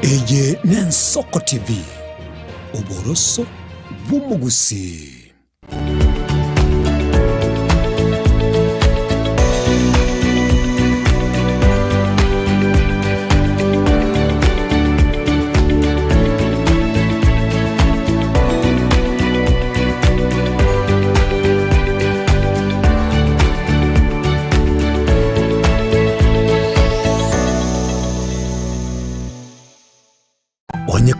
Eye n'Ensoko TV, oboroso bw'umugusi.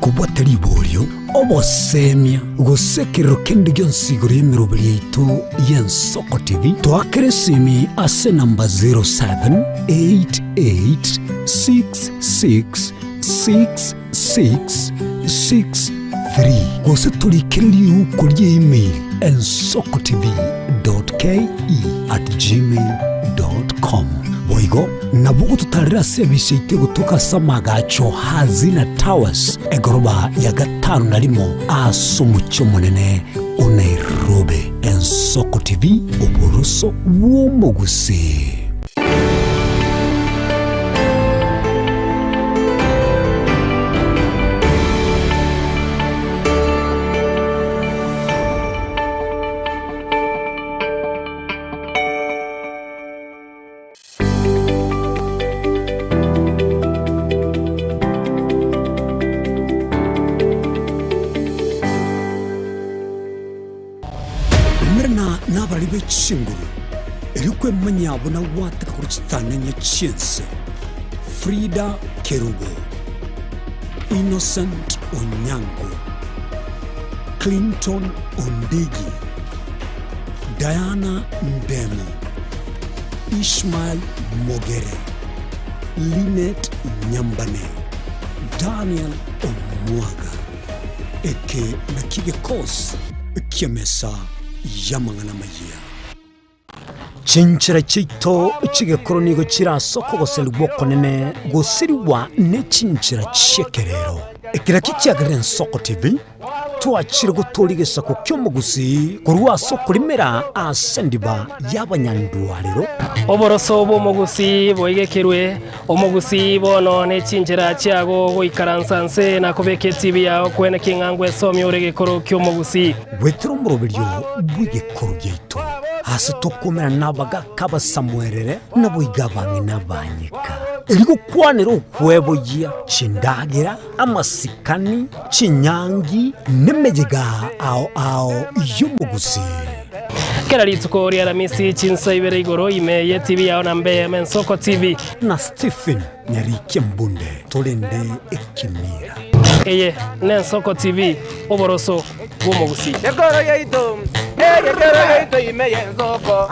Kubwata libolyo obosemya gusekero kendi gyonsiguro y'emirubi yaitu y'Ensoko TV twakeresimi ase namba 0788666663 gose tulikiriri kuri email ensokotv.ke@gmail.com boigo nabugo tutarira service ite gutuka samagacho hazina towers egoroba ya gatanu narimo asumucyo munene Nairobi. Ensoko TV uburuso bw'umugusi. Nabalibe chinguru erikwe manyabo wataka kuruchitananya chinse Frida Kerubo, Innocent Onyango, Clinton Ondigi, Diana Ndemo, Ishmael Mogere, Linet Nyambane, Daniel Omwaga, eke nakige kos kiamesa yamangana maya. Chinchira chito chigekoro nigo chirasoko goseli bokonene gosiriwa ne chinchira chekerero ekira kicyagara Ensoko TV twachire gutoligesa ko kyomugusi kurwa soko limera asendiba y'abanyandwalero oboroso bw'umugusi boigekerwe umugusi bono ne chinchira cyago goikaransanse nakobeke TV yawo kwene kingangwe somye uregekoro kyomugusi wetromborobelyo bwigekoro byito hasi tukumera nabaga kabasamwerere nabuigabange nabanyika eriko kwanero kweboya chindagira amasikani chinyangi nemejega ao yumugusi Keralitsuko ria ramisi chinsa ibere igoro imeye TV yawo nambe Ensoko TV na Stephen Nyarike Mbunde tolende ekimira eye n'Ensoko TV oboroso bw'umugusi Yegoro yaito imeye Ensoko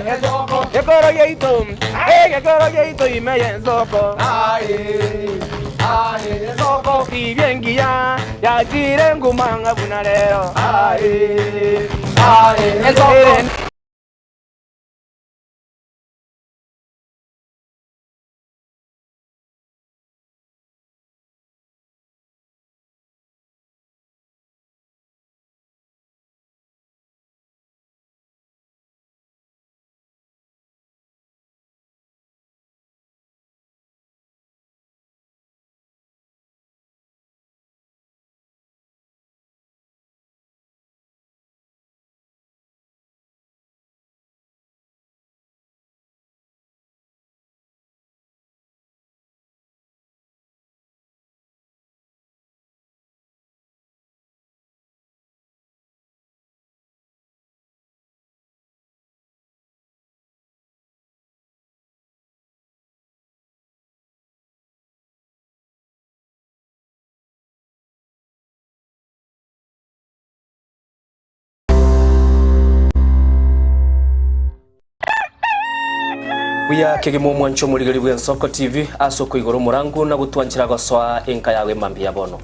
Ensoko Yegoro yaito imeye Ensoko Ensoko ibyengiya yagire ngumanga bunalero Ensoko Buya kegemo mwancho muligari bw'Ensoko TV asoko igoro murangu na gutwanchira goswa enka yawe mambi yabono.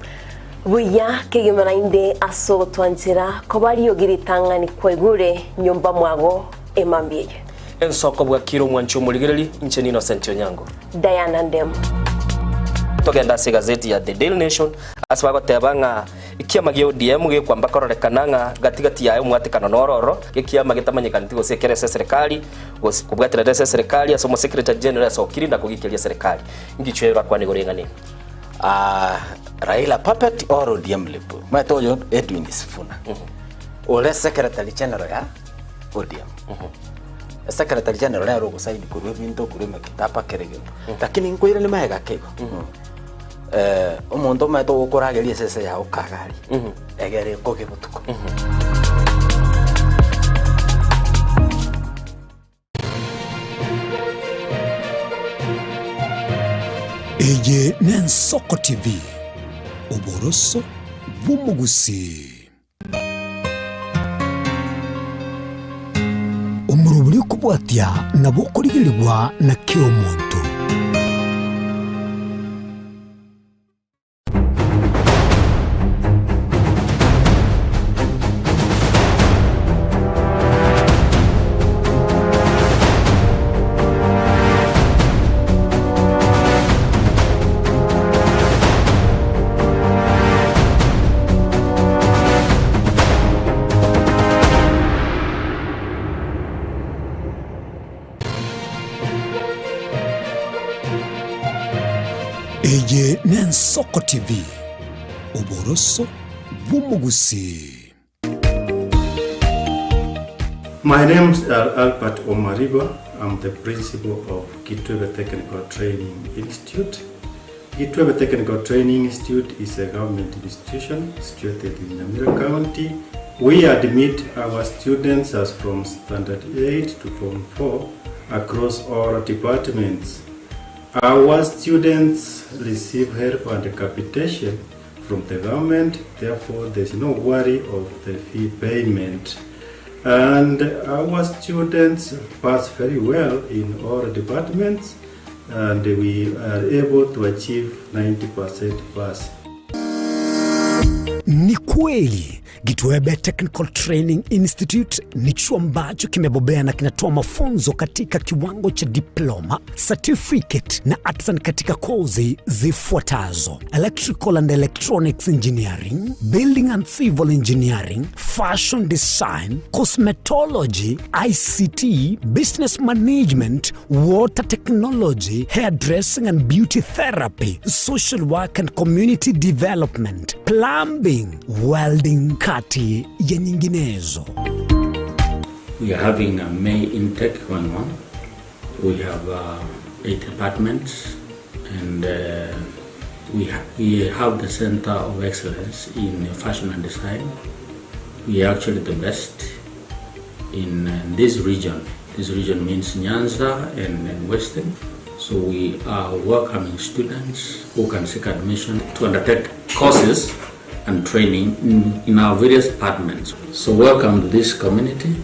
Buya kegemo inde aso gutwanchira ko bari yogiritangani kwegure nyumba mwago emambiye. Ensoko bwa kiro mwancho muligari ncheni Innocent Onyango. Diana Ndemo. Togenda se gazeti ya The Daily Nation asbago tebanga ikiama gya ODM gikwamba kororekananga gatigati yayo mwatikano nororo gikiama gitamanyikana tigo sekerese serikali kubwatira serikali asomo secretary general sokiri na kugikiria serikali ngichwera kwa nigorengani Raila puppet or ODM lipo matoyo Edwin Sifuna ole secretary general ya ODM secretary general ya rogo saidi kurwe binto kurwe makitapa kerege lakini nkwira ni mahega kego omuntu mato gukurageria sese ya ukagari egere koge butuko Eye Nensoko TV Oboroso bw'umugusi umuruburi kubwatya nabo kurigirirwa na kiro muntu Eye Nensoko TV Oboroso bw'umugusi. My name is Albert Omariba. I'm the principal of Kitwebe Technical Training Institute. Kitwebe Technical Training Institute is a government institution situated in Nyamira County. We admit our students as from Standard 8 to Form 4 across all departments. Our students receive help and capitation from the government, therefore there is no worry of the fee payment. And our students pass very well in all departments, and we are able to achieve 90% pass. Ni kweli Kitwebe Technical Training Institute ni chuo ambacho kimebobea na kinatoa mafunzo katika kiwango cha diploma, certificate na artisan katika kozi zifuatazo: Electrical and Electronics Engineering, Building and Civil Engineering, Fashion Design, Cosmetology, ICT, Business Management, Water Technology, Hairdressing and Beauty Therapy, Social Work and Community Development, Plumbing, Welding, kati ya nyinginezo. We are having a May intake 1-1. We have 8 departments, and we have the Center of Excellence in Fashion and Design. We are actually the best in this region. This region means Nyanza and Western. So we are welcoming students who can seek admission to undertake courses and training in our various departments. So welcome to this community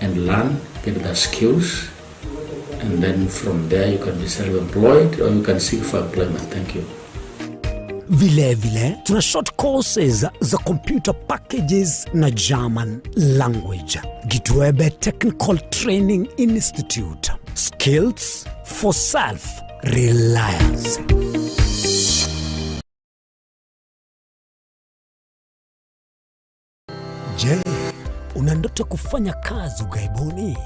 and learn, get the skills, and then from there you can be self-employed or you can seek for employment. Thank you. Vile tuna short courses za computer packages na German language. Kitwebe Technical Training Institute. Skills for self-reliance. Je, una ndoto kufanya kazi ughaibuni?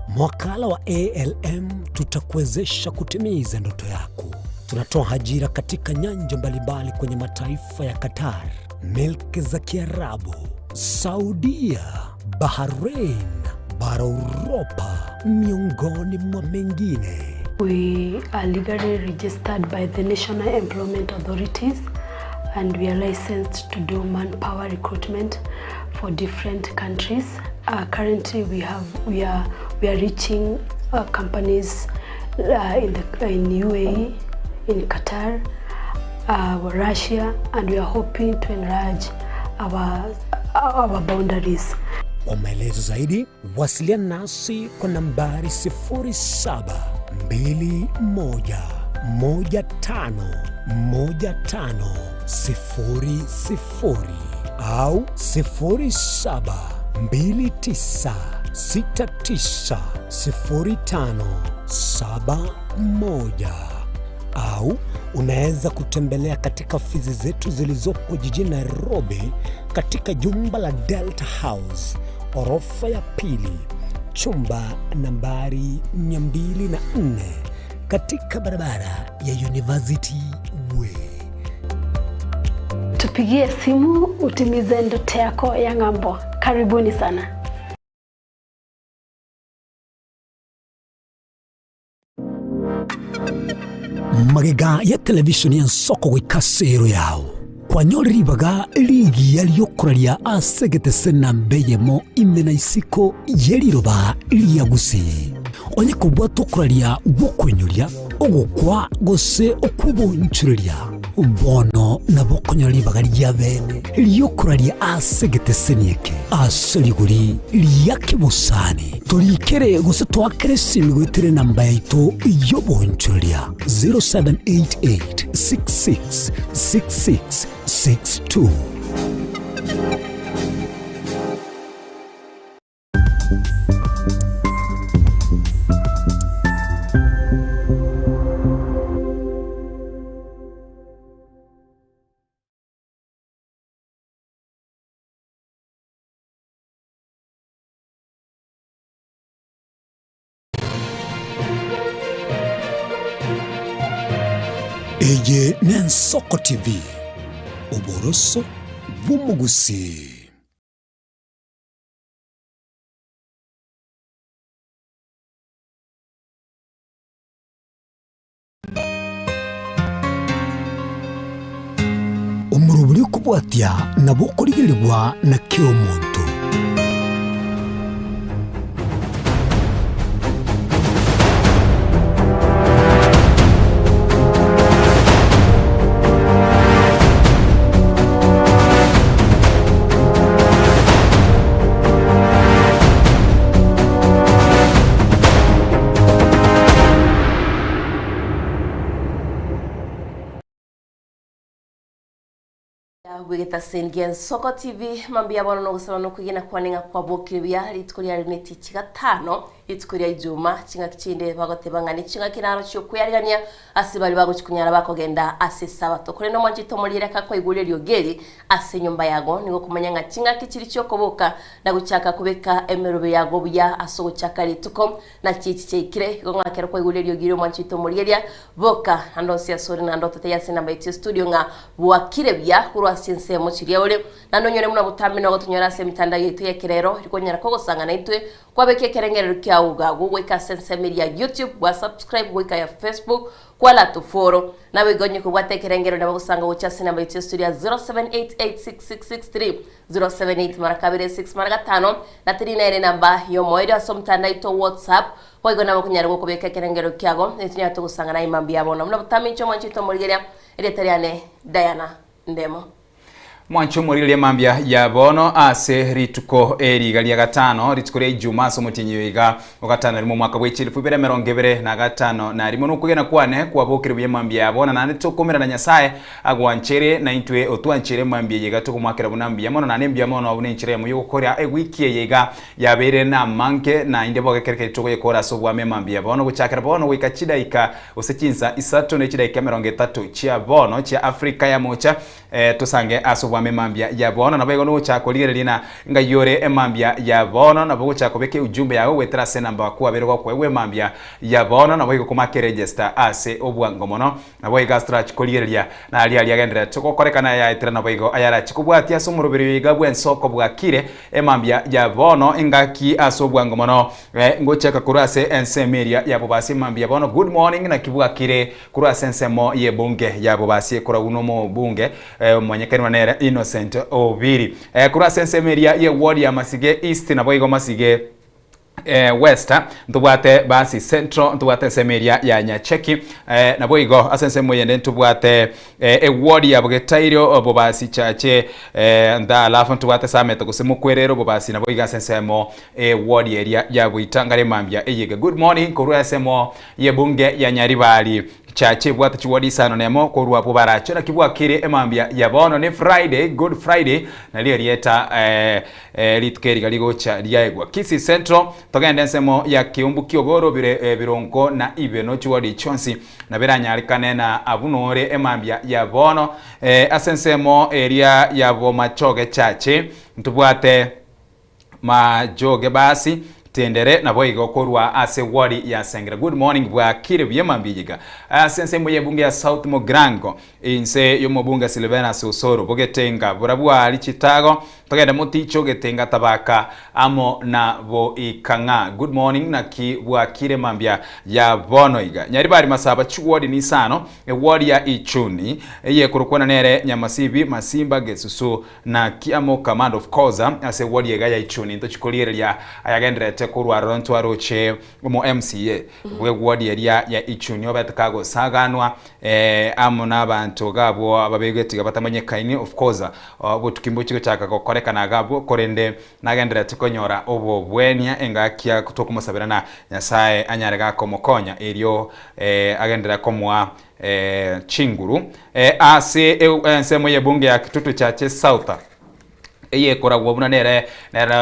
Mwakala wa ALM tutakuwezesha kutimiza ndoto yako. Tunatoa ajira katika nyanja mbalimbali kwenye mataifa ya Qatar, Milki za Kiarabu, Saudia, Bahrain, bara Europa, miongoni mwa mengine. We are legally registered by the National Employment Authorities, and we are licensed to do manpower recruitment for different countries. Currently, we are reaching companies in UAE, in Qatar, Russia, and we are hoping to enlarge our boundaries. Kwa maelezo zaidi, wasiliana nasi kwa nambari 0721151500 au 0729690571. au unaweza kutembelea katika ofisi zetu zilizopo jijini Nairobi katika jumba la Delta House, orofa ya pili, chumba nambari 204 katika barabara ya University Way. Tupigie simu utimize ndoto yako ya ng'ambo. Karibuni sana. Magega ya televisheni ya Nsoko gwikasero yao kwanyoriribaga ligi yaliyokuraria asegete sena mbeyemo imena isiko yeriroba liyagusi onye kubwa tokuraria bokwenyuria ogukwa gose okubonchuria bono na bokonyoribaga lya bene liyokuraria asegete senieke aseriguri liyakibusani turikere gose twakere simigwitire namba yaito iyo bonchuria 0788666662. Eye ni Nsoko TV, uboroso bw'umugusi. Umuruburi kubwatia nabo kurigirirwa na kiro muntu. Wigeta sengia Nsoko TV mambia bono no gusaba no kugina kwaninga kwa bokiribya litkuria rineti chigatano litkuria ijuma chinga kichinde bagotebangani chinga kinaro cyo kuyarigania asibali baguchikunyara bakogenda asisaba tokore no mwanjito mulire kako igule lyogeri ase nyumba yago nigo kumanyanga chinga kichiri cyo koboka na guchaka kubeka emerobe yago buya asogo chaka lituko na chichi chekire go ngakero ko igule lyogiri mwanjito mulire boka andosia sori na ndoto teyase namba itio studio nga bwakire bya kurwa sinse muchiria ule nanonyore muna butambi no gutunyora se mitanda yitu ya kirero irikonyara ko gusangana itwe kwabeke kerengerero kya ugago gweka sense media YouTube wa subscribe gweka ya Facebook kwa la tuforo na wigonye kubwate kerengero na bagusanga ucyase namba yitu studio 07886663 078 marakabire 6 maraka5 na 39 namba yo moida somtanda ito WhatsApp kwa igona bakunyara go kubeka kerengero kyago netinya to gusangana imambi yabona muna butambi cyo mwanchito murigeria ireteriane Diana Ndemo. Mwancho murilie mambia ya bono ase rituko eriga lya gatano rituko rya ijuma so mutinyiga ogatano rimo mwaka bw'echilifu bere merongebere na gatano na rimo nukugena kwane kwabokire bye mambia ya bono nane tukumira na Nyasaye agwanchere na intwe otwanchere mambia yega tukumwakira bunambia mono nane mbia mono abunenchire mu yokoria egwikie yega yabere na manke na inde bogekereke tuko yekora so bwa mambia ya bono guchakira bono wikachida ika osechinza isato ne chida ika 30 chia bono chia Afrika ya mocha tusange aso memambia ya bono na bego no cha kolire lina ngayore emambia ya bono na bego cha kobeke ujumbe yawe wetera se namba kwa berwa kwa we mambia ya bono na bego kumake register ase obwango mono na bego gastrach kolire lia na ali agendera choko korekana ya etera na bego ayara chikubwati asumurubiri igabwe Nsoko bwakire emambia ya bono ingaki aso obwango mono ngocheka kurase ensemeria ya bobasi mambia bono good morning na kibwakire kurase ensemo ye bunge ya bobasi kura unomo bunge mwenyekani wanere Innocent Obiri kurasa ensemeria ye ward ya Masige East na boigo Masige West ntubwate basi Central ntubwate semeria ya Nyacheki na boigo asense moyende ntubwate ward ya Bugetairo obobasi chache nda alafu ntubwate Sameto kusimukwerero bobasi na boiga sensemo ward area ya Buitangare mambia eyega good morning kurasemo ye bunge ya Nyaribali chache bwata chiwadi sano nemo korwa bubaracho na kibwakire emambia ya bono ni Friday good Friday na lieta litkeri galigo cha liaegwa Kisii Central togende nsemo ya kiumbu kiogoro bire birongo na ibeno chiwadi chonsi na biranyarikane na abunore emambia ya bono asensemo area ya bomachoge chache ntubwate majoge basi tendere na boigo korwa ase wadi ya Sengera. Good morning bwa kire byemambijiga sense moye bunge ya South Mogrango inse yo mobunga Silvana Sosoro bogetenga burabwa ali chitago togenda muticho getenga tabaka amo na bo ikanga. Good morning na ki bwa kire mambia ya bono iga nyari bari masaba chuwadi ni sano wadi ya Ichuni eye kurukwana nere nyamasibi masimba gesusu na kiamo command of koza ase wadi ya Ichuni to chikolire ya ayagendere kurwa ronto aroche mu MCA we ward ya Ichuni obetakago saganwa amuna abantu gabo ababegetiga batamanye kaini of course botukimbo chiko chaka kokorekana gabo korende nagendera tikonyora obo bwenia engakia kutokumusabira na Nyasaye anyarega komokonya eryo agendera komwa chinguru ase ensemo ye bunge ya Kitutu chache South eye kora wabuna nere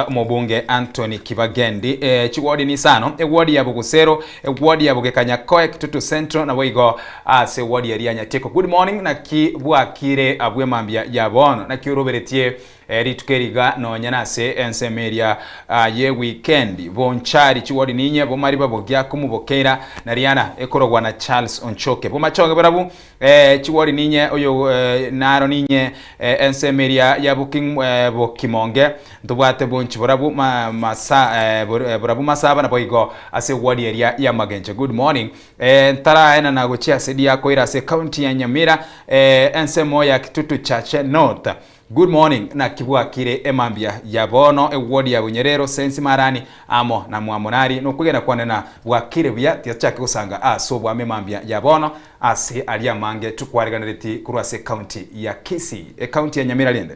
mobunge Anthony Kibagendi chiwadi ni sano wadi ya Bugusero wadi ya Bugekanyakoe Kitutu Central na wigo ase wadi ya Nyateko. Good morning na ki bwa kire abwe mambia ya bono na ki uroberetie ritukeriga no nyanase ensemeria ye weekend bonchari chiwadi ninye bomariba bogya kumubokera na Riana ekorogwa na Charles Onchoke bomachoge barabu chiwadi ninye oyo naro ninye ensemeria ya booking Kimonge ndubwate bonchi burabu burabu masaba na boigo ase wadi area ya Magenche. Good morning tara ena nagochia sedi yako ira ase county ya Nyamira ensemo ya Kitutu Chache North. Good morning na kibwa kire emambia ya bono wadi ya Bunyerero sensi marani amo na muamonari no kugena kwanena bwakire bya tiachake usanga aso bwa memambia ya bono ase alia mange tukwariganiriti kurwase county ya Kisii county ya Nyamira lende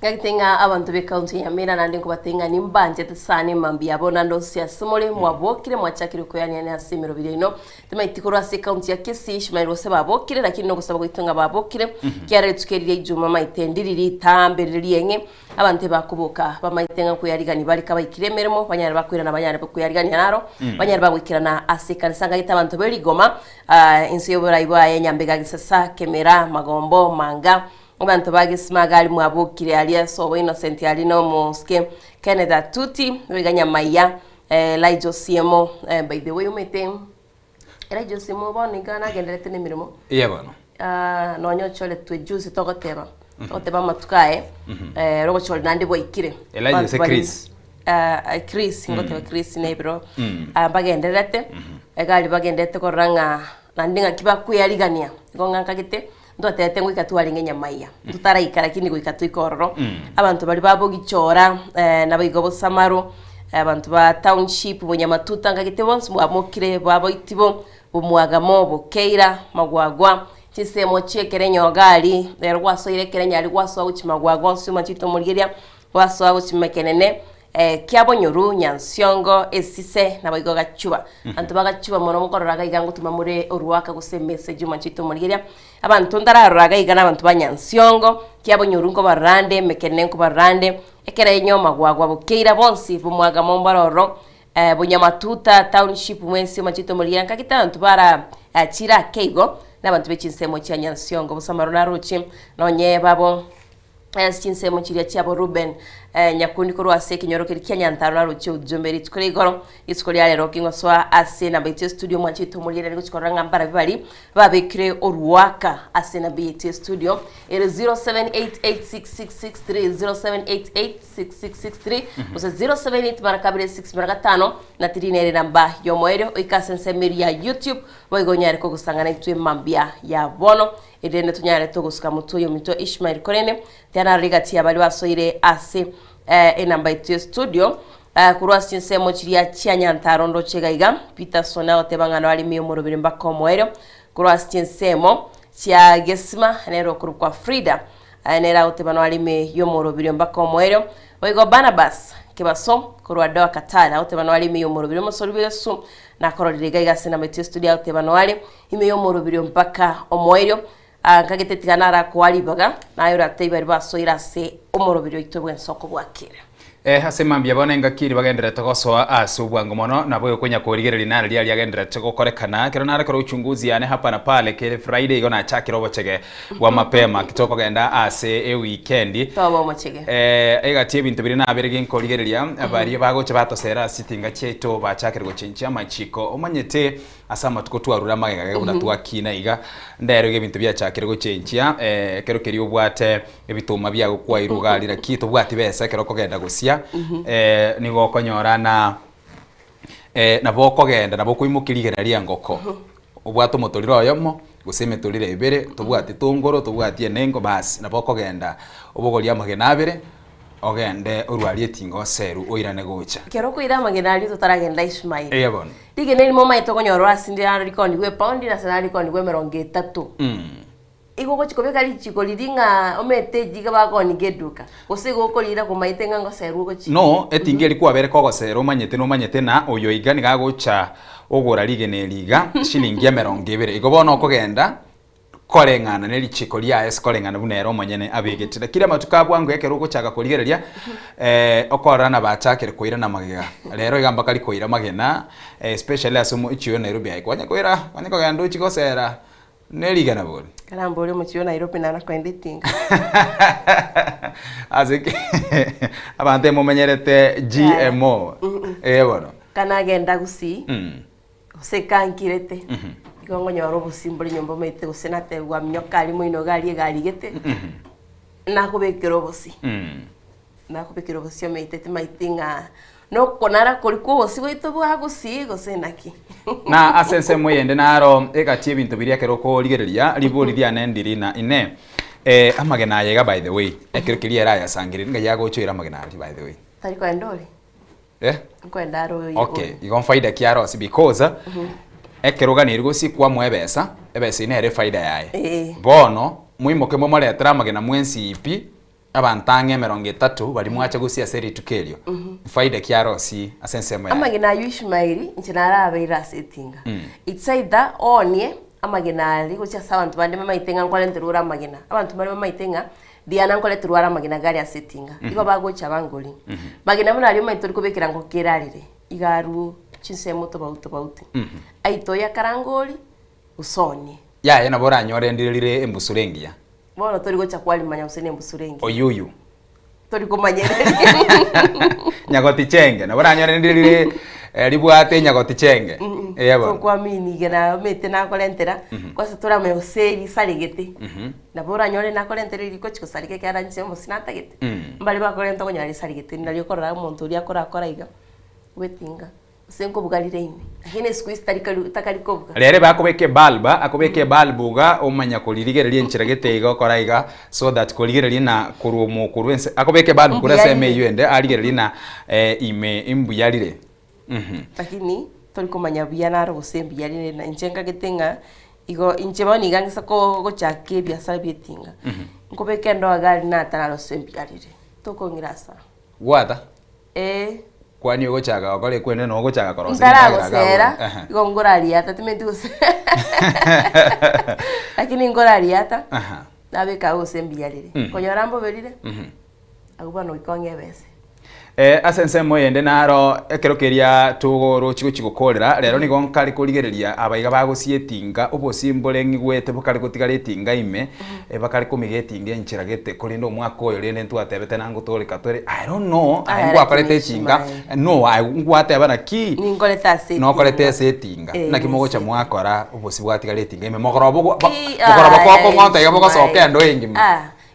ngagitenga abantu be county ya Nyamira nandi kubatenga nimbanje tsane mambia bona ndo sia somole mwabokire mwachakire ko yani asimiro birino timaitikoro ase county ya Kisii shimairo se babokire lakini no gusaba gutunga babokire kyare tukerire ijuma maitendiriri tamberiri yenye abantu bakubuka bamaitenga ko yarigani bari kabayikiremeremo banyara bakwira na banyara ko yarigani naro banyara bagwikirana ase kanisanga ita abantu beri goma insi yobora ibaye nyambega gisasa kemera magombo manga abantu bagismagali mwabukire alia so Innocent alino moske Canada tuti weganya maya Laijo Siemo by the way umete Laijo Siemo boni gana genderete ne mirimo bano no nyochole twe juice togoteba oteba matukae rogo chol nandi boikire Laijo se Chris Chris ngoteba Chris nebro bagenderete egali bagendete koranga nandinga kiba kuyaligania gonga kagite ndo tete ngwika tuwalinge nyamaya tutaraika lakini gwika tuikororo abantu bali babogichora na bayigobo Samaru abantu ba township bonyamatuta ngagite bonse mwamokire babo itibo bumwagamo bokeira magwagwa chisemo chekere nyogali rwaso irekere nyali gwaso uchimagwagwa nsuma chito muligeria waso uchimekenene kiabo nyoru nyansiongo esise na bayigo gachuba antu bagachuba mono mukorora igango tumamure oruwaka guse message manchito muligeria abantu ndararaga igana abantu banyansiongo kiabo nyoru ngo barande mekene ngo barande ekere nyoma gwagwa bukeira bonsi bumwaga mombaroro bunyamatuta township mwensi manchito muligeria kakita antu bara chira keigo na abantu bechinsemo cha nyansiongo Busamaro na Ruchi nonye babo chinsemo chiria chiabo Ruben nyakundi korwa se kinyoro kiri Nyantaro na Ruchi ujomberi tukore igoro itukore ya lero kingo swa ase na BT studio mwachito mulire ngo chikoranga mbara bibali babekire oruwaka ase na BT studio ere 07886663 07886663 usa 078 marakabire 6 marakatano na tirinere namba yomoero ikasensemiri ya YouTube boigonyare ko gusangana itwe mambia ya bono edene tunyare to gusuka mutuyo mito Ishmael Korene tena rigati abali basoire ase enamba itu studio kurwa sinsemo chiria chia Nyantaro ndo chegaiga Peter Sona otebangana wali miyo morobire mbako moero kurwa sinsemo chia Gesma nero kurukwa Frida nera otebana wali miyo morobire mbako moero oigo Barnabas kibaso kurwa doa Katala otebana wali miyo morobire mosorubire su na kororire gaiga sena metu studio otebana wali miyo morobire mpaka omoero kagete nara kwali baga na yura tebari baso irase omorobiro itobwe nsoko bwakire Ase mambia bona engakiri bagenderete gosoa ase obwango mono nabo konya korigereria nare ria agenderete gokorekana kero nare koro uchunguzi ane hapa na pale kile Friday igona achakira obochege bwa mapema kitoko genda ase weekend tobo mochege egatie bintu biri na abere ginkorigereria abari bagoche batosera sitinga cheto bachakira gochencha machiko omanyete asama tuko twarura magega guna twakina iga ndero ge bintu byachakira gochencha kero keri obwate ebituma bya gukwa irugalira kito bwati besa kero kogenda gusia ni gokonyora na boko genda na boko imukirigereria ngoko obwato motoriro yomo guseme torire ibere tubwati tungoro tubwati enengo basi na boko genda obogoria magena abere ogende urwarie tingo seru oirane gocha kero kuira magena ali tutaragenda Ismail eyabon digene ni moma itokonyora asindira rikoni gwe poundi na sana rikoni gwe 30 igo ko chikobe kali chikoliringa omete jiga bakoni geduka osigo kolira kumaitenga ngo seru go chi no etingi eli kwabere ko gosero manyete na oyo igani gagocha ogora ligene liga shilingi ya 20 igo bono okogenda korengana neli chikolia eskorengana bunero monyene abegetira kira matuka bwangu ekero gochaga koligereria okorana bachakere koira na magega rero igamba kali koira magena especially asumo ichiyo Nairobi aikwanya koira kwanya kogenda uchigosera neligana boli kana mbole muchiyo Nairobi na nakwenditinga azike abante mumenyerete GMO bono kana genda gusi sekankirete igongo nyoro busimbuli nyombo mete gusenate gwa mnyoka ali muino gali gete nakubekero bosi nakubekero bosi mete maitinga no konara koliko bosi goito bwa gusi gosenaki na asense moyende naro egati ebintu biria kero ko ligereria liboli dia nendiri na ine amagena yega by the way ekero kiria ra ya sangiri nga yago choira magena by the way tariko endori kwenda ro okay igon faida kiaro si because ekeroga nirgo si kwa mwebesa ebesa ine ere faida yae bono muimoke momoretera magena mwensi ipi abantange 30 bali mwacha gusia seri tukelio faida kiaro si asense moya amagena yushmairi nchinara abeira settinga it's either onie amagena ali gocha sabantu bande mamaitenga ngwale nterura amagena abantu bali mamaitenga diana ngole terura amagena gali asettinga igo bagocha bangoli magena muna ali maitori kubekira ngo kerarire igaru chinsemo tobauti aito ya karangoli usoni ya ena bora nyore ndirire embusurengia bono tori gocha kwali manya usene embusurengia oyuyu tori kumanyere nyagoti chenge na bora nyore ndirire libwate nyagoti chenge yabo kwa mini gena mete na kolentera kwase tora me useri saligete na bora nyore na kolentera liko chiko salige kara nsembo sinatagete mbali ba kolento konyari saligete ndalio korra umuntu uri akora iga wetinga senko bugalire ine hine squeeze takariko buga rere bakobeke balba akobeke balbuga omanya kolirigereria nchiragete iga koraiga so that kolirigereria na kurumo kurwense akobeke balbu kurase me yuende aligereria na ime imbuyalire lakini toliko manya biyana ro sembi yalire na nchenga getenga igo inchebani gangisa ko gochake biasa bietinga nkobeke ndo agali na tanalo sembi yalire toko ngirasa wata kwani ugochaga okole kwene no ugochaga korosi ndara igo ngorali ata timendi gose lakini ngorali ata nabeka usembi yalire konyorambo berire agubano ikonge bese asense moyende naro ekerokeria tugoro chigukorera rero nigo nkari kurigereria abaiga bagusietinga obosimbole ngigwete bukari gutigaretinga ime bakari kumigetinga enchiragete kurindo mwako yo rene ntwatebete nango torika tore I don't know ngwa karete tinga no ngwate bana ki ningoleta se no karete setinga na kimogo cha mwakora obosibwatigaretinga ime mogorobo ko ngonta yabo soke ando engi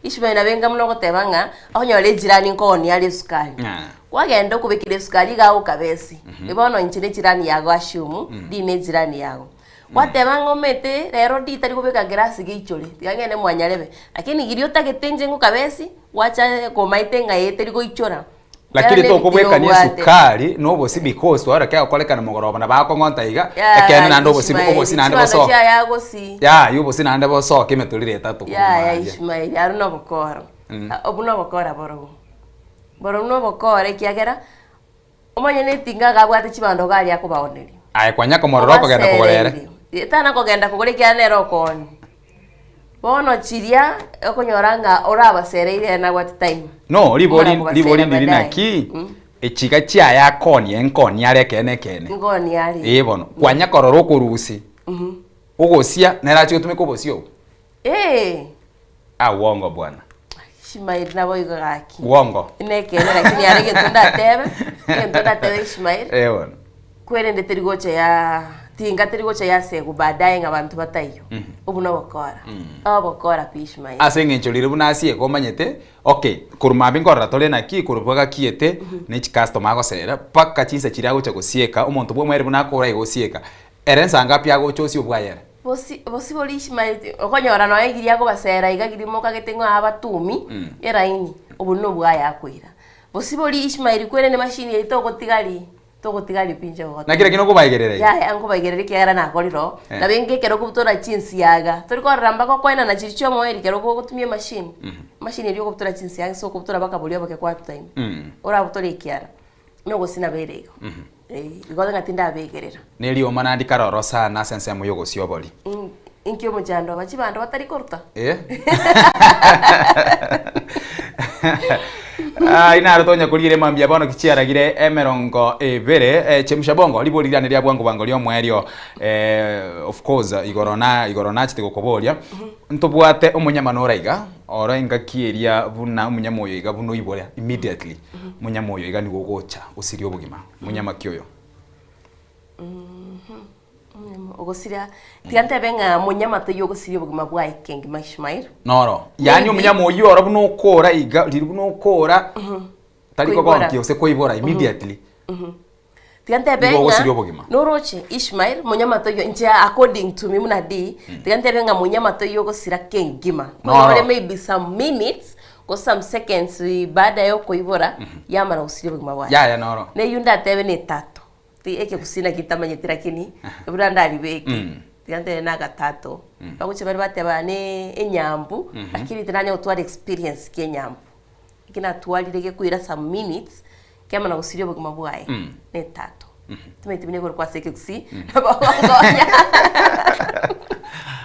ishimena benga muno gotebanga aho nyore jirani nkoni ali sukali kwagenda kubikire sukali gawo kabesi ibono inchine jirani yago ashumu dine jirani yago watebanga omete rero ditari kubika grasi gichore yangene mwanyarebe lakini girio tagetenje ngo kabesi wacha komaitenga yeteri go ichora lakini to kubweka ni sukali no bosi because wara kya kolekana mogoroba na bako ngonta iga ekene nando bosi bosi nande boso ya yubo sina nande boso kemetulire tatu ya Ismail aruno bokoro obuno bokora boro no bokore kiagera omanye netinga gabwate chibando gali akubaoneri ai kwanya komororo kogenda kugorere tana kogenda kugore kya nero koni Bono chiria okonyoranga orabasereire na what time. No, liboli ndiri naki. Echiga chia ya koni areke nekene. Ngoni ari. Bono. Kwanya kororo kurusi. Ugosia nerachi utumiko bosio. Uongo bwana. Ishmael na boy gaki. Uongo. Nekene lakini arege tunda tebe Ishmael. Bwana. Kwere ndeterigocha ya tinga terigocha ya sego baadaye ngabantu batayo. Ubu no bokora. Bokora Ishmael. Asengenchorire bunasie komanyete. Okay, kuruma bingora tole naki kurubaga kiete ni customer agosera paka chinse chira gocha gosieka umuntu bwo mwere bunakora igosieka. Erensa ngapi agochosi obwayera. Bosi boli Ishmael okonyora no egiria go basera igagirimo kagetengo abatumi eraini ubu no bwaya akwira. Bosi boli Ishmael kwere ne machine yito togotigali pinje go. Na kire kino kubayigerera. Ya ango bayigerera kiara na koliro. Na benge kero kubutora chinsi yaga. Toriko ramba ko kwena na chiricho moeri kero ko gutumie machine. Machine iri ko kubutora chinsi yaga so kubutora baka bolio bake kwa time. Ora butore kiara. No go sina berego. Igoda ngatinda abegerera. Neli omana ndikaroro sana sense mu yogo sioboli. Inkyo mujando bachibando batari korta. Ina rotonya kulire mambia bono kichiaragire emerongo ebere chemusha bongo libolirane lya bwangu bango lyo mwerio of course igorona chitego kobolia ntobwate umunyama noraiga ora ingakieria buna umunyama oyo iga buno ibolia immediately umunyama oyo iga ni gogocha usiri obugima umunyama kyoyo ogosiria tigante benga munyama to yogo sirio bugima bwa ikengi Ishmael noro yani umunyama oyo ora buno okora iga liri buno okora taliko gonki ose koibora immediately tigante benga noroche Ishmael munyama to yo nja according to me munadi tigante benga munyama to yogo sira kengima ko maybe some minutes ko some seconds baada yo koibora yamara usirio bugima bwa ya noro ne yunda tebe ne tato eke kusina kitamanyetira kini buranda alibeki tigante na gatatu baguche bari batebane enyambu lakini tinanya utwali experience kenyambu ikina twalirege kuira some minutes kama na usirio bugima bwaye ne tato tumetimine kwa seke kusi nabagonya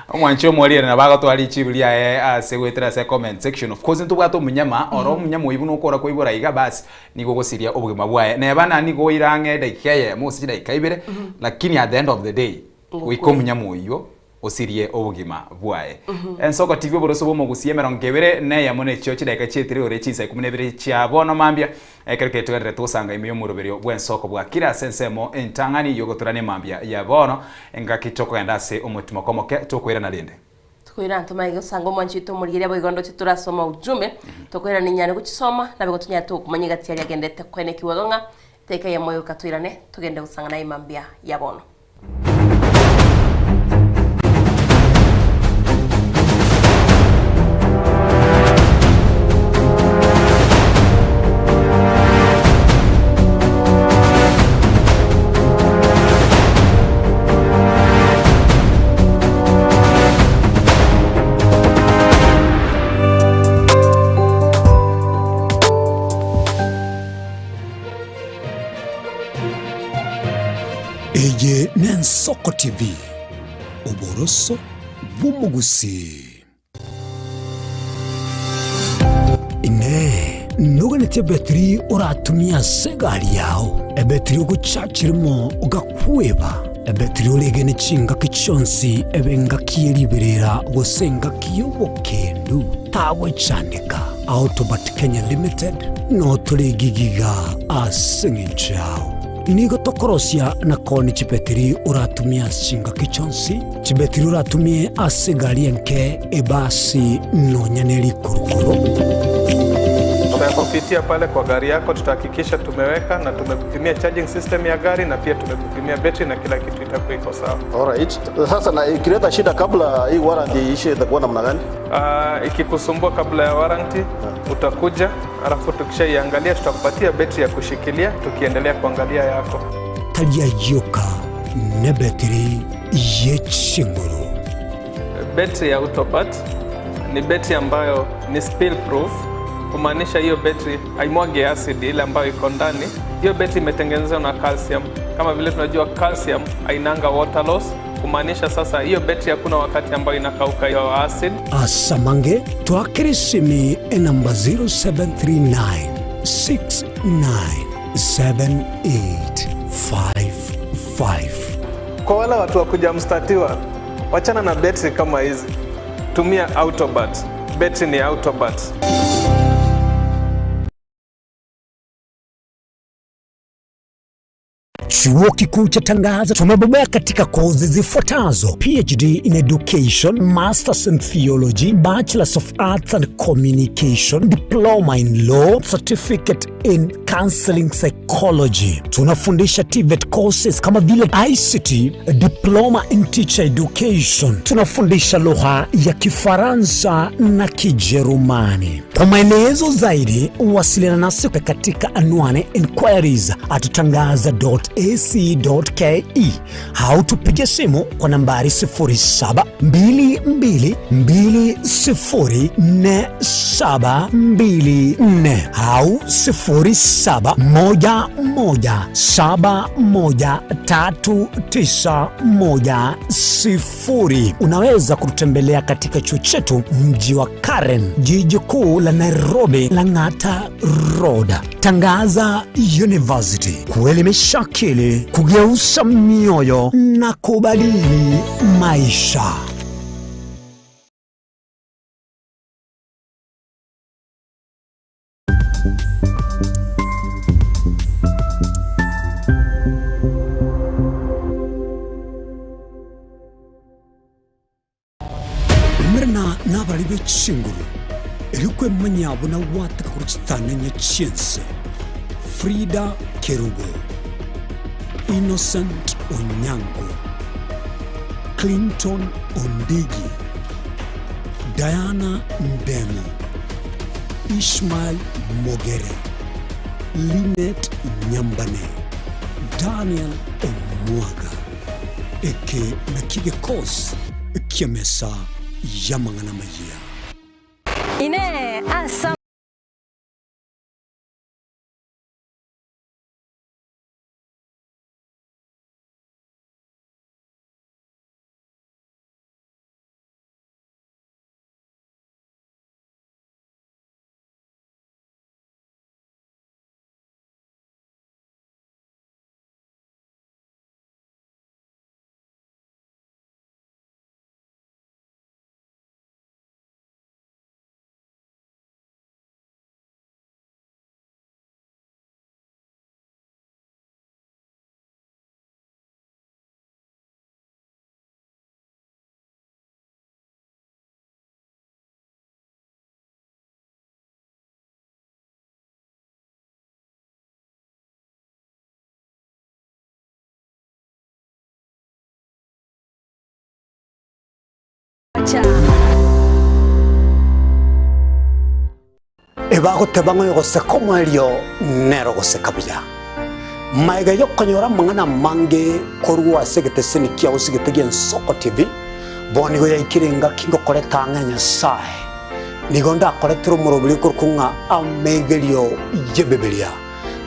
omwancho mwalire na baga twali chibulia segwetera se comment section of course ntubwato munyama oro munyama oyibu no kora koibora iga basi niko gosiria obugima bwaye ne bana niko irange daikeye musi daikaibere lakini at the end of the day wiko munyama oyo osirie obugima bwaye ensoko tv boroso bomo gusie merongevere ne yamone chyo chidaika chetire ore chinsa 12 chia bono mambia ekereke twere tusanga imiyo muroberio bwensoko bwa kira sensemo entangani yogoturane mambia ya bono enga kitoko endase omutima komoke tukwira na linde tukwira ntuma igosango mwanchito murigiria boigondo chiturasoma ujumbe tukwira ninyane guchisoma na bigotunya tukumanyiga tiari agendete kwene kiwagonga teka ya moyo katwirane tugende gusanga na imambia ya bono. Eye Nensoko TV Oboroso Bumugusi Ine nuganete betri oratumia segari yao ebetri uguchachirimo ugakweba ebetri ulegene chinga kichonsi ebenga kieliberera gosenga kiyobokendu tawe chanika Autobat Kenya Limited no tulegigiga asengichao Nigo tokorosia na koni chipetiri uratumia singa kichonsi chipetiri uratumie asigari enke ebasi nonyaneli kurukuru. Tunapopitia pale kwa gari yako tutahakikisha tumeweka na tumekupimia charging system ya gari na pia tumekupimia battery na kila kitu itakuwa iko sawa. Alright. Sasa na ikileta shida kabla hii warranty ishe itakuwa namna gani? Ikikusumbua kabla ya warranty utakuja alafu tukishaiangalia tutakupatia battery ya kushikilia tukiendelea kuangalia yako. Talia yoka ne battery yechinguru. Battery ya Autopat ni battery ambayo ni spill proof. Kumaanisha hiyo battery haimwagi acid ile ambayo iko ndani. Hiyo battery imetengenezwa na calcium. Kama vile tunajua calcium hainanga water loss, kumaanisha sasa hiyo betri hakuna wakati ambayo inakauka hiyo acid. Asamange twakirisimi namba 0739 697855. Kwa wale watu wa kuja mstatiwa, wachana na betri kama hizi. Tumia Autobat. Betri ni Autobat. Chuo Kikuu cha Tangaza tumebobea katika kozi zifuatazo: PhD in Education, Masters in Theology, Bachelors of Arts and Communication, Diploma in Law, Certificate in Counseling Psychology. Tunafundisha TVET courses kama vile ICT, Diploma in Teacher Education. Tunafundisha lugha ya Kifaransa na Kijerumani. Kwa maelezo zaidi, wasiliana nasi katika anwani inquiries@tangaza.ac.ke au tupige simu kwa nambari 0722204724 au 0711713910. Unaweza kututembelea katika chuo chetu mji wa Karen, jiji kuu la Nairobi, Lang'ata Road. Tangaza University, kuelimisha akili, kugeuza mioyo na kubadili maisha. Mrna nabali b'Ekingulu erikwe manyabo na wataka kuruchitananya chiense. Frida Kerubo, Innocent Onyango, Clinton Ondigi, Diana Ndemo, Ishmael Mogere, Linet Nyambane, Daniel Omwaga, eke nakige kos kiamesa yamangana maya ine asa ebagotebanga yogoseka omwelio nero goseka buya maiga yokonyora mang'ana mange korwa asegeteseni kiao sigetegia Nsoko TV bonigo yaikirenga kingokoreta ng'a Nyasaye nigo ndakoretera omorobiri korokung'a amegerio yebeberia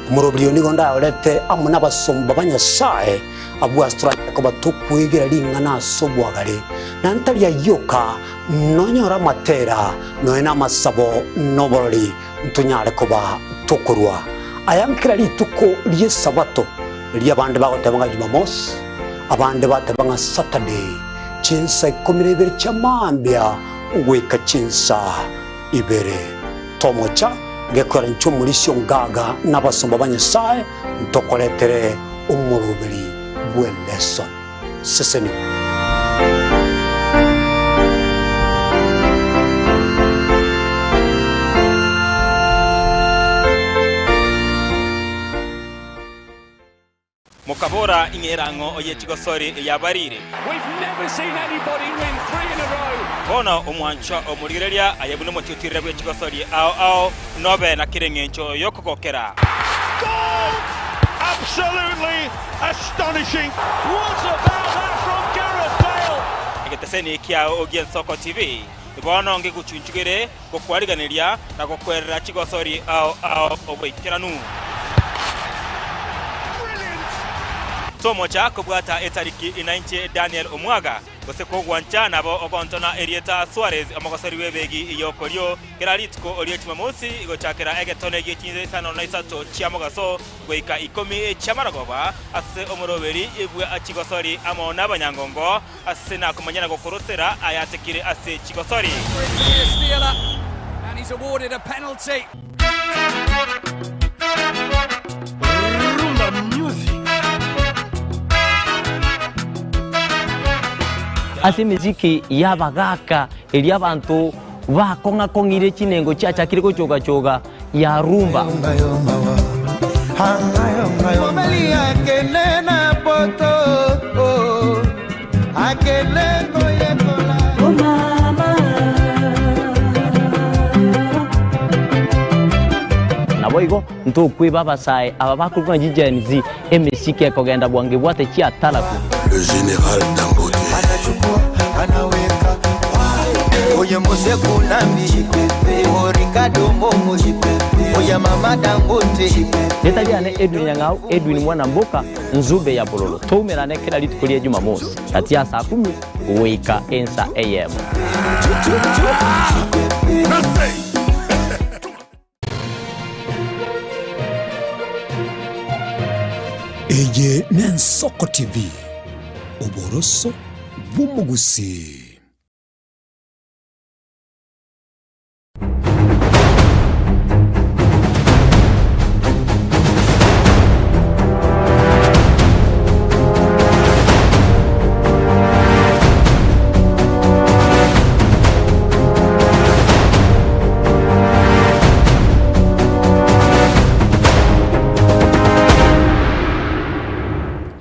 omorobiri nigo ndaorete amo n'abasomba ba Nyasaye abwastura ko batukwegera ring'ana asobwagare nantaria yoka nonyora matera noena masabo noborori ntunyare kuba tukurwa ayankira rituko rye sabato rya bande bagotebanga Jumamosi abande batebanga Saturday chinsa 12 chamambia ugweka chinsa ibere tomocha gekora nchumulisyo ngaga n'abasomba ba Nyasaye ntokoletere umurubiri bweleson seseni Mukabora ingerango oyechigosori yabarire. We've never seen anybody win 3 in a row. Bona omwancho omurigereria ayebuno motitirira bwechigosori ao nobe na kirengencho yokokokera. Goal! Absolutely astonishing. What about that from Gareth Bale? Egeteseni kia ogien Nsoko TV. Bona nge kuchunchugere kokwariganiria na kokwerera chigosori ao obwikiranu. tomocha kubwata etariki 90 Daniel Omwaga goseko gwancha nabo ogontona Erieta Suarez amagosori webegi iyokoryo keraritko oliyetima musi igochakera egetone gikinze sano na isato chiamogaso goika 10 chamaragoba ase omoroberi igwe achigosori amona abanyangongo ase na kumanyana gokorosera ayatekire ase chigosori and he's awarded a penalty. Rumba music. Ase miziki yabagaka eli abantu bakonga kongire chinengo chacha kiriko choga choga ya rumba. Momelia kenena poto akele koyekola o mama naboigo nto kwiba basai abakukuna jijenzi emiziki ekogenda bwange bwate chia talaku. Le général Dangote anaweka oye mose kunambi o Ricardo Momo oye mama Dangote Netaliane Edwin Nyang'au Edwin mwana mboka nzube ya bololo tumerane kila litukulia Jumamosi kati ya saa 10 weka ensa AM. Eye Nensoko TV Oboroso Bumugusi.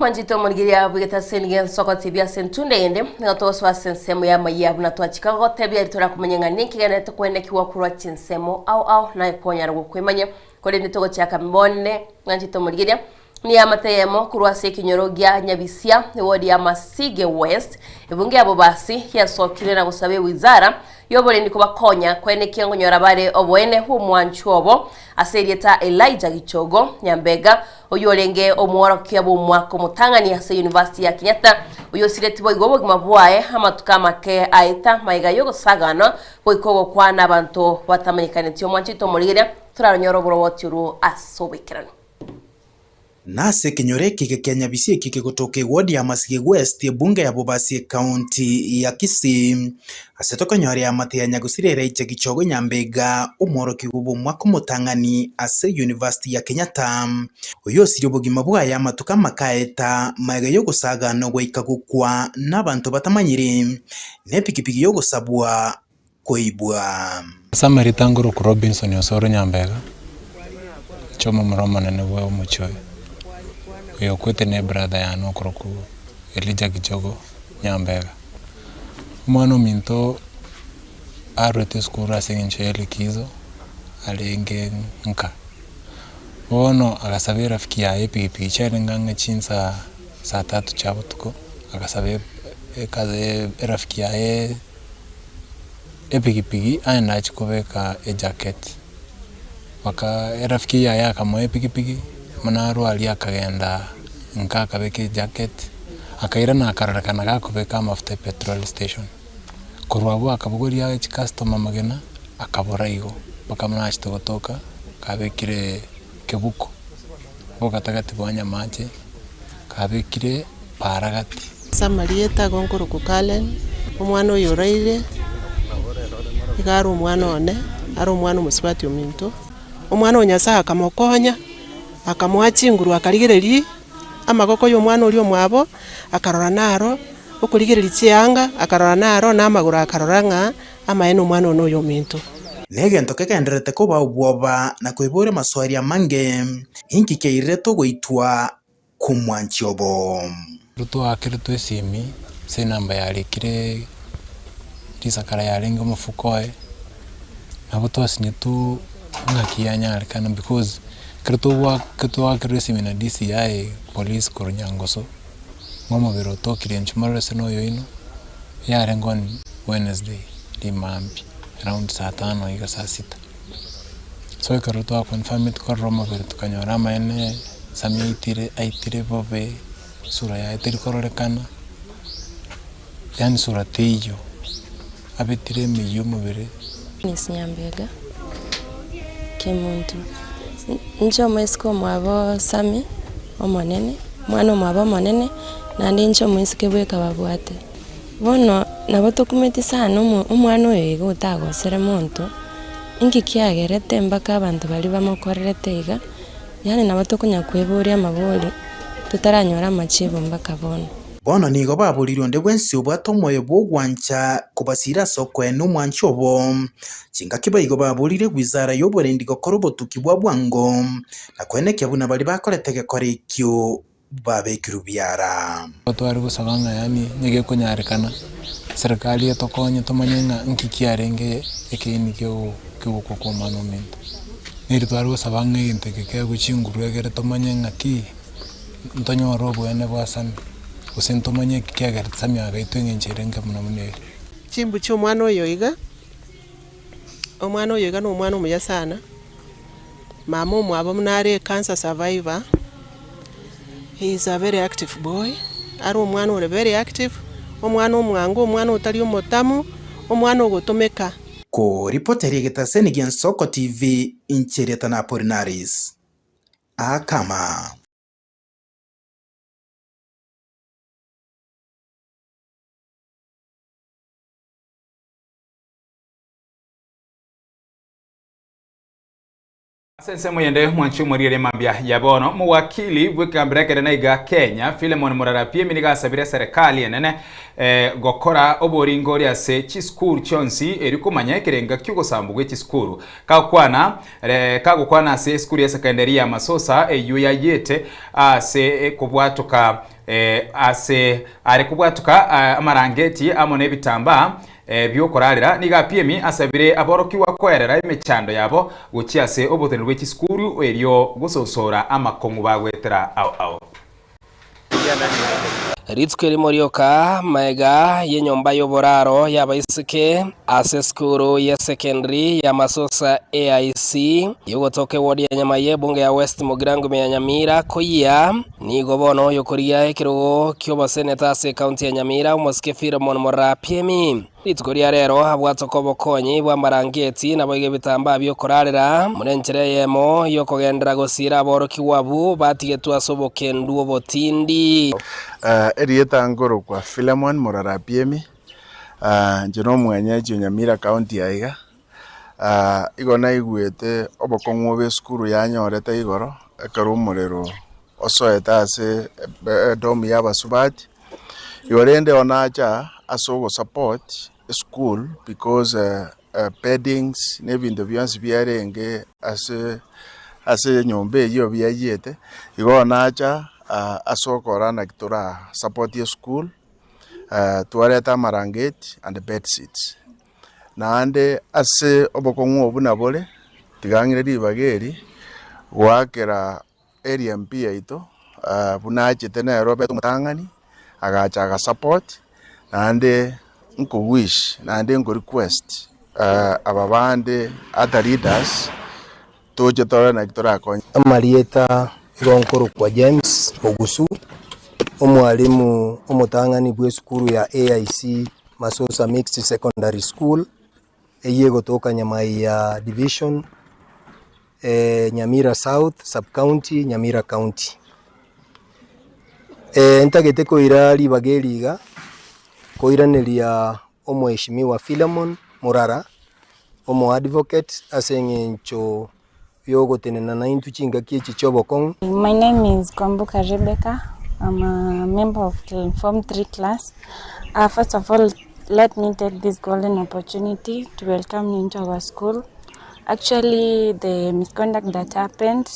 Manjito murigiria bugeta Sengen Soko TV asentunde ende ngatoswa sensemo ya mayabu na twachikago tebya ritora kumenyanga nikigene to kwenekiwa kurwa chinsemo au na iponya rugo kwemanya kole nitogo chaka mbone manjito murigiria ni amateyemo kurwa sekinyorogia nyabisia wodi ya Masige West ibunge abo basi yasokire na gusabe wizara yobole ndiko bakonya kwenekia ngonyora bare obwene hu mwanchobo aserieta Elijah Gichogo Nyambega oyolenge omworo kyabo mwako mutangani ase University ya Kenyatta oyosiretibo igobo gimabwae amatuka make aita maiga yogo sagano boikogo kwana abantu batamanyikane tyo mwanchito murire turaronyoro boroboturu asobekirana Nase kinyoreki kekenya bisi kikigutoke wodi ya Masige West bunge ya Bobasi County ya Kisii asetoka nyore ya Mathia Nyagusirira Elijah Gichogo Nyambega umoro kigubu mwako mutangani ase University ya Kenyatta uyo siribugima bwa ya matuka makaeta maiga yo gusaga no gweika gukwa n'abantu batamanyire nepikipiki yo gusabwa koibwa Samari tanguru ku Robinson Osoro Nyambega choma muromana ne bwo muchoy yo kwete ne brother ya no kroku Elijah Gichogo Nyambega mwana minto arwete skura sengenchele kizo alenge nka ono agasabira rafiki ya epipi chele nganga chinsa saa 3 chabutuko agasabe kaze rafiki ya epikipiki aenda chikobeka jacket waka rafiki ya yakamo epikipiki manaro ali akagenda nka akabeke jacket akaira na akarakana gakobeka mafuta petrol station kurwabo akabugoria customer magena akabora igo bakamana chitogotoka kabekire kebuko bogatagati bwanya manje kabekire paragati Samarieta gonkoro kukalen omwana oyo raire igaro omwana one ari omwana omusibati ominto omwana onyasa akamokonya akamwachinguru akarigereri amagoko y'omwana oli omwabo akarora naro okurigereri chianga akarora naro namaguru akarora nga amaene omwana ono oyo ominto negento kekenderete kuba ubwoba na kwibure maswari amange inki keireto gweitwa kumwanchobo ruto akire twesimi se namba yalikire risakara yalenga mufukoe nabo twasinye tu ngakiyanya alikana because kirto akire simi na DCI police korunyangoso ngomo biro tokire nchumaro seno yoino yarengon Wednesday limambi around saa 5 iga saa 6 so kirto confirm it ko Roma biro tukanyora maene sami aitire bobe sura ya etirikororekana yani sura teiyo abetire miyo mubere Nyambega Kimuntu ncho mwesko mwabo Sami omonene mwana mwabo monene nandi ncho mweske bweka babwate bono nabo tokumeti sana umwana oyo igo utagosere muntu ingi kiagerete mpaka abantu bali bamokorerete iga yani nabo tokunya kweburia amaburi tutaranyora amachibo mpaka bono nigo baburirio nde bwensi obwato moyo bwogwancha kubasira soko eno mwancho bo chinga kibaigo baburire gwizara yoborendi gokoro botuki bwa bwango na kweneke buna bali bakorete gekorekyo babekiru byara twari gusabanga yani nige kunyarekana serikali etokonye tomanyenga nkikiarenge ekini kyo kwa manumento niri twari gusabanga inteke ke guchinguru egere tomanyenga ki ntonyoro bwene bwasami usentomanye kiagara tsamya gaito ngencherenge munamune chimbu cho mwana oyo iga omwana oyo iga no mwana omuya sana mama omwabo munare cancer survivor. He is a very active boy. Ari omwana ore very active. Omwana omwangu, omwana otari omotamu, omwana ogotomeka. Ko ripoteri getaseni gen Soko TV inchereta na Apollinaris. Akama. Sense muyende mwanchu murire mambia yabono muwakili bwekambrekere na iga Kenya Philemon Murarapie miniga sabire serikali enene gokora oboringo rya se chiskuru chonsi erikumanya kerenga kyugosambugwe chiskuru kagukwana se skuru ya secondary ya Masosa eyu ya yete ase kubwatuka ase ari kubwatuka amarangeti amone bitamba byokorarira niga PMI asabire aboroki wakwerera imechando yabo gukiase obotene rw'ekiskuru eryo gusosora amakongu bagwetera ao Ritskeri morioka maega yenyomba yoboraro yabaisike ase skuru ya secondary ya Masosa AIC yogotoke wodi ya Nyamaye bunge ya West Mugirango ya Nyamira koya ni gobono yokoria ekirogo kyoba seneta ase county ya Nyamira umuske Philemon Murarapie Ritskoria rero habwatoko bokonyi bwa marangeti na boige bitamba byokorarira murenchere yemo yokogendera gosira aboroki wabu batigetu asoboke nduo botindi erieta ngoro kwa Philemon Murarapie njeno mwenyeji Nyamira county yaiga igona igwete obokongwo be skuru yanyorete igoro ekarumurero osoeta ase domi yabasubati yorende onacha asogo support school because beddings nebintu byonse byarenge ase nyombe iyo byayete igonacha asokora na kitura support your school tuareta marangeti and bed seats na ande ase obokongwo obunabole tigangire ribageri gwakera area mpia ito bunache tena Robert Mutangani agacha support ande nko wish ande nko request ababande other leaders toje tora na kitora ko Marieta igonkoro kwa James Ogusu omwalimu omutangani bwe skuru ya AIC Masosa Mixed Secondary School eyego toka Nyamaiya Division Nyamira South Sub County Nyamira County entagete koira libageliga koiraneria omweshimiwa Philemon Murara omo advocate asengencho yogotenena na intu chinga kiechi chobokong. My name is Kwambuka Rebecca. I'm a member of the Form 3 class. First of all, let me take this golden opportunity to welcome you into our school. Actually, the misconduct that happened,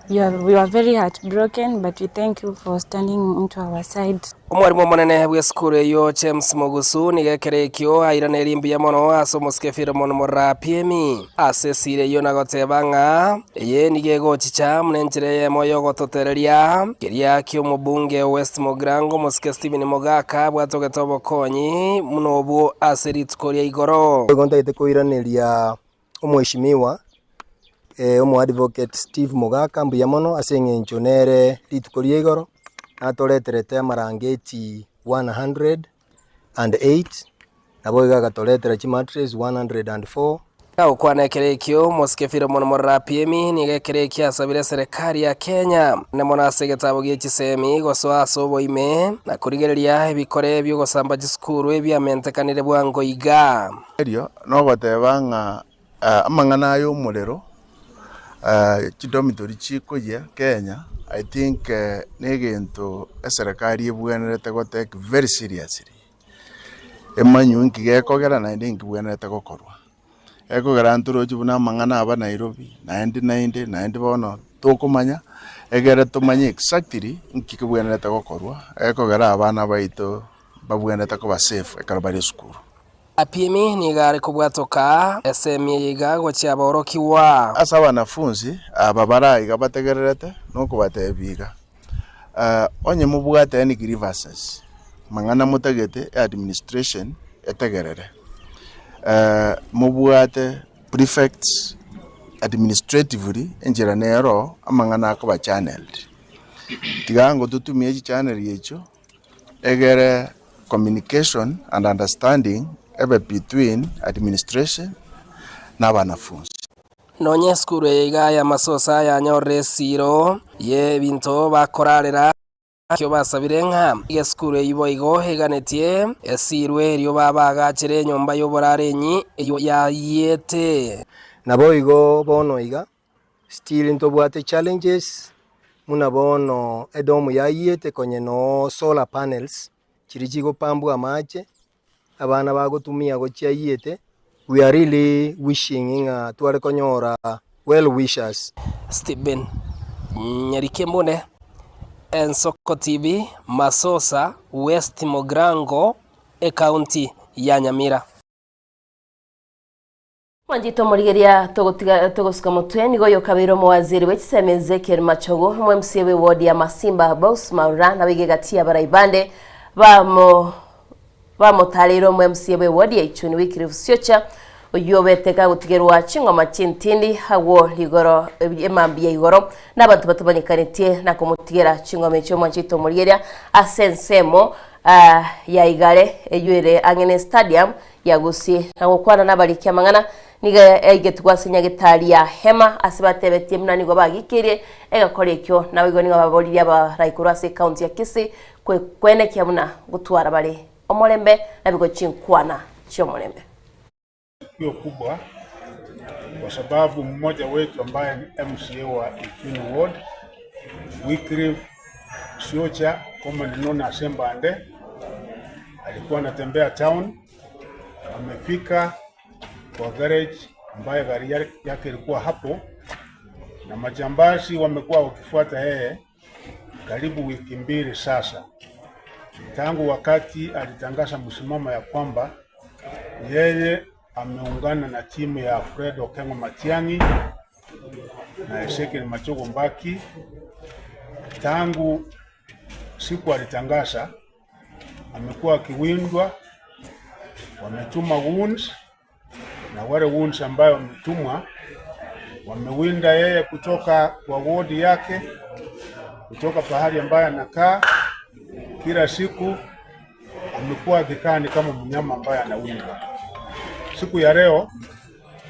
we were very heartbroken, but we thank you for standing into our side. Omwarimu monene bwe skuru yo James Mugusu nigekerekyo airaneri mbia mono asomoske Philemon Murarapie asesire yo nagotebanga ye nigegochicha munenjere ye moyo gototereria kiria kyo mubunge West Mugirango muske Stephen Mogaka bwatogetobo konyi munobu aseritskoria igoro gontaite koiraneria omweshimiwa omo advocate Steve Mogaka mbuya mono asengencho nere ritkoria igoro atoreterete marangeti 108 nabo igagatoretera chimatres 104. Ukwana kerekio moskefira mono morapiemi ni kerekio asabire serikali ya Kenya ne mona segeta giye chisemi gosoa sobo ime na kurigereria ebikore byo gosamba chisukuru ebyamentekanire bwango iga erio no gotebanga amangana ayo umurero chidomitori chikoye Kenya. I think negento serikali ebwenerete go take very seriously emanyu nkigekogera na ndingibwenerete gokorwa eko garanturo chibuna mangana aba Nairobi 90 bono tokumanya egere tumanye exactly nkikibwenerete gokorwa eko gara abana baito babwenerete ko ba safe ekarabari skuru apiemi ni gari kubwatoka SME yiga gocha borokiwa asa wanafunzi ababara igabategererete no kubatebiga onye mubwate ni grievances mangana mutagete administration etegerere mubwate prefects administratively enjera nero amangana akoba channeled tigango tutumie channel yecho egere communication and understanding between administration na banafunzi nonye skuru yiga ya masosa ya nyore siro ye binto bakorarera kyo basabire nka ye skuru yibo igo heganetie esirwe ryo babagachere nyomba yoborarenyi yo yayete nabo igo bono iga still into bwate challenges muna bono edomu yayete konye no solar panels chirichigo pambu amache abana bagotumia gochiayete. We are really wishing tware konyora well wishers. Stephen Nyarikembone, Ensoko TV, Masosa, West Mogrango, county ya Nyamira. Mwanjito murigeria togosuka mutwe nigo yokabiro mwaziri w'ekiseme Ezekiel Machogo MCA we ward ya Masimba Boss Maura na bigegati ya Baraibande bamutaliro MCA we ward ya Ichuni Wycliffe Siocha uyobeteka gutigerwa chingoma chintindi hawo ligoro emambi ya igoro n'abantu batubanyikanitie na kumutigera chingoma cyo Mwanjito murigeria asensemo ya igare eyure angene stadium ya gusi na gukwana n'abarikia mangana niga egetwasinya gitari ya hema asibatebetie mnanigo bagikirie egakorekyo nabigo nigo baboliria ba Raikurase county ya Kisii kwene kiamuna gutwara bali omolembe nabigo chinkwana cyo molembe hiyo kubwa kwa sababu mmoja wetu ambaye ni MCA wa Ichuni Ward Wycliffe Siocha commonly known as Sembande alikuwa anatembea town, amefika kwa garage ambaye gari yake ilikuwa hapo, na majambazi wamekuwa wakifuata yeye karibu wiki mbili sasa, tangu wakati alitangaza msimamo ya kwamba yeye ameungana na timu ya Fred Okengo Matiang'i na Ezekiel Machogo Mbaki. Tangu siku alitangaza amekuwa akiwindwa, wametuma wounds, na wale wounds ambayo wametumwa wamewinda yeye kutoka kwa ward yake, kutoka pahali ambaye anakaa. Kila siku amekuwa akikaa ni kama mnyama ambaye anawindwa. Siku ya leo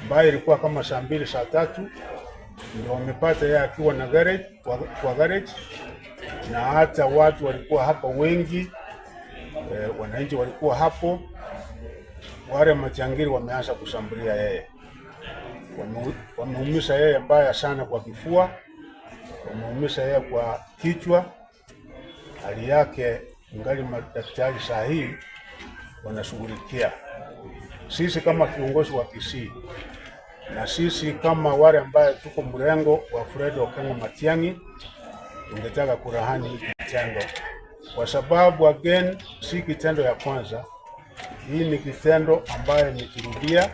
ambayo ilikuwa kama saa 2 saa 3 ndio wamepata yeye akiwa na garage kwa garage, na hata watu walikuwa hapa wengi, wananchi walikuwa hapo. Wale majangili wameanza kushambulia yeye, wameumisha yeye mbaya sana kwa kifua, wameumisha yeye kwa kichwa. Hali yake ngali madaktari sahihi wanashughulikia. Sisi kama viongozi wa Kisii na sisi kama wale ambaye tuko mrengo wa Fred Okengo Matiang'i tungetaka kurahani hiki kitendo, kwa sababu again si kitendo ya kwanza. Hii ni kitendo ambaye nikirudia,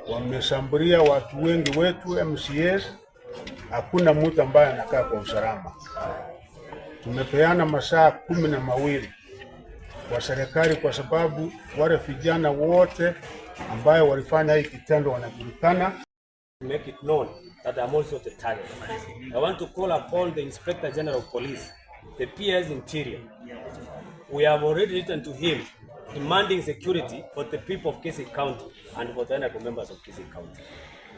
wameshambulia watu wengi wetu MCAs, hakuna mtu ambaye anakaa kwa usalama. Tumepeana masaa 12 kwa serikali, kwa sababu wale vijana wote ambayo walifanya hii kitendo wanajulikana. Make it known that I'm also the target. I want to call upon the Inspector General of Police the PS Interior, we have already written to him demanding security for the people of Kisii County and for the honorable members of Kisii County.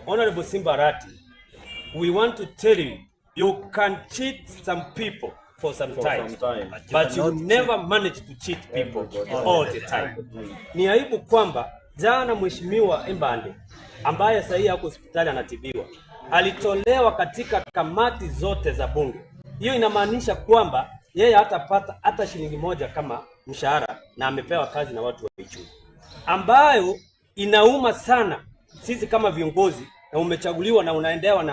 Honorable Simba Arati, we want to tell you, you can cheat some people for some time, but you never manage to cheat people all the time. Ni aibu kwamba jana mheshimiwa Embande ambaye sasa yako hospitali anatibiwa alitolewa katika kamati zote za bunge. Hiyo inamaanisha kwamba yeye hatapata hata shilingi moja kama mshahara na amepewa kazi na watu wa juu, ambayo inauma sana sisi kama viongozi, na umechaguliwa na unaendewa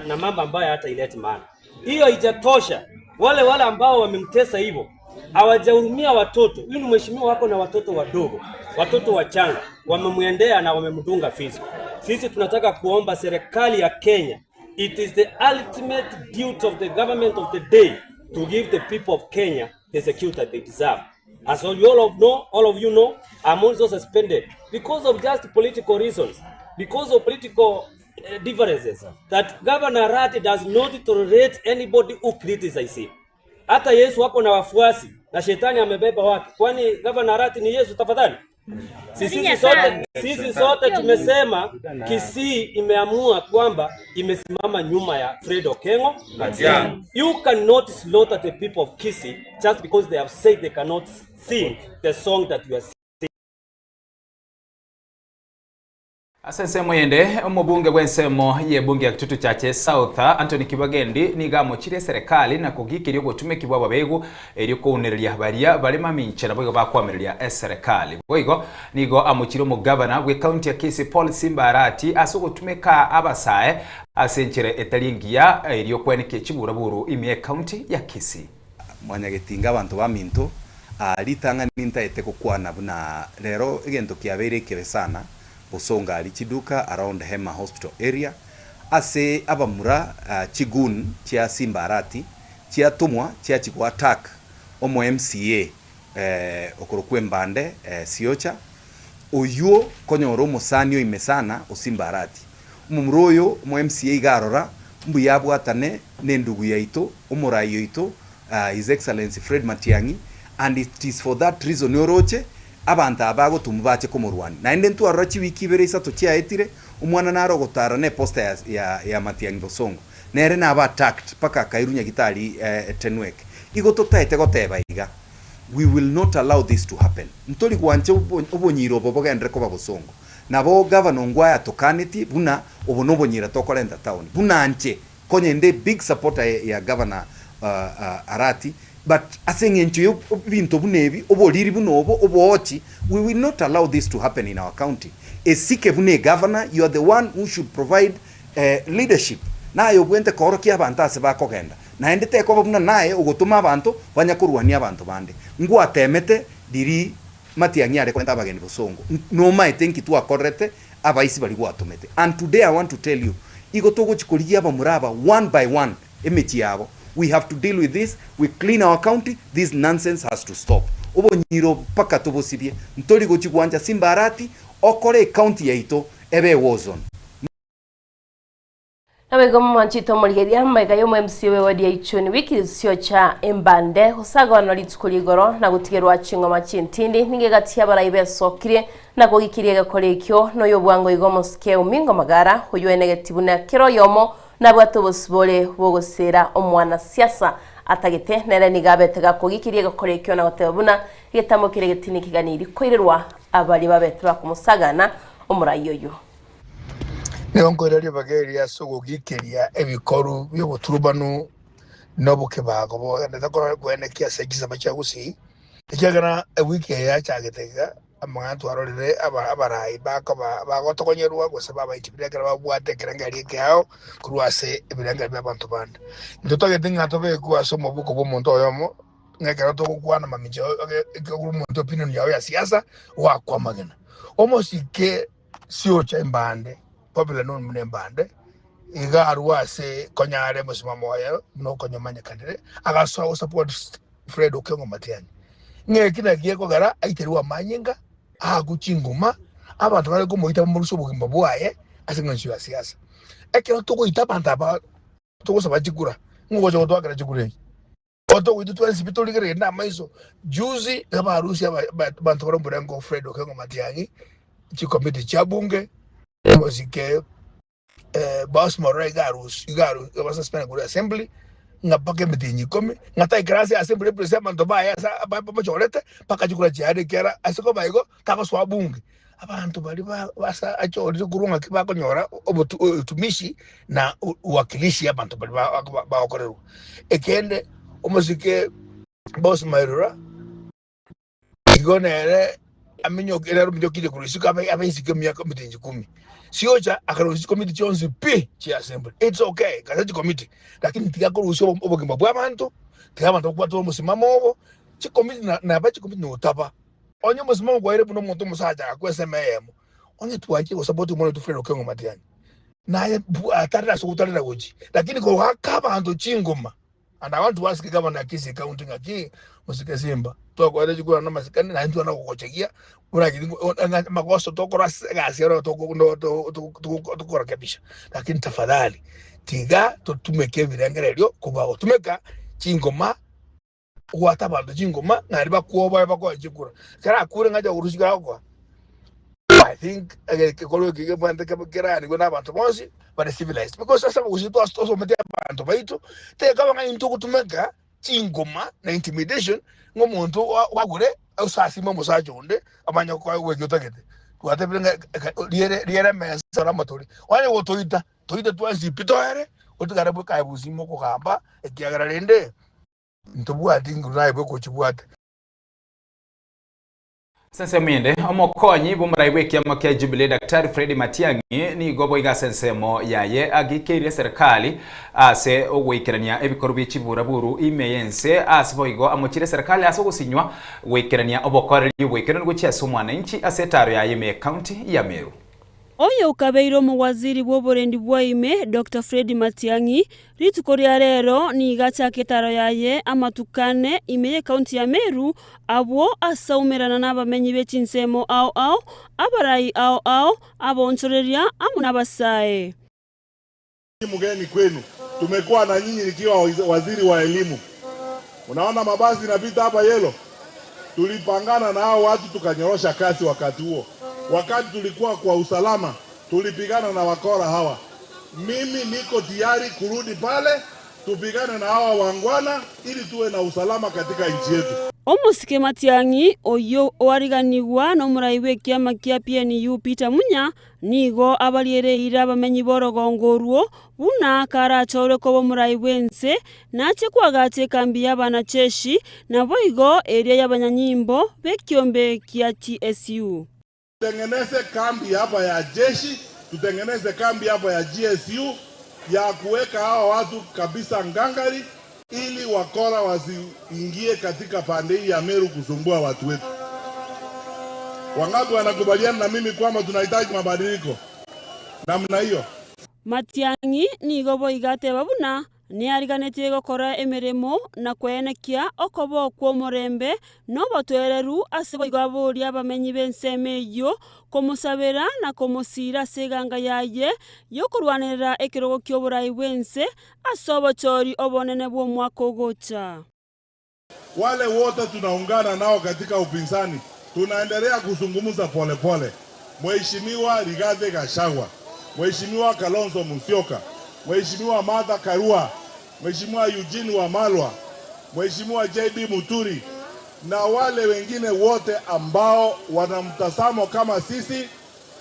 na mambo ambayo hata ileti maana. Hiyo haijatosha, wale ambao wamemtesa hivyo hawajahurumia watoto. Huyu mheshimiwa wako na watoto wadogo, watoto wachanga, wamemwendea na wamemdunga fizi. Sisi tunataka kuomba serikali ya Kenya, it is the ultimate duty of the government of the day to give the people of Kenya the security that they deserve. As all of you know, I'm also suspended because of just political reasons, because of political differences, that Governor Arati does not tolerate anybody who criticizes him. Hata Yesu wako na wafuasi na shetani amebeba wake. Kwani Governor Arati ni Yesu tafadhali? Sisi sote tumesema Kisii imeamua kwamba imesimama nyuma ya Fred Okengo. You cannot slaughter the people of Kisii just because they have said they cannot sing the song that you are singing. Asensemo yende omubunge w'ensemo y'ebunge ya Kitutu Chache South Anthony Kibagendi nigamo chire serikali na kugikiri gutumikibwa babegu eri kuunereria baria barema minche nabo bakwamereria serikali boigo nigo amuchiro mu governor we county ya Kisii Paul Simba Arati asugutumika abasae asenchire etalingia eri okwenike chibura buru imye county ya Kisii mwanyagetinga abantu baminto alitanga ninta etekokwana buna rero egento kiabere kebesana Bosonga alichiduka around Hema Hospital area ase abamura chigun chia Simba Arati chia tumwa chia chikwa attack omo MCA okorokwe Mbande siocha oyo konyoro musanio imesana osimba Arati umumroyo omo MCA igarora mbuyabwatane nendugu yaito omurayo ito His Excellency Fred Matiang'i, and it is for that reason yoroche abantu abago tumubache komurwani na ende ntwarora chiwiki bere isato chiaetire umwana naro gotara ne poster ya Matiang'i Bosongo nere na aba attacked paka kairunya gitari Tenwek igo totaete goteba iga we will not allow this to happen ntori kwanje obonyiro bobogendere ko Bosongo nabo governor ngwaya tokaniti buna obonobonyira tokolenda town buna anche konyende big supporter ya governor Arati. But asengencho binto bunebi oboliri bunobo obochi we will not allow this to happen in our county. Esike bune governor, you are the one who should provide leadership. Na yo bwente korokia abantu ase bakogenda. Na endete ko buna naye ogotuma abantu banyakurwania abantu bande. Ngwa temete diri Matiang'i are kwenda bageni Bosongo. No mai tenki tu akorete abaisi bali gwatumete. And today I want to tell you igotogo chikoligia bamuraba one by one emechi yabo. We have to deal with this. We clean our county. This nonsense has to stop. Obo nyiro paka tobo sibie. Ntori gochi kuanja Simba Arati okore county yaito ebe wozon. Nabego mwanchito moligeria maiga yo MCA we wadi ichuni wiki sio cha Embande usaga no litsukuligoro na gutigerwa chingoma chintindi ninge gatia baraibe sokire na kugikirie gakorekyo no yobwango igomo ske umingo magara huyo negativu na kiro yomo na bwato bosbole bogosera omwana siasa atagete nere nigabete gakogikirie gakorekyo na gotebuna getamokire getini kiganiri koirerwa abali babete bakumusagana omurayoyo Neongoreria bageria sogogikiria ebikoru byobuturubano nobuke bago bo ndakora gwenekia segiza bachagusi ikagana wiki ya chagetega amantu arorere abarai bagotokonyerwa gose babaitibiragara babwate kerangari kyao kurwase ebiranga byabantu bande ndotogetinga tobe kuaso mubuko bomuntu oyomo ngekera tokukwana mamijo umuntu opinion yawe ya siasa wakwa magana omosike sio cha Embande popular non Mbande iga arwase konyare musimamo wayo no konyomanya kandire agaso support Fred Okengo Matiang'i ngekina gieko gara aiterwa manyinga guchinguma abantu bari kumuhita mu ruso bugimba bwaye asinganshyo siasa ekero tuko itapanta ba tuko sabajigura ngo jo twagara jigure oto witu tu hospitali kire na maiso juzi kama harusi ya bantu kwa mburengo Fred Okengo Matiang'i chikomiti cha bunge mosike boss Morai garu basa spena kwa assembly ngapake mitinyi komi ngata ikrasi assembly president manto baya sa apa chorete paka chikura chiade kera asiko baigo kako swa bunge abantu bali basa achori kurunga kibako nyora obutumishi na uwakilishi abantu bali bakorero ekende omosike boss Mairura igonere aminyo era mjo kije kurusika abisike myaka mitinyi 10 siocha akarusi committee chonzi p chi assembly it's okay kaza committee lakini tikakurusi obogimba bwa abantu tikabantu kwa to musimamo obo chi committee na ba chi committee no tapa onye musimamo kwa ile puno muntu musaja kwa SMM onye tuwaje kwa support mwana tu Fred Okengo Matiang'i naye atarira sokutarira goji lakini kwa hakaba ando chingoma and I want to ask governor Kisii County ngaki musike Simba to kwa ile chikura na masikani na ntu anakokochegia unajini makoso tokora gasero tokora kabisha lakini tafadhali tiga tumeke virengerero kuba tumeka chingoma watabando chingoma ngari bakuoba bakwa chikura kara kure ngaja urushika kwa I think kolo kike bande kabakera ni gona bantu bonsi but civilized because sasa usito astoso mete bantu baitu te kaba nga into kutumeka chingoma na intimidation ngomuntu wagure usasi mo musajonde amanya kwa wegyotakete tuate brenga liere mesa ra motori wale wotoita twanzi pitoere otukara bwe kai buzimo ko kamba ekiagara rende ntobu atingu naye bwe ko chibwate Sense mwende omokonyi bumuraiwe kiama kia Jubilee Daktari Fred Matiang'i ni gobo iga sensemo yaye agikeire serikali ase ogwikirania ebikoro by'Ikiburaburu imeyense asiboigo amukire serikali aso gusinywa gwikirania obokore y'ubwikirano gukyeso mwananchi asetaro yaye me county ya Meru. Oyo ukabeiro mu waziri bw'oburendi bwaime Dr. Fred Matiang'i rituko rya rero ni gacha ketaro yaye amatukane imeye county ya Meru abo asaumerana n'abamenyi b'ekinsemo ao abarai ao abonchoreria amu n'abasae. Mgeni kwenu tumekuwa na nyinyi nikiwa waziri wa elimu. Unaona mabasi yanapita hapa yelo. Tulipangana na hao watu tukanyorosha kasi wakati huo. Wakati tulikuwa kwa usalama, tulipigana na wakora hawa. Mimi niko tayari kurudi pale, tupigane na hawa wangwana, ili tuwe na usalama katika nchi yetu. Omosike Matiang'i oyo wariganigwa no muraiwe kiama kia PNU Peter Munya nigo abaliere ira bamenyi borogongoruo buna karachore ko muraiwe nse nache kwagache kambi y'abana cheshi na boigo area y'abanyanyimbo bekiombe kia TSU. Tutengeneze kambi hapa ya jeshi, tutengeneze kambi hapa ya GSU ya kuweka hawa watu kabisa ngangari ili wakora wasiingie katika pande hii ya Meru kusumbua watu wetu. Wangapi wanakubaliana na mimi kwamba tunahitaji mabadiliko namna hiyo? Matiang'i ni gobo igate babuna ni ariganete gukora emeremo na kwenekia okobo kwa murembe no batwereru asebo igaburi abamenyi bensemeyo komusabera na komusira seganga yaye yokurwanira ekirogo ky'oburai wense asobo chori obonene bwo mwaka ogocha. Wale wote tunaungana nao katika upinzani tunaendelea kuzungumza polepole. Mheshimiwa Rigathi Gachagua, Mheshimiwa Kalonzo Musyoka, Mheshimiwa Martha Karua, Mheshimiwa Eugene Wamalwa, Mheshimiwa JB Muturi na wale wengine wote ambao wana mtazamo kama sisi,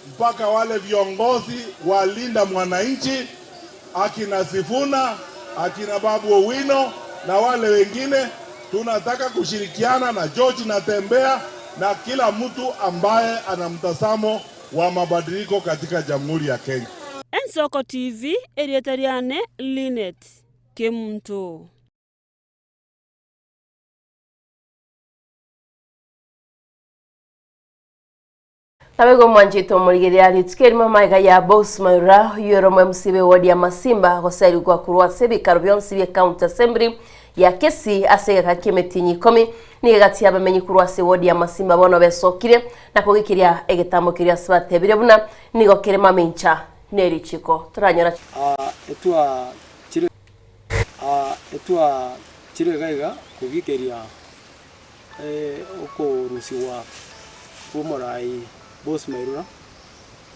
mpaka wale viongozi walinda mwananchi akina Sifuna, akina Babu Owino na wale wengine, tunataka kushirikiana na George Natembeya na kila mtu ambaye ana mtazamo wa mabadiliko katika Jamhuri ya Kenya. Ensoko TV Erietariane Linet Kemunto. Nabego mwanjito murigeria ritkerima maiga ya boss Mairura yoro msibe wodi ya Masimba goseri kwa kurwa sebi karbion sibe county assembly ya Kisii asega kakemetinyi 10 ni gati abamenyi kurwa se wodi ya Masimba bono besokire na kugikiria egetamo kiria sbatebire buna nigo kirema mincha neri chiko turanyora twachire gaiga kugikiria ukurusiwa umurai Boss Mairura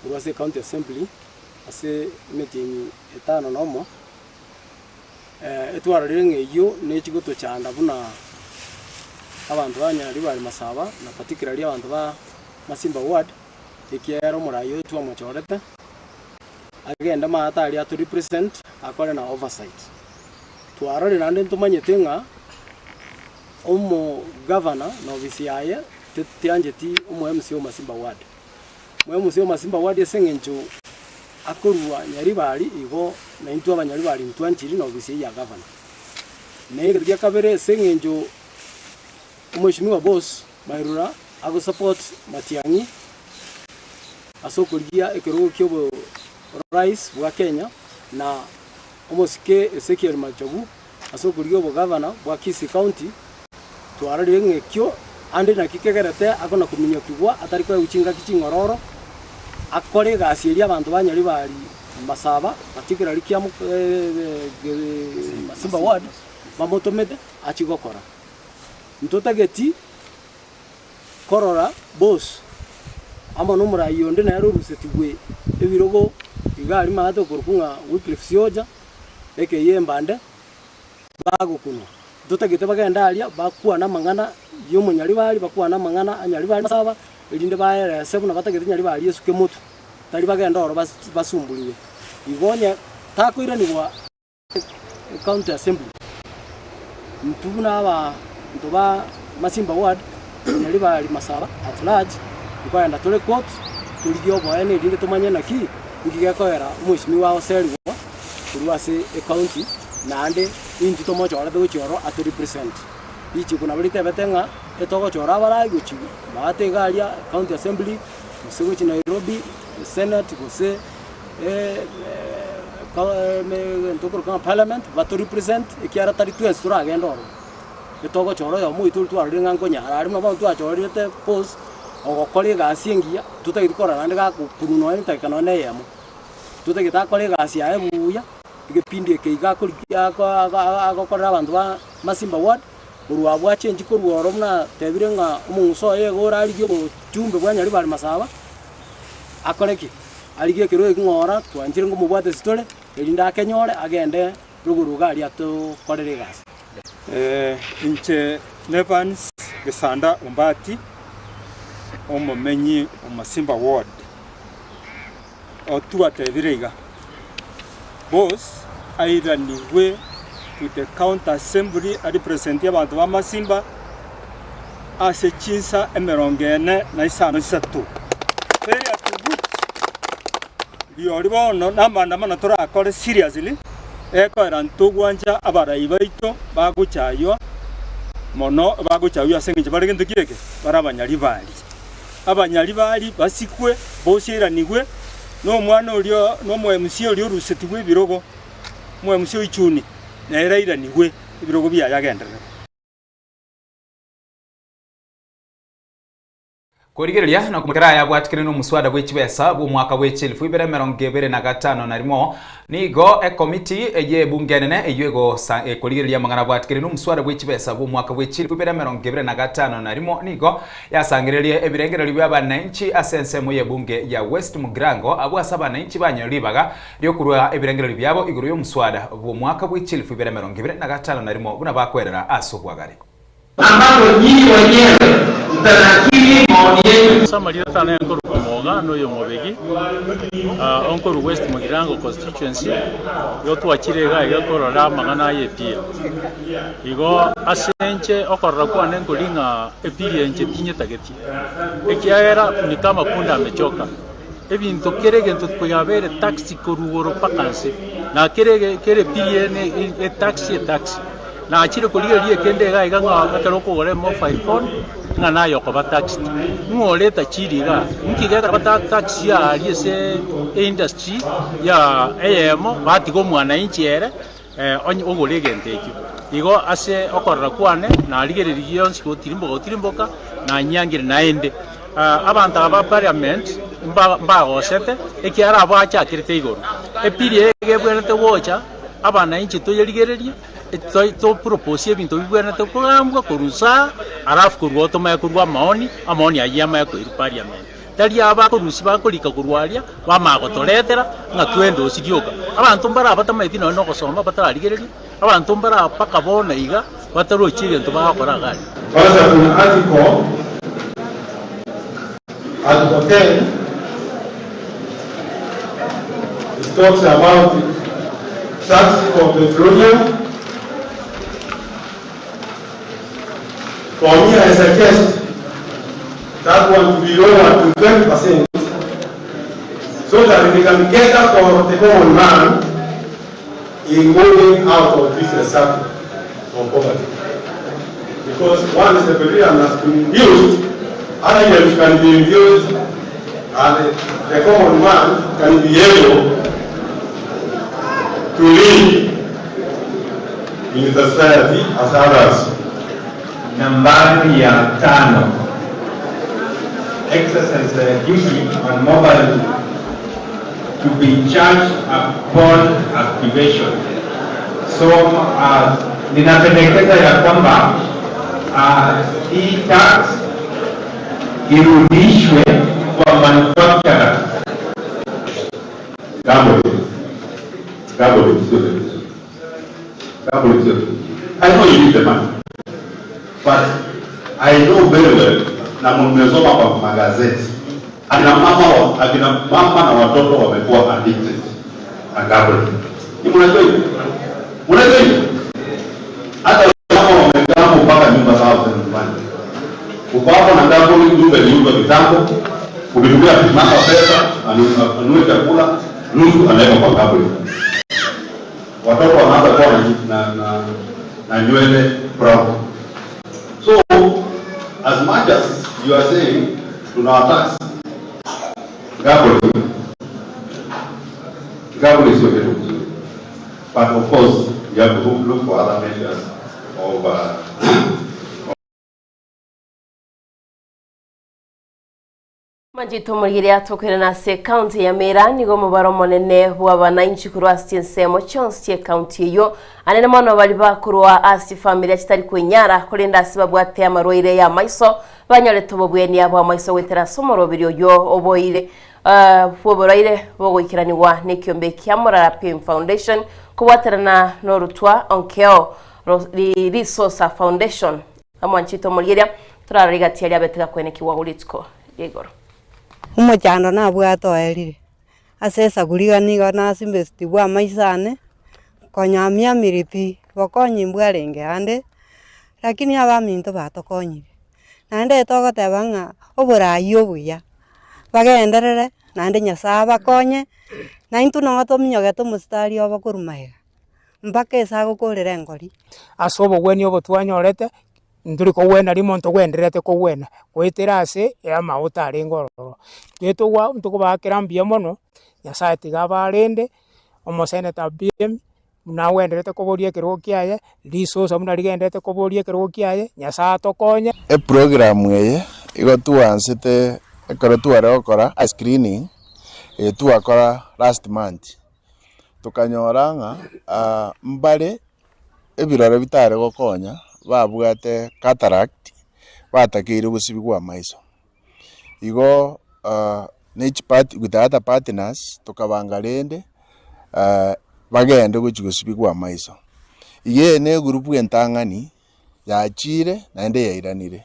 urwase county assembly ase meeting etano nomo etwarire ngeyo nechigoto chanda buna abantu banyari bari Masaba na particularly abantu ba Masimba ward ekiero murayo twamachorete agenda maatari atu represent akore na oversight twarore nande ntumanyete nga governor na ofisi yaye tianjeti MC Masimba ward MC Masimba ward esengenjo akorwa nyari bari igo na intu abanyari bari ntwanchiri na ofisi ya governor negeria kabere sengenjo Mheshimiwa Boss Mairura ago support Matiang'i asokuria ekirugo kyobo rais wa Kenya na omosike Ezekiel Machogu asokuria obo governor wa Kisii County twarare ngekyo ande na kikegerete akona kuminya kigwa atari kwa uchinga kichingororo akore gasieria abantu banyari bari Masaba particularly kia Masimba ward bamotomete achigokora ntotageti korora boss ama no murayo nde na rusetigwe ebirogo igari mato kurukunga Wycliffe Sioja eke mbande bagukunwa ntotagete bagenda alia bakuwa na mangana y'umunyari bari bakuwa na mangana anyari bari Masaba elinde baere sebu na batagete nyari bari Yesu kemutu tari bagenda oro basumbuliwe igonya takwira ni wa county assembly ntuna aba ntoba Masimba ward nyari bari Masaba at large kwenda tole court tuligyo boene ndinde tumanye naki ngigekoera Mheshimiwa wa Serwa kurwase county nande intu tomo chora do choro at represent ichi kuna bulite betenga etogo chora bara guchi bate galia county assembly msigo chi Nairobi senate gose ntokoro kama parliament but to represent ikiara 32 sura agenda etogo choro yo mu itu twa ringa ngonya ari maba twa chorite post ogokore gasingia tutagikora nande ga kuruno ente kana ne yamo tutagita kore gasia ebuya igepindi keiga kuri agokora abantu ba Masimba ward urwa bwa change ko ruoro mna tebirenga umunso yegora aligyo chumbe bwanyari bari Masaba akoreki aligyo kiro ngora twanjire ngo mubwate sitole elinda kenyore agende ruguruga ali ato korere gas inche Nevans Gesanda Umbati omumenyi Masimba ward otuate birega boss airaniwe to the county assembly represent abantu ba Masimba ase chinsa emerongene na isano isatu very atugu biori bono namanda mana tora akore seriously eko rantugwanja abarayi baito baguchayo mono baguchayo asenje barigende kireke barabanyari bari basikwe bosheranigwe no mwana ulio no MC ulio rusetigwe birogo MC ichuni na erairaniwe ibirogo bya yagendera Kurigereria na kumukira yabwatikire no muswada gw'ekibesa bw'omwaka w'ekilifu 2025 nigo committee eye bungenene eyego kurigereria mangana bwatikire no muswada gw'ekibesa bw'omwaka w'ekilifu 2025 nigo yasangirerie ebirengereri by'abananchi asensemo ye bunge ya West Mugirango abwasaba abananchi banyoribaga ryo kurwa ebirengereri byabo iguru y'omuswada bw'omwaka w'ekilifu 2025 buna bakwerera asubwagari ambapo nyinyi wenyewe mtanakili maoni yenu. Samalira tana yankuru kumoga no yomobegi onkuru West Mugirango constituency yotu achirega yakoro la mangana yepia igo asenche okorra kwa nengolinga epili enche tinyetageti ekiaera ni kama kunda amechoka ebintu kerege ntukuyabere taxi korugoro pakanse na kerege pili ene taxi na achire kuligeria kende ga iganga ataroko gore mo 5 phone ngana yoko ba taxi ngoleta chiriga nkigera ba taxi ya aliese industry ya emo batigo mwana inchiere ongolegente ekyo igo ase okorra kwane na aligereria yonsi gotirimboka na nyangire naende abantu aba parliament mbagosete ekiara abachakirite igoro epiri egebwenete wocha abana inchi toyerigereria to propose ebintu bibwenete kugambwa kurusa arafu kurwa otomaya kurwa amaoni ayama ya kwiru parliament tari aba kurusi bakorika kurwaria bamagotoretera nga twendo osirioka abantu mbara batamaiti no gosoma batararigereria abantu mbara paka bona iga batarochire nto bagakora gari. Kwanza kuna article 10 it talks about tax for petroleum. For me, I suggest that one to be lowered to 20%, so that we can cater for the common man in moving out of this circle of poverty. Because once the petroleum has been used, other items can be used, and the common man can be able to live in the society as others. Nambari ya 5, exercise duty on mobile to be charged upon activation. So ninapendekeza ya kwamba hii tax irudishwe kwa manufacturer. I know you need the money, but I know very well na mmesoma kwa magazeti akina mama na watoto wamekuwa addicted na gambling. Ni mnajua hivi? Hata kama wamekaa mpaka nyumba zao nyumbani. Upapo na gambling nyumba vitambo, ukitumia mama pesa, anunue chakula, nusu anaweka kwa gambling. Watoto wanaanza kuwa na nywele brown. So as much as you are saying tunawatax gambling is okay, but of course you have to look for other measures of Manjito murigiria tokere na se county ya Mera nigo mubaro monene bwa bananchi kurwa stiensemo chonsie county yo anene mono bali bakurwa asi family kitari kwenyara kulinda sibabwate amarwaire ya maiso banyore tobobweni abo maiso wetera somoro birio yo oboire bwoboraire bogwikiraniwa nekiombe kya Morara PM Foundation kubwaterana no rutwa onkeo resource foundation amanchito murigiria turarigatia lya betega kwenekiwa ulitko yegoro umojando na bwato erire asesa kuriganiga na simbesti bwa maisane konyamia miripi bokonyi mbwarenge ande lakini aba minto batokonyire nande togotebanga oburayo buya bagenderere nande nyasaba konye na into no tominyoge to mustari obakurumaiga mpaka esago korere ngori asobo gweni obotwanyorete nduri ko wena limonto gwenderete ko wena kweterase ya mauta ari ngororo twetugwa ntukubakira mbia mono nyasaye tigabarende omoseneta BM na wenderete kuborie kirugo kiaye resource muna rigendete kuborie kirugo kiaye nyasaye tokonye program eye igotuansite ekoro tuare okora screening tuakora last month tukanyoranga mbare ebirore bitare gokonya babwate cataract batakire busibi kwa maiso igo niche part with other partners tukabangalende bagende guchigusibi kwa maiso iye ne group entangani yachire naende yairanire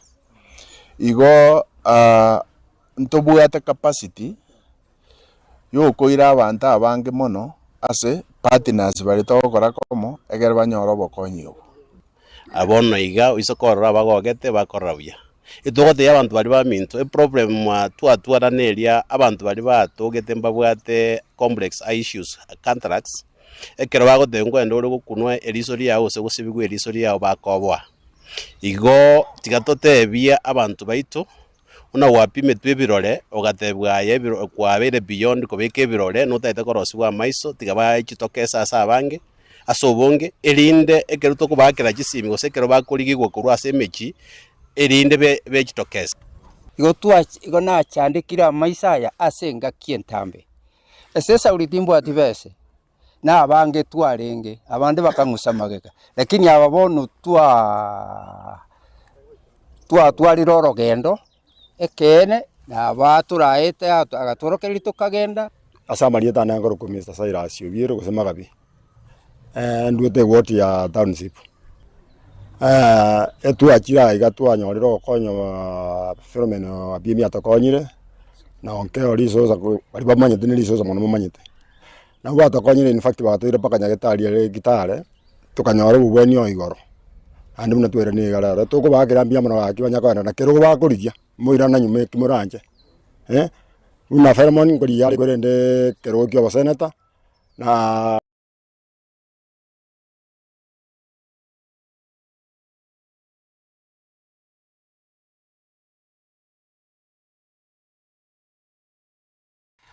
igo ntobwate capacity yo koira abantu abange mono ase partners bari tokora komo eger banyoro bokonyo abono iga isokorora bagogete bakorabya itogote y'abantu bari baminto problem twatwara neria abantu bari batogete mbabwate complex issues contracts ekero bagotengo endore gukunwa erisori yawo se gusibigwe erisori yawo bakobwa igo tigatotebia abantu baito una wapime twebirore ogatebwa ye kwabere beyond kobeke birore notete korosibwa maiso tigaba chitokesa asa abange asobonge erinde ekeruto kubakira gisimi gosekero bakurigigwa kurwa semechi erinde bechitokesa igo na chandikira maisaya asenga kientambe esesa ulitimbwa atibese na abange twarenge abande bakang'usa magega lakini aba bono twari rorogendo ekene na baturaete agatorokereri tukagenda asamarieta na ngoro ku Mr. Cyrus Obiero gusema gabi nduete ward ya township etu akira igatwanyorera okonyo fenomeno abimi atokonyire na onke orisoza bari bamanyete ni risoza mono mumanyete na batokonyire in fact bagatwire paka nyagetari ya gitare tukanyora ubweni o igoro andi muna twere ni garara tukubakira mbia mono akibanyakwana na kero bakurithia muira na nyume kimuranje una fermon ngori yari gorende kero kyo baseneta na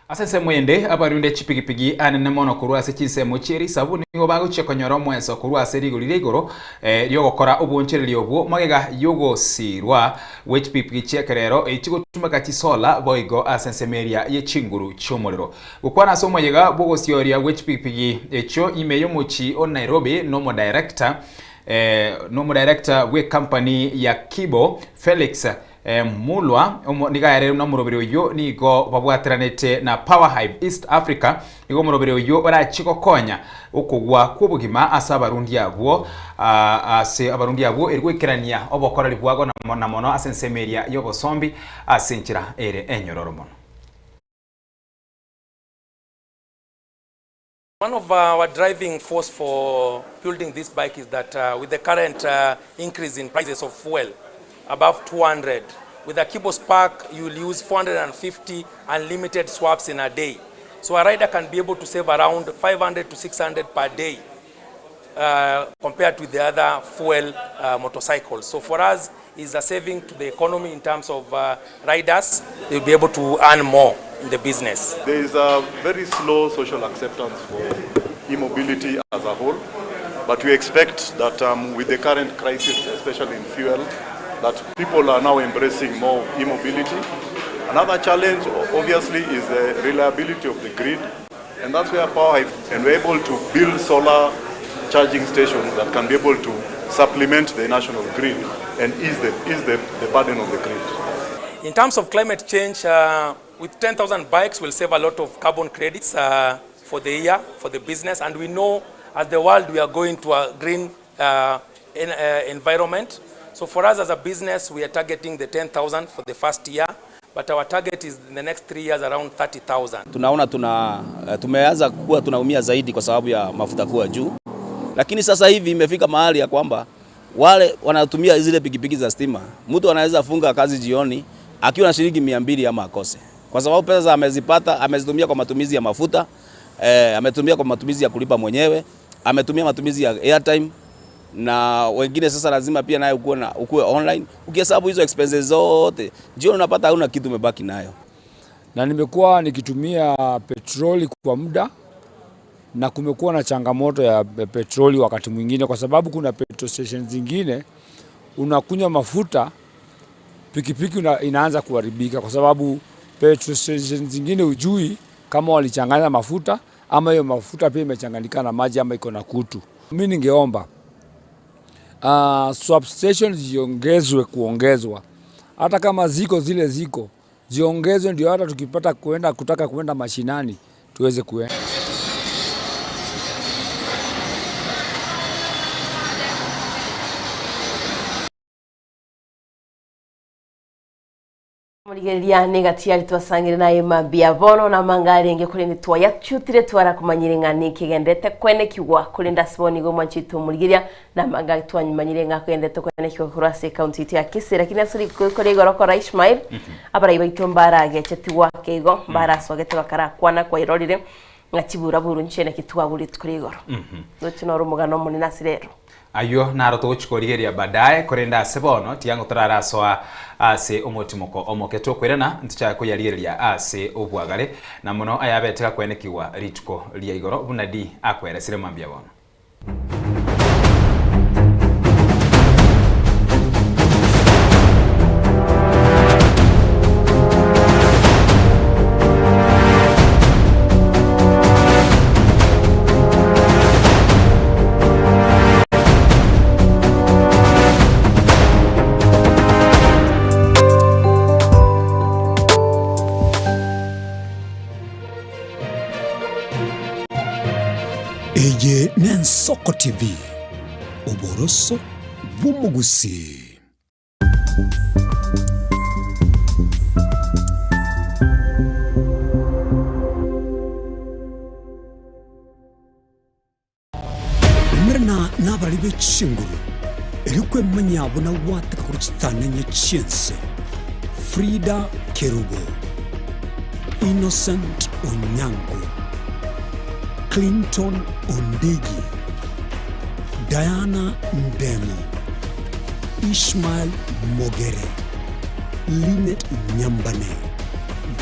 Asese mwende abarunde chipigipigi anene mono kurwa se chinsemo chiri sabu nigo baguche konyora mweso kurwa se rigulire igoro ryo gukora ubunchereri obwo magega yogo sirwa whpg chekerero echigo tumaka chisola boigo asensemeria ye chinguru chomorero gukwana so mwega bogo sioria whpg echo imeyo mochi on Nairobi nomo director we company ya Kibo Felix Mulwa nigayare na murobero yo nigo babwatiranete na Power Hive East Africa nigo murobero yo barachiko konya ukugwa kubugima asa abarundi abo ase abarundi abo erwekerania obokora libwago na mono asensemeria yo bosombi asenchira ere enyororo mono. One of our driving force for building this bike is that with the current increase in prices of fuel above 200, with a Kibo Spark you will use 450 unlimited swaps in a day. So a rider can be able to save around 500 to 600 per day compared to the other fuel motorcycles. So for us is a saving to the economy in terms of riders. They'll be able to earn more in the business. There is a very slow social acceptance for e-mobility as a whole, but we expect that with the current crisis, especially in fuel, that people are now embracing more e-mobility. Another challenge obviously is the reliability of the grid, and that's where Power Hive, and we're able to build solar charging stations that can be able to supplement the national grid and ease the burden of the grid. In terms of climate change, with 10,000 bikes we'll save a lot of carbon credits for the year, for the business, and we know as the world we are going to a green environment. So for us as a business, we are targeting the 10,000 for the first year, but our target is in the next 3 years around 30,000. Tunaona tumeanza kuwa tunaumia zaidi kwa sababu ya mafuta kuwa juu. Lakini sasa hivi imefika mahali ya kwamba wale wanatumia zile pikipiki za stima, mtu anaweza funga kazi jioni akiwa na shilingi 200 ama akose. Kwa sababu pesa amezipata, amezitumia kwa matumizi ya mafuta, ametumia kwa matumizi ya kulipa mwenyewe, ametumia matumizi ya airtime, na wengine sasa lazima pia naye ukue online. Ukihesabu hizo expenses zote, jioni unapata hauna kitu umebaki nayo. Na nimekuwa nikitumia petroli kwa muda, na kumekuwa na changamoto ya petroli wakati mwingine, kwa sababu kuna petrol stations zingine unakunywa mafuta pikipiki inaanza kuharibika, kwa sababu petrol stations zingine ujui kama walichanganya mafuta ama hiyo mafuta pia imechanganyika na maji ama iko na kutu. Mimi ningeomba swap stations kuongezwa, hata kama ziko ziongezwe, ndio hata tukipata kutaka kuenda mashinani tuweze kuenda. Murigeria negatiari twasangire naye mambia bono na mangarenge kuri ni twa yachutire twara kumanyire ngani kigendete kwene kigwa kuri ndasiboni go mwanchitu murigeria na mangari twanyimanyire ngakwendete kwene kigwa kurase county ya Kisii, lakini asuri kuri gorokora Ishmael abarayiba itombara gecheti wake go barasogete bakara kwana kwa irorire ngachibura burunche na kitwaguri kuri goro no rumugano munini nasirero ayo naro tuguchikorigeria badaye kurenda sebono tiango turaraswa ase omotimoko omoketo kwirana nticha kuyarigeria ase obwagare na muno ayabeteka kwenekiwa rituko lia igoro bunadi akweresire mambia bono. Ege Nensoko TV, Oboroso Bumugusi. Mrna nabalibe chinguru, erikwe manyabo na wata kakuruchitane nye chiense. Frida Kerubo, Innocent Onyango, Clinton Ondegi, Diana Ndemo, Ishmael Mogere, Linet Nyambane,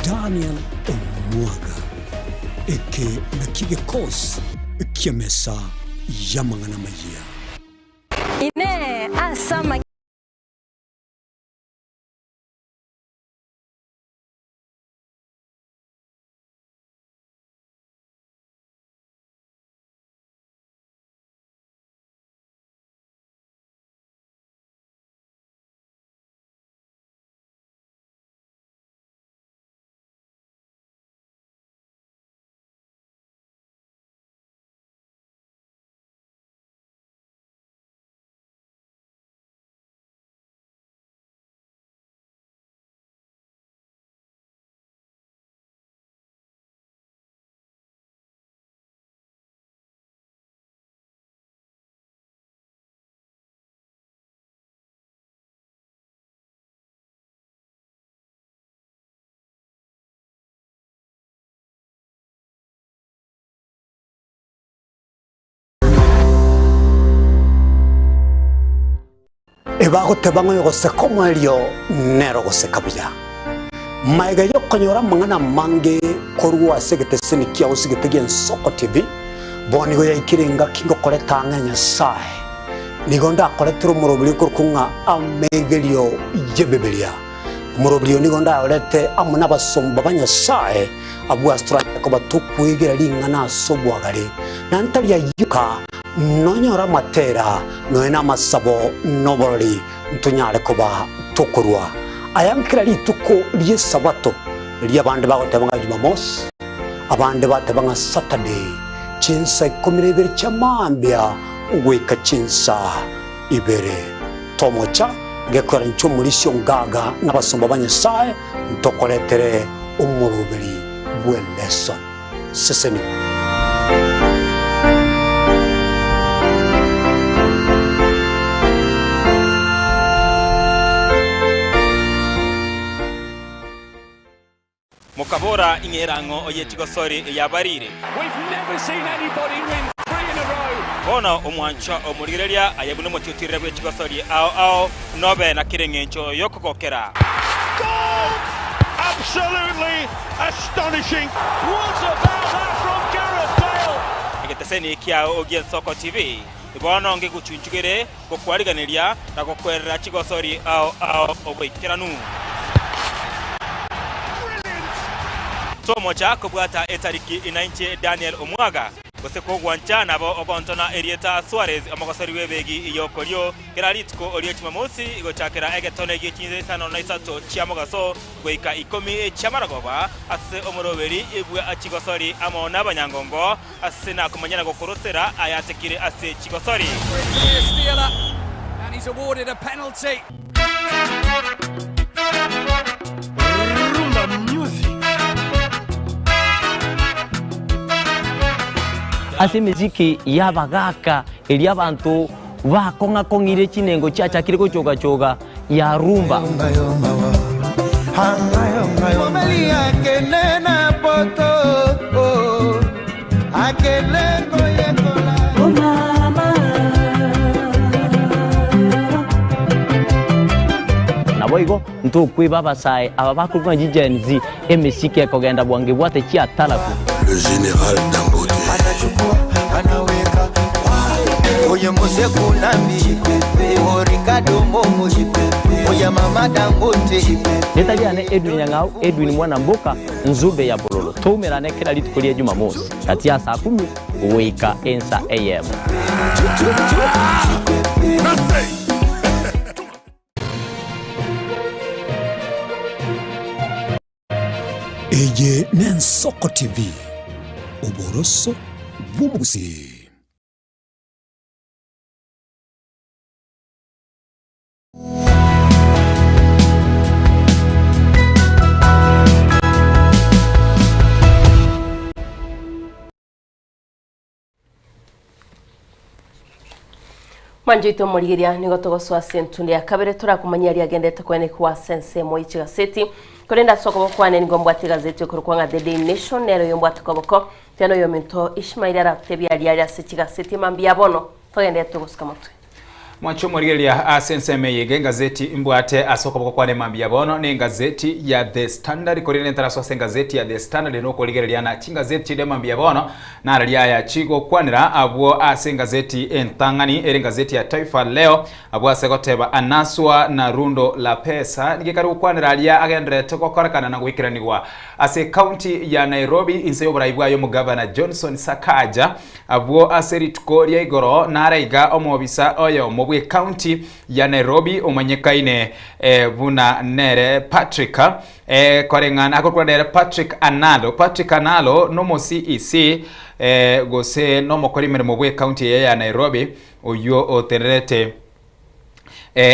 Daniel Omwaga, Eke Nakige Kos, Kiemesa Yamangana Maya. Ine asama Ebago tebango yogose como elio nero gose kabila. Maiga yokonyora mangana mange korwa segete senikia usigete gen Soko TV. Boni go yakirenga kingo koleta nganya sai. Nigonda koletro murobili kurkunga amegelio yebebelia. Murobili nigonda olete amuna basomba banya sai. Abu astra ko batukwegera lingana sobwagale. Nantalia yuka nonyora matera noena masabo nobori ntunyale kuba tukurwa ayankira lituko liye sabato liye bande bagotebanga Jumamos abande batebanga Saturday chinsa ikomirebere chamambya ugweka chinsa ibere tomocha gekora nchumulisyo ngaga nabasomba banyesaye ntokoletere umurubiri bweleso seseni. Mukabora ingerango oyetigo sori yabarire. We've never seen anybody win 3 in a row. Bono omwancho omurireria ayabuno mututire bwetigo sori ao nobe na kirengencho yokokokera. Goal! Absolutely astonishing. What about that from Gareth Bale? Ngeteseni kia ogien Soko TV. Bono ngekuchunchugere kokwariganiria na kokwerera chigosori ao obwikiranu. Tomo cha kubwata etariki inainche Daniel Omwaga goseko gwancha nabo ogontona Erieta Suarez amagosori webegi iyokolyo keraritko olio Jumamosi igochakera egetone gichinze sano na isato chiamogaso goika 10 chamaragoba ase omoroberi ibwe achigosori amona abanyangongo ase na kumanyana gokorosera ayatekire ase chigosori and he's awarded a penalty. Ase miziki yabagaka eli abantu bakonga kongire chinengo chacha kiriko choga choga ya rumba. Naboigo ntukwi baba sai ababakurwa jijenzi emisiki ekogenda bwange bwate chia talaku. Le général Dangote. Anaweka oye mose kunambi Ricardo Momo oye mama Dangote. Netaliane Edwin Nyang'au Edwin mwana mboka nzube ya bololo tumerane kila litukolia Jumamosi kati ya saa 10 weka ensa AM. Ege Nensoko TV, Oboroso Bumugusi. Manjito murigiria nigo togoswa sentundi ya kabere turakumanya ri agendete kwene kwa sense moichi gazeti kurenda soko kwane ngo mbwati gazeti kurukwanga The Daily Nation nero yombwati koboko teno yominto Ishmael aratebya ari seti gazeti mambia bono togende togosika mutwe Mwacho murigelia asenseme yege gazeti mbwate asoko boko kwane mambia bono ni gazeti ya The Standard korine ntaraswa gazeti ya The Standard no koligelia na gazeti de mambia bono na ralia ya chigo kwanira abwo gazeti entangani ere gazeti ya Taifa Leo abwo asegoteba anaswa na rundo la pesa nigekaru kwanira ralia agendere toko korakana na gwikiranirwa ase county ya Nairobi inse yobraibwa yo mugavana Johnson Sakaja abwo aserituko ria igoro na raiga omobisa oyo mobwe county ya Nairobi umanyekaine buna nere Patrick korengana akorwa nere Patrick Analo no mo CEC gose no mokori mirimo bwe county ya Nairobi uyo oterete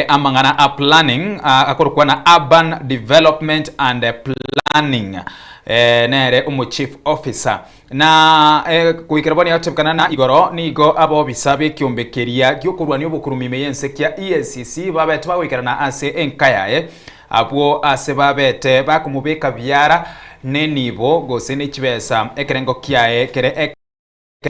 amangana a planning akorwa na urban development and planning nere chief officer na kuikiraboni yatebkana na igoro nigo abo bisabe kiombekeria gyokurwa ni obukurumime yense kya EACC babete bawikarana ase enkayae abo ase babete bakumubeka byara nenibo gose n'ikibesa ekerengo kyae kere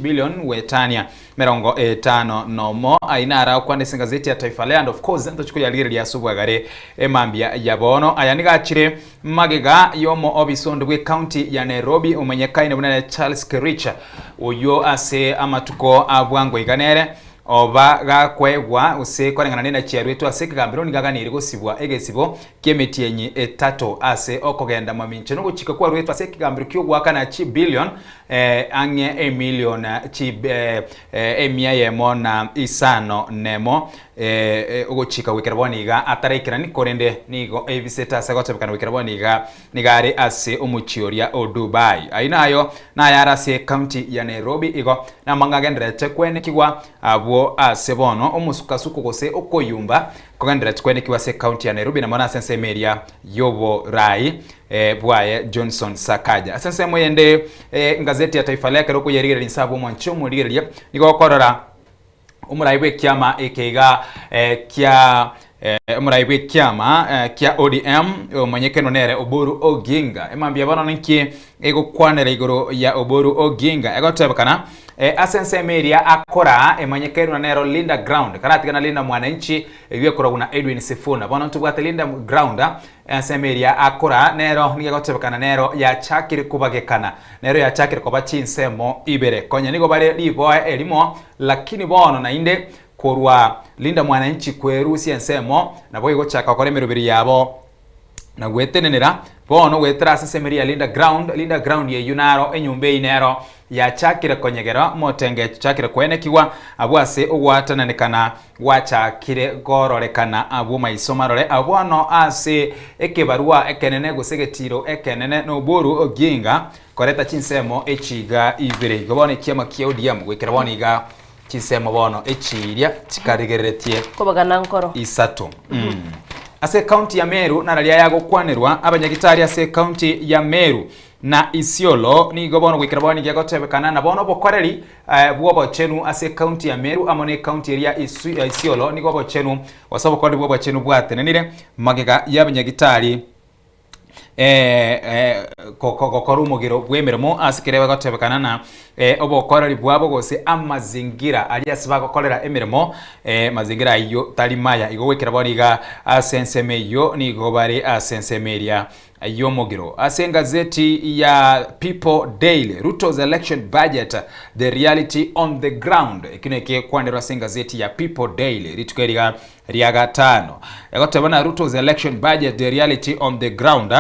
billion wetania merongo 5 nomo ainara kwandese gazeti ya Taifa Leo and of course ntochiko yalire ya subwagare emambia yabono ayanigachire magega yomo obisondo bwe county ya Nairobi umenyekaine bunene Charles Kericha uyo ase amatuko abwango iganere oba gakwegwa use korengana nena chiarwetu ase kagambiro nigaganire gosibwa egesibo kemetienyi etato ase okogenda maminche no guchika kwa rwetu ase kagambiro kyogwaka na chi billion anye a million chi emia yemo na isano nemo ugochika wikeraboniga atarekera ni korende nigo eviseta sagotebekana wikeraboniga nigari ase umuchioria o Dubai ainayo na yara ase county ya Nairobi igo na mangagendrete kwene kigwa abo asebono omusukasuko gose okoyumba kogendrete kwene kigwa ase county ya Nairobi na mona sense media yobo rai bwaye Johnson Sakaja asense moyende gazeti ya Taifa Leo kero kuyerigera insabo mwancho muligeria nigo korora umuraiwe kyama ekega kya umuraiwe kyama kya ODM umanyekeno nere Oburu Oginga emambia bana niki ego kwanere igoro ya Oburu Oginga egotebakana asense media akora emanyekeno nero Linda Ground karatigana Linda Mwananchi yekora una Edwin Sifuna bana ntubwate Linda Ground asemeria akora nero nigotebakana nero ya chakire kubagekana nero ya chakire koba chinsemo ibere konya nigo bare liboa elimo lakini bono na inde korwa Linda Mwananchi kwerusi ensemo nabo igochaka kore mirubiri yabo na gwetenenera bono wetra asemeria Linda Ground ye yunaro enyumbe inero ya chakire konyegera motenge chakire kwene kiwa abwase ogwatananekana wachakire gororekana abo maisomarore abono ase ekebarua ekenene gusegetiro ekenene no Oburu Oginga koreta chinsemo echiga ibere gobone kiama kiodiam gwekeraboniga chinsemo bono echiria chikarigeretie kobagana nkoro isato ase county ya Meru na ralia yago kwanirwa abanyagitari ase county ya Meru na Isiolo ni gobono gwikaraboni gyagotebekana na bono bokoreri bwobo chenu ase county ya Meru amone county area Isiolo ni gobo chenu wasabo kodi bwobo chenu bwatenenire magega y'abanyagitari kokorumugiro bwemeremo asikire bagotebekana na obokoreri bwabo gose amazingira ali asiba gokorera emiremo mazingira iyo talimaya igowekiraboniga asensemeyo ni gobare asensemeria yomogiro asengazeti ya People Daily Ruto's election budget the reality on the ground ikineke kwandira asengazeti ya People Daily ritukeriga riaga 5 egotebana Ruto's election budget the reality on the ground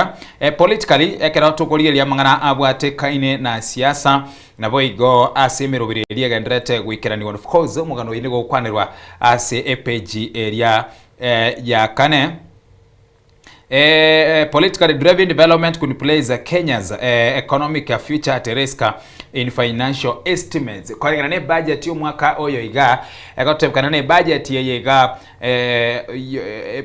politically ekeratokolie liamangana abwate kaine na siasa nabo igo asemerobire liagendrete gwikirani of course mugano iligo kwanirwa ase EPG area ya kane Politically driven development could place Kenya's economic future at risk in financial estimates. Kwa ngana budget yo mwaka oyo iga egotebkana ne budget ye iga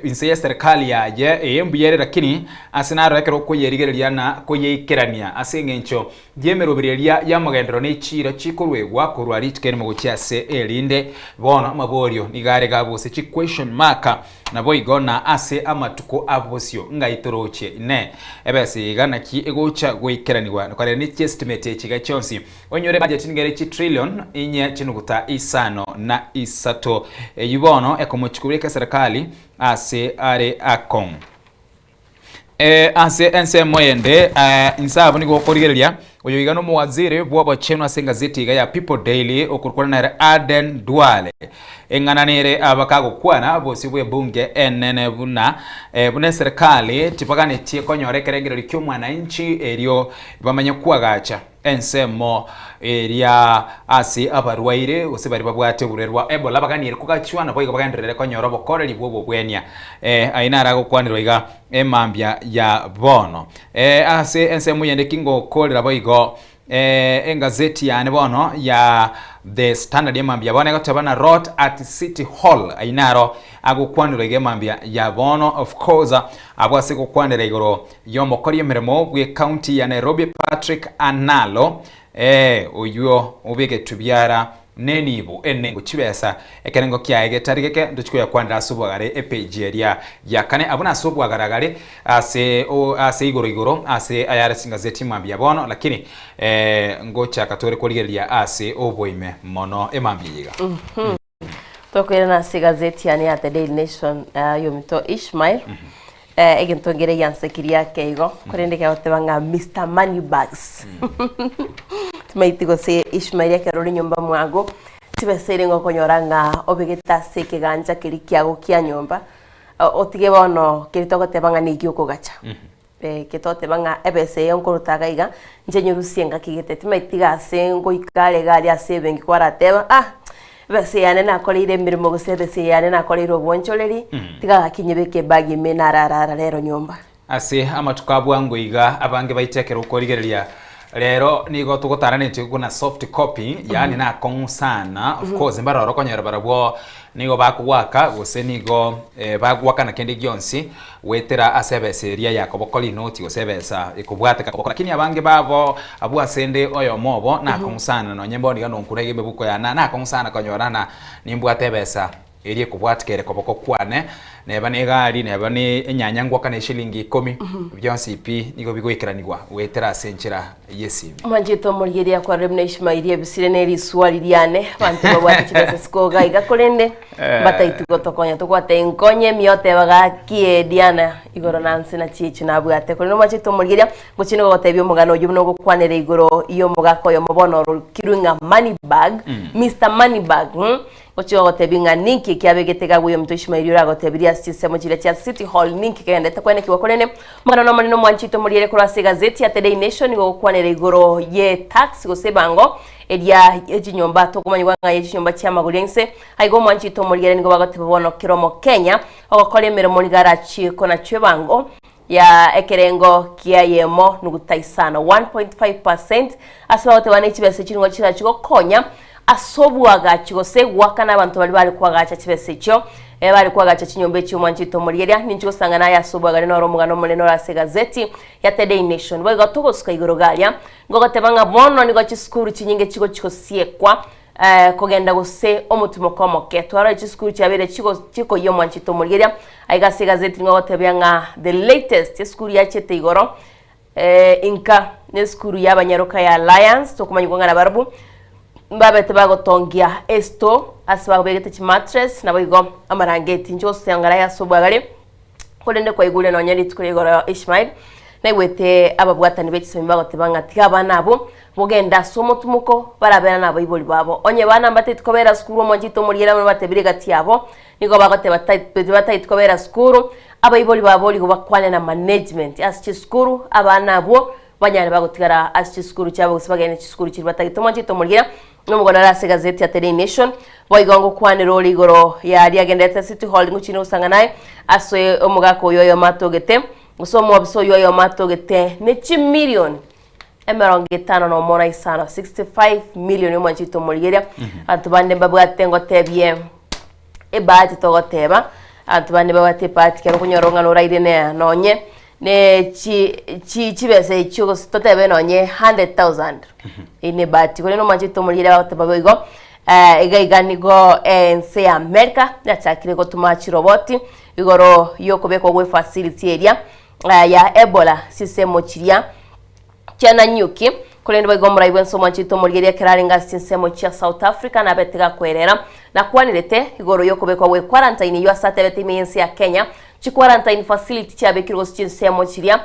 inse serikali yaje eyembuyere lakini asinaro ekero kuyerigereria na kuyikirania asengencho diemerobereria ya magendero ne chira chikorwegwa kurwari tikene mugucyase elinde bona maborio nigare gabose chi question mark na boigona ase amatuko abosio ngaitoroche ne ebese igana ki egocha gwikiraniwa kware ni estimate chiga chonsi onyore budget ngere chi trillion inye chinuguta isano na isato yibono ekomochikureka serikali ase are akon ase ense moyende insabu ni gokorigereria oyo igano mu waziri bwabo cheno ase gazeti iga ya People Daily okurukwana na Aden Duale engananire abakago kwana bosi bwe bunge enene buna bune serikali tipagane tie konyorekeregero likyo mwananchi eryo bamanye kwagacha ensemo eria asi abarwaire usibari babwate burerwa Ebola baganire kugachwana boiga bagandirere konyoro bokore libwo bwenya ainara gukwanirwa iga emambya ya bono ase ensemo yende kingo kolera boigo engazeti ya bono ya The Standard emambya bono gatabana wrote at City Hall ainaro agukwanirwa iga emambya ya bono of course abwase gukwanira igoro yomokori emeremo bwe county ya Nairobi Patrick Analo uyo ubege tubyara nenibo enengo chibesa ekenengo kyaege tarigeke ndochiko ya kwandira subwagare epage area ya kane abuna subwagaragare ase igoro ase ayara singazeti mambya bono lakini ngocha katore koligeria ase oboime mono emambya yiga tokwera na sigazeti yani at the Daily Nation yomito Ishmael egentongere yansekiria keigo kurendeka otebanga Mr Moneybags tumaitigo se Ishmael yakerori nyumba mwago tibesere ngo konyoranga obegeta seke ganja kirikiago kia nyumba otige bono kiritogo tebanga nigyo kogacha ketote banga ebese yonkorutaga iga njenyerusienga kigete timaitiga se ngo ikale gali ase bengi kwarateba bese yane nakoleire mirimo gusebese yane nakoleire obwoncholeri tiga kinyebeke bagi menararara rero nyumba ase amatukabwango iga abange baitekera ukorigereria rero nigo tugotaranete kuna soft copy yani na konsana of course mbaroro konyera barabwo nigo bakugwaka gose nigo bagwaka na kende gyonsi wetera asebeseria yakobokoli noti gosebesa ikubwateka lakini abange babo abwasende oyo mobo na konsana no nyembo niga nonkurege bebuko yana na konsana konyorana nimbwatebesa eri kubwatikere koboko kwane neba negali neba ne enyanya ngwaka ne shilingi 10 byonsi ipi nigo bigwekeranirwa wetera senchira yesimi manjito murigeria kwa remna Ishmael yebisire neri swali liane bantu babwati kibese skoga igakorende bataitugo tokonya tokwate enkonye miote bagakie Diana igoro nanse na chichi nabwate korino manjito murigeria guchino gotebyo mugano yubuno gukwanere igoro iyo mugako yo mobono kirunga money bag Mr Moneybag ocho gotebinga ninki kyabegete guyo mtu Ishmael uragotebiria sisemo chile cha City Hall ninki kende takwene kiwakolene mugano no manino mwanchito muriere kora gazeti ya The Daily Nation go kwanere igoro ye tax go sebango edia ejinyomba to kumanywa ejinyomba cha magulense aigo mwanchito muriere ngo bagotebono kiromo Kenya ogokole mirimo nigarachi kona chwebango ya ekerengo kia yemo nugutaisana 1.5% asaba wane chibese chingo chira chiko konya asobwaga chigose wakana abantu bali kwagacha chibese cyo bali kwagacha chinyombe cyo mwanchito muriyeria nincho sangana ya sobwaga reno romugano muleno la gazeti ya The Daily Nation bwega togosuka igorogalia ngogotebanga bono nigo chiskuru chinyinge chigo chikosiekwa kogenda gose omutumo komoke twara chiskuru chabere chiko yo mwanchito muriyeria aiga gazeti ngogotebyanga the latest chiskuru ya chete igoro inka ne skuru y'abanyaruka ya Alliance tokumanywa na barbu mbabete bagotongia esto asaba begete chi mattress nabigo amarangeti njo sangara ya sobagare kolende kwa igule no nyali tukurigoro Ishmael naibwete ababwatani bechisemba bagotebanga tigabana abo bogenda somo tumuko barabera nabo iboli babo onye bana mbate tukobera skuru monjito muriera muri batebire gati yabo niko bagote batai tukobera skuru aba iboli babo ligo bakwane na management aschi skuru abana abo banyane bagotigara aschi skuru cyabo gusibagene skuru kiri batagito monjito muriera n'umugona rase gazeti ya Daily Nation boigongo kwaniro ligoro ya riagendete City Hall nguchino usanga naye aswe omugako yoyo matogete usomo wabiso yoyo matogete nechi million emerongitano no mona isano 65 million yomachito moligeria atubande babwatengo tebye ebati togoteba atubande babate pati kero kunyoronga no raidene nonye ne chibese chugo totebe nonye 100,000 ine bati kole no machito moligeria bateba boigo igaiganigo ense America yatakire gotuma roboti igoro yokobeko gwe facility area ya Ebola sisemo chiria chana nyuki kulendo bagomra ibenso machito moligeria kiraringa sisemo chia South Africa na betega kwerera na kwanirete igoro yokobeko gwe quarantine yo asatebete mensi ya Kenya chi quarantine facility cha bekirgo sisemo chiria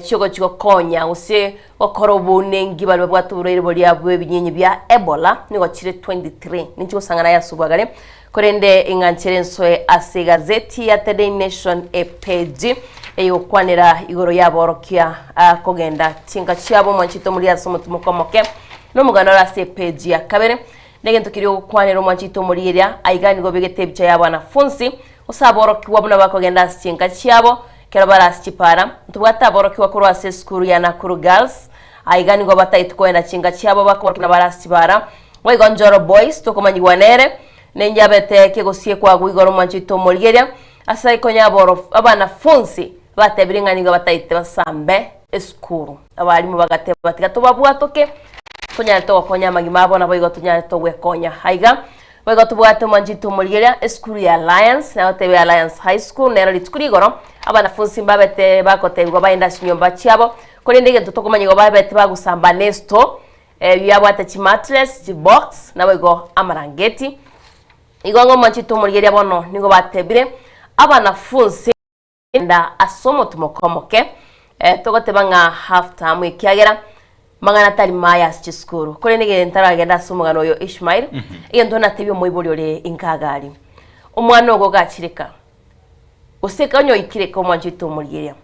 chiko konya use okorobune ngibalwe bwatuburere bolia bwe binyinyi bya Ebola nigo chire 23 nicho sangana ya subagare korende ingancherenso ase gazeti ya Daily Nation page eyokwanira igoro yaborokia kogenda tinga cyabo mwanchito muri asomo tumukomoke no mugano rase page ya kabere negento kiriyo kwanira mwanchito muri area aiganigo begete bicha yabana funsi usaborokiwa buna bakogenda tinga cyabo kero barasipara tubwata borokiwa kuri ase school ya Nakuru Girls aiganigo batayitkwenda tinga cyabo bakora barasipara wegonjoro boys tokomanyiwanere nenjabete kegosie kwa gwigoro mwanchito muri area asai konya boro abana funsi batebiringaniga batayite basambe eskuru abalimu bagateba batika tubabwatoke konya to konya magima bona boigo tunya to wekonya haiga boigo tubwate manjito muligeria eskuru ya Alliance na tebe Alliance High School nero litukurigoro abana funsi babete bakotebwa baenda shinyomba cyabo kuri ndege tutokomanyigo babete bagusamba nesto yabwate chi mattress chi box na boigo amarangeti igongo manjito muligeria bono nigo batebire abana funsi nda asomo tumokomoke togoteba nga half time ikiagera mangana tali maya chiskuru kole nige ntaragenda asomo gano yo Ishmael iyo ndona tebyo moibori le inkagari umwana ogo gachirika usekanyo ikireka omwanjito muligeria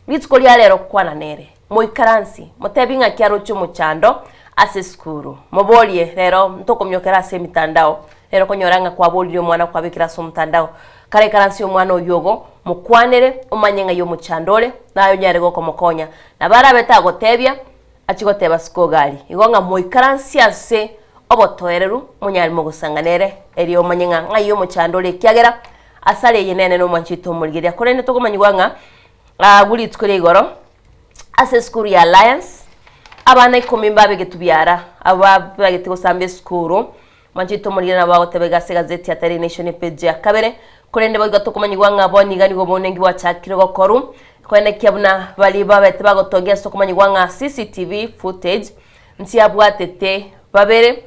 bitsko lya lero kwana nere moikaransi motebinga kyaro cyo muchando ase skuru mobolie lero ntokomyokera ase mitandao lero konyoranga kwa bolio mwana kwa bikira so mtandao kare karansi omwana oyogo mukwanere umanyenga yo muchandole nayo nyarego komokonya na barabeta gotebya achigoteba skogali igonga moikaransi ase obotoereru munyali mugusanganere eri omanyenga ngayo muchandole kyagera asale yenene no mwanchito muligeria korene tokomanyigwanga guli tukore igoro ase skuru ya Alliance abana 10 mbabe getubyara ababagete gosambe skuru mwanchito muligeria nabagotebega se gazeti ya Daily Nation page ya kabere kurende boga tokomanyigwanga boni gani go bonengi wa chakiro go koru kwene kyabuna bali babete bagotogea tokomanyigwanga CCTV footage nti abwatete babere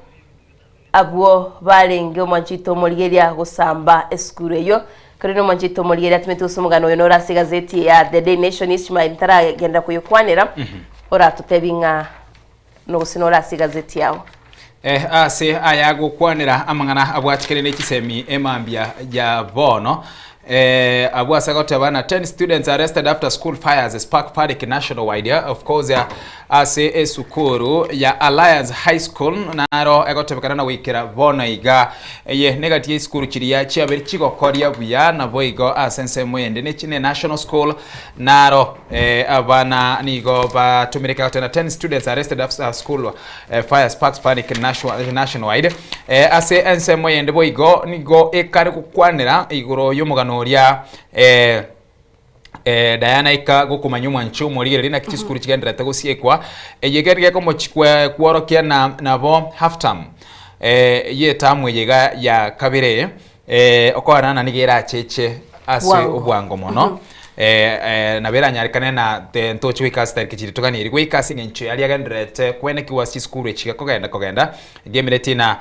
abwo balenge mwanchito muligeria gusamba eskuru yo kurino mwanchito muligeria tumetuso mugano yo norasi gazeti ya The Daily Nation Ishmael tara genda kuyokwanira ora tutebinga no sinorasi gazeti yao ase ayago kwanira amangana abwatikere n'ekisemi emambia ya bono abwasa gotabana 10 students arrested after school fires as Park Paddock nationwide of course ase esukuru ya Alliance High School naro egotebekana na wikira bono iga ye negati school kiriya cyabere kigokoria buya na boigo asense mwende ne national school naro abana nigo batumireka gotena 10 students arrested after school fires Park Paddock nationwide ase ense mwende boigo nigo ekare kukwanira iguro y'umugano ria Diana ika gukumanya umwanchu muri rina kichiskuru kigendera tagosiekwa yegerge ko mochikwe kworokia nabo half time ye tamwe yega ya kabire okwana na nigera cheche ase obwango mono nabera nyarikane na ntochi wikasta kichiri tokani iri wikasi ngencho yali agendrete kwene kiwasi skuru echika kogenda gemireti na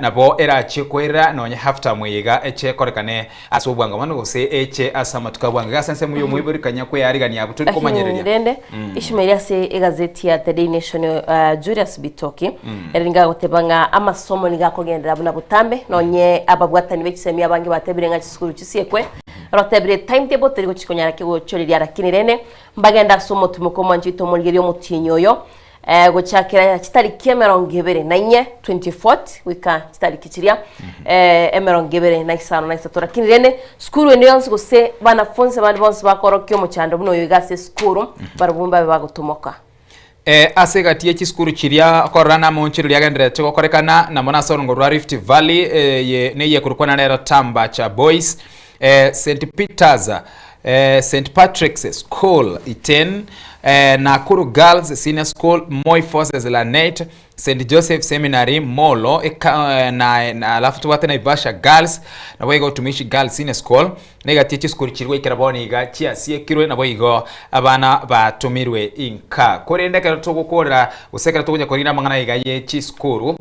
nabo era chikwera nonye half time yiga eche korekane aso bwanga mano gose eche asama tukabwanga gasense muyo muiburikanya kwe yarigani abutu komanyereria ndende Ishmael se egazeti ya The Daily Nation Julius Bitoki eringa gotebanga amasomo niga kogendera buna butambe nonye ababwatani bekisemi abangi batebirenga chiskuru chisiekwe rotebire timetable teri gochikonyara kigo choriri arakinirene mbagenda somo tumuko manjito muligerio mutinyoyo gochakira chitariki 24 wika chitariki chiria 25 lakini rene skuru ene yonse gose banafunzi bandi bonse bakorokyo muchando buno yigase skuru barubumba bagotumoka ase gatie chiskuru chiria korana monchiro lyagenderete gokorekana na mona sorongo rwa Rift Valley ye kurukwana nero tamba cha boys St Peter's St Patrick's School Iten Nakuru Girls Senior School Moi Forces Lanet St Joseph Seminary Molo na alafu tuwate na Ivasha Girls na boigo utumishi Girls Senior School nega tichi school chirwe ikaraboni iga chia sie kirwe na boigo abana batumirwe inka korende ka tugukorera usekera tugunya korina mangana iga ye chi school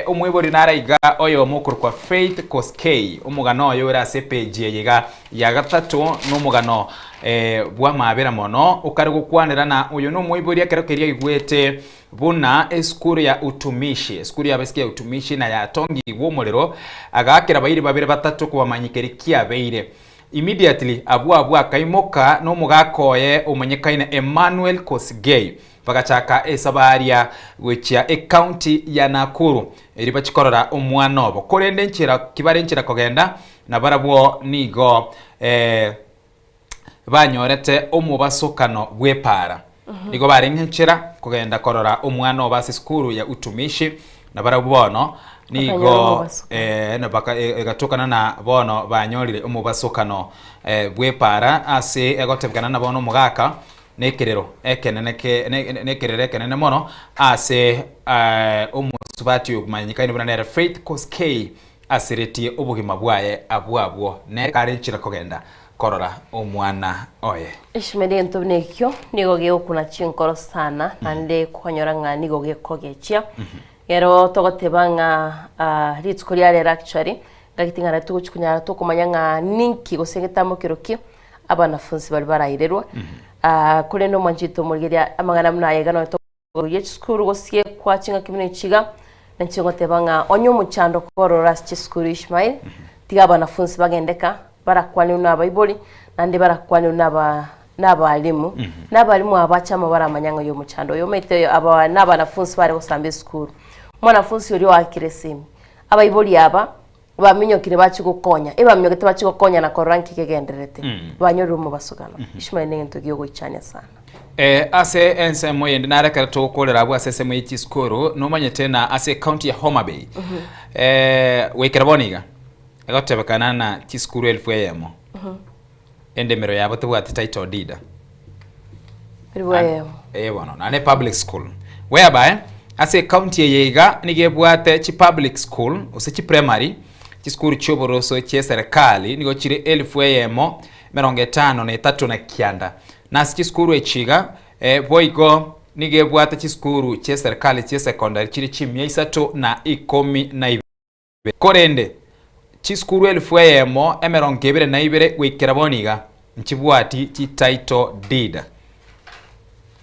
umwibori nara iga oyo mukuru kwa Faith Koskei umugano oyo era CPG yiga ya gatatu n'umugano bwa mabera mono ukari gukwanira na uyu no mwibori akerokeria igwete buna eskuru ya utumishi eskuru ya basikia utumishi na ya tongi womorero agakira bayiri babire batatu kubamanyikerikia beire immediately abu akaimoka no mugakoye umunyekaine Emmanuel Kosgei bagachaka esabaria wechia county ya Nakuru eri bachikorora umwana obo korende nchira kibare nchira kogenda na barabwo nigo banyorete omubasokano bwepara nigo barenchira kugenda korora umwana obase skuru ya utumishi na barabubono nigo na baka egatokana na bono banyorire umubasokano bwepara ase egotebkana na bono mugaka nekerero nekerere kenene mono ase umusubati umanyikaine bwana Faith Koskei aseretie obugima bwaye abwabwo ne karenchira kugenda korora omwana oye ishmede ntobnekyo nigo geo kuna chinkoro sana nande kwanyora nga nigo gekogechia yero togotebanga ritsko lyale actually gakitingana tuguchukunyara tokumanya nga ninki gosengeta kiroki abanafunzi bali barayirerwa kule no manjito mulgeria amangana mnaye no to yechskuru gosie kwa chinga kimene chiga nanchingotebanga onyo muchando korora cheskuru Ishmael tiga abanafunzi bagendeka barakwani n'abayiboli nande barakwani n'abalimu n'abalimu abachama baramanyanga yo muchando yo mete aba n'abanafunzi bari gosambe school mwanafunzi uri wa kiresimi abayiboli aba baminyo kire bachigukonya baminyo kite bachigukonya na koranki kegenderete banyoro mu basugano Ishmael nento giyo goichanya sana ase ense moyende nareka tokolera abo asese moyichi school no manye tena ase county ya Homa Bay wekeraboniga agotebekana na chiskuru 1000 yemo endemero yabo tebwate title deed bono na ne public school whereby ase county yeiga nigebwate chi public school ose chi primary chiskuru choboroso che serikali nigo chire 1000 yemo 53 na kianda na chiskuru echiga boigo nigebwate chiskuru che serikali che secondary chire chi 312 korende chiskuru 1000 yemo 72 wikiraboniga nchibwati chi title deed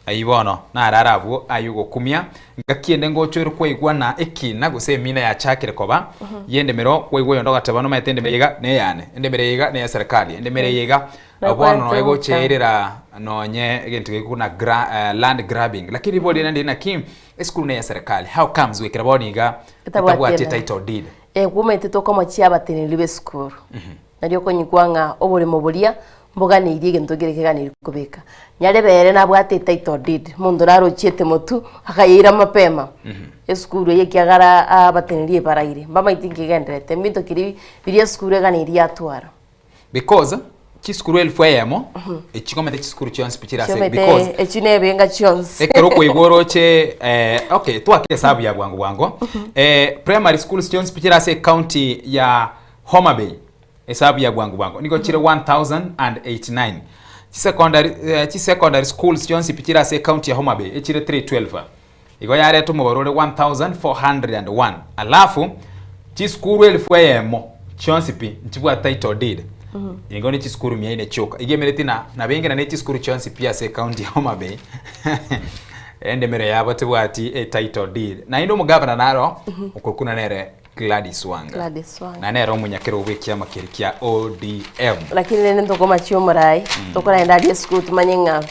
aibono na ararabu ayugo kumia ngakiende ngocho kwigwa na ekina gose mina ya chakire koba yende mero kwigwa yondo gatabano metende mega ne yane ende merega ne ya serikali ende merega abono no ego cherera nonye egento gekuna land grabbing lakini bodi nandi na kim school ne ya serikali how comes wikiraboniga tabwati title deed kumete to kama chia batenelibe school nadio konyikwanga obole mobolia mboga ni idige ntogereke ni kubeka nyarebere nabwate title deed mundu raro chiete motu akayira mapema school ye kyagara abatenelie baraire mbama itinge gendrete mbito kiri biria school ga ni ria twara because chi school 1000 yemo echikomete chi school chonse pichira se because echinebe nga chonse ekero ko igoro che okay twake sabu ya bwango primary schools chonse pichira se county ya Homa Bay hesabu ya bwango niko chire 1089 chi secondary schools chonse pichira se county ya Homa Bay echire 312 igo yare to mubarore 1401 alafu chi school 1000 yemo chonse pi nchibwa title deed ingo ni chi school 400 choka igemereti na bengi na chi school chonse pia se county ya Homa Bay ende mere yabo tebwati title deed na indo mugabana naro ukukuna nere Gladys Wanga na nero munyakero wekia makirikia ODM lakini nene ndoko machio murai tokora ndali school tumanyenga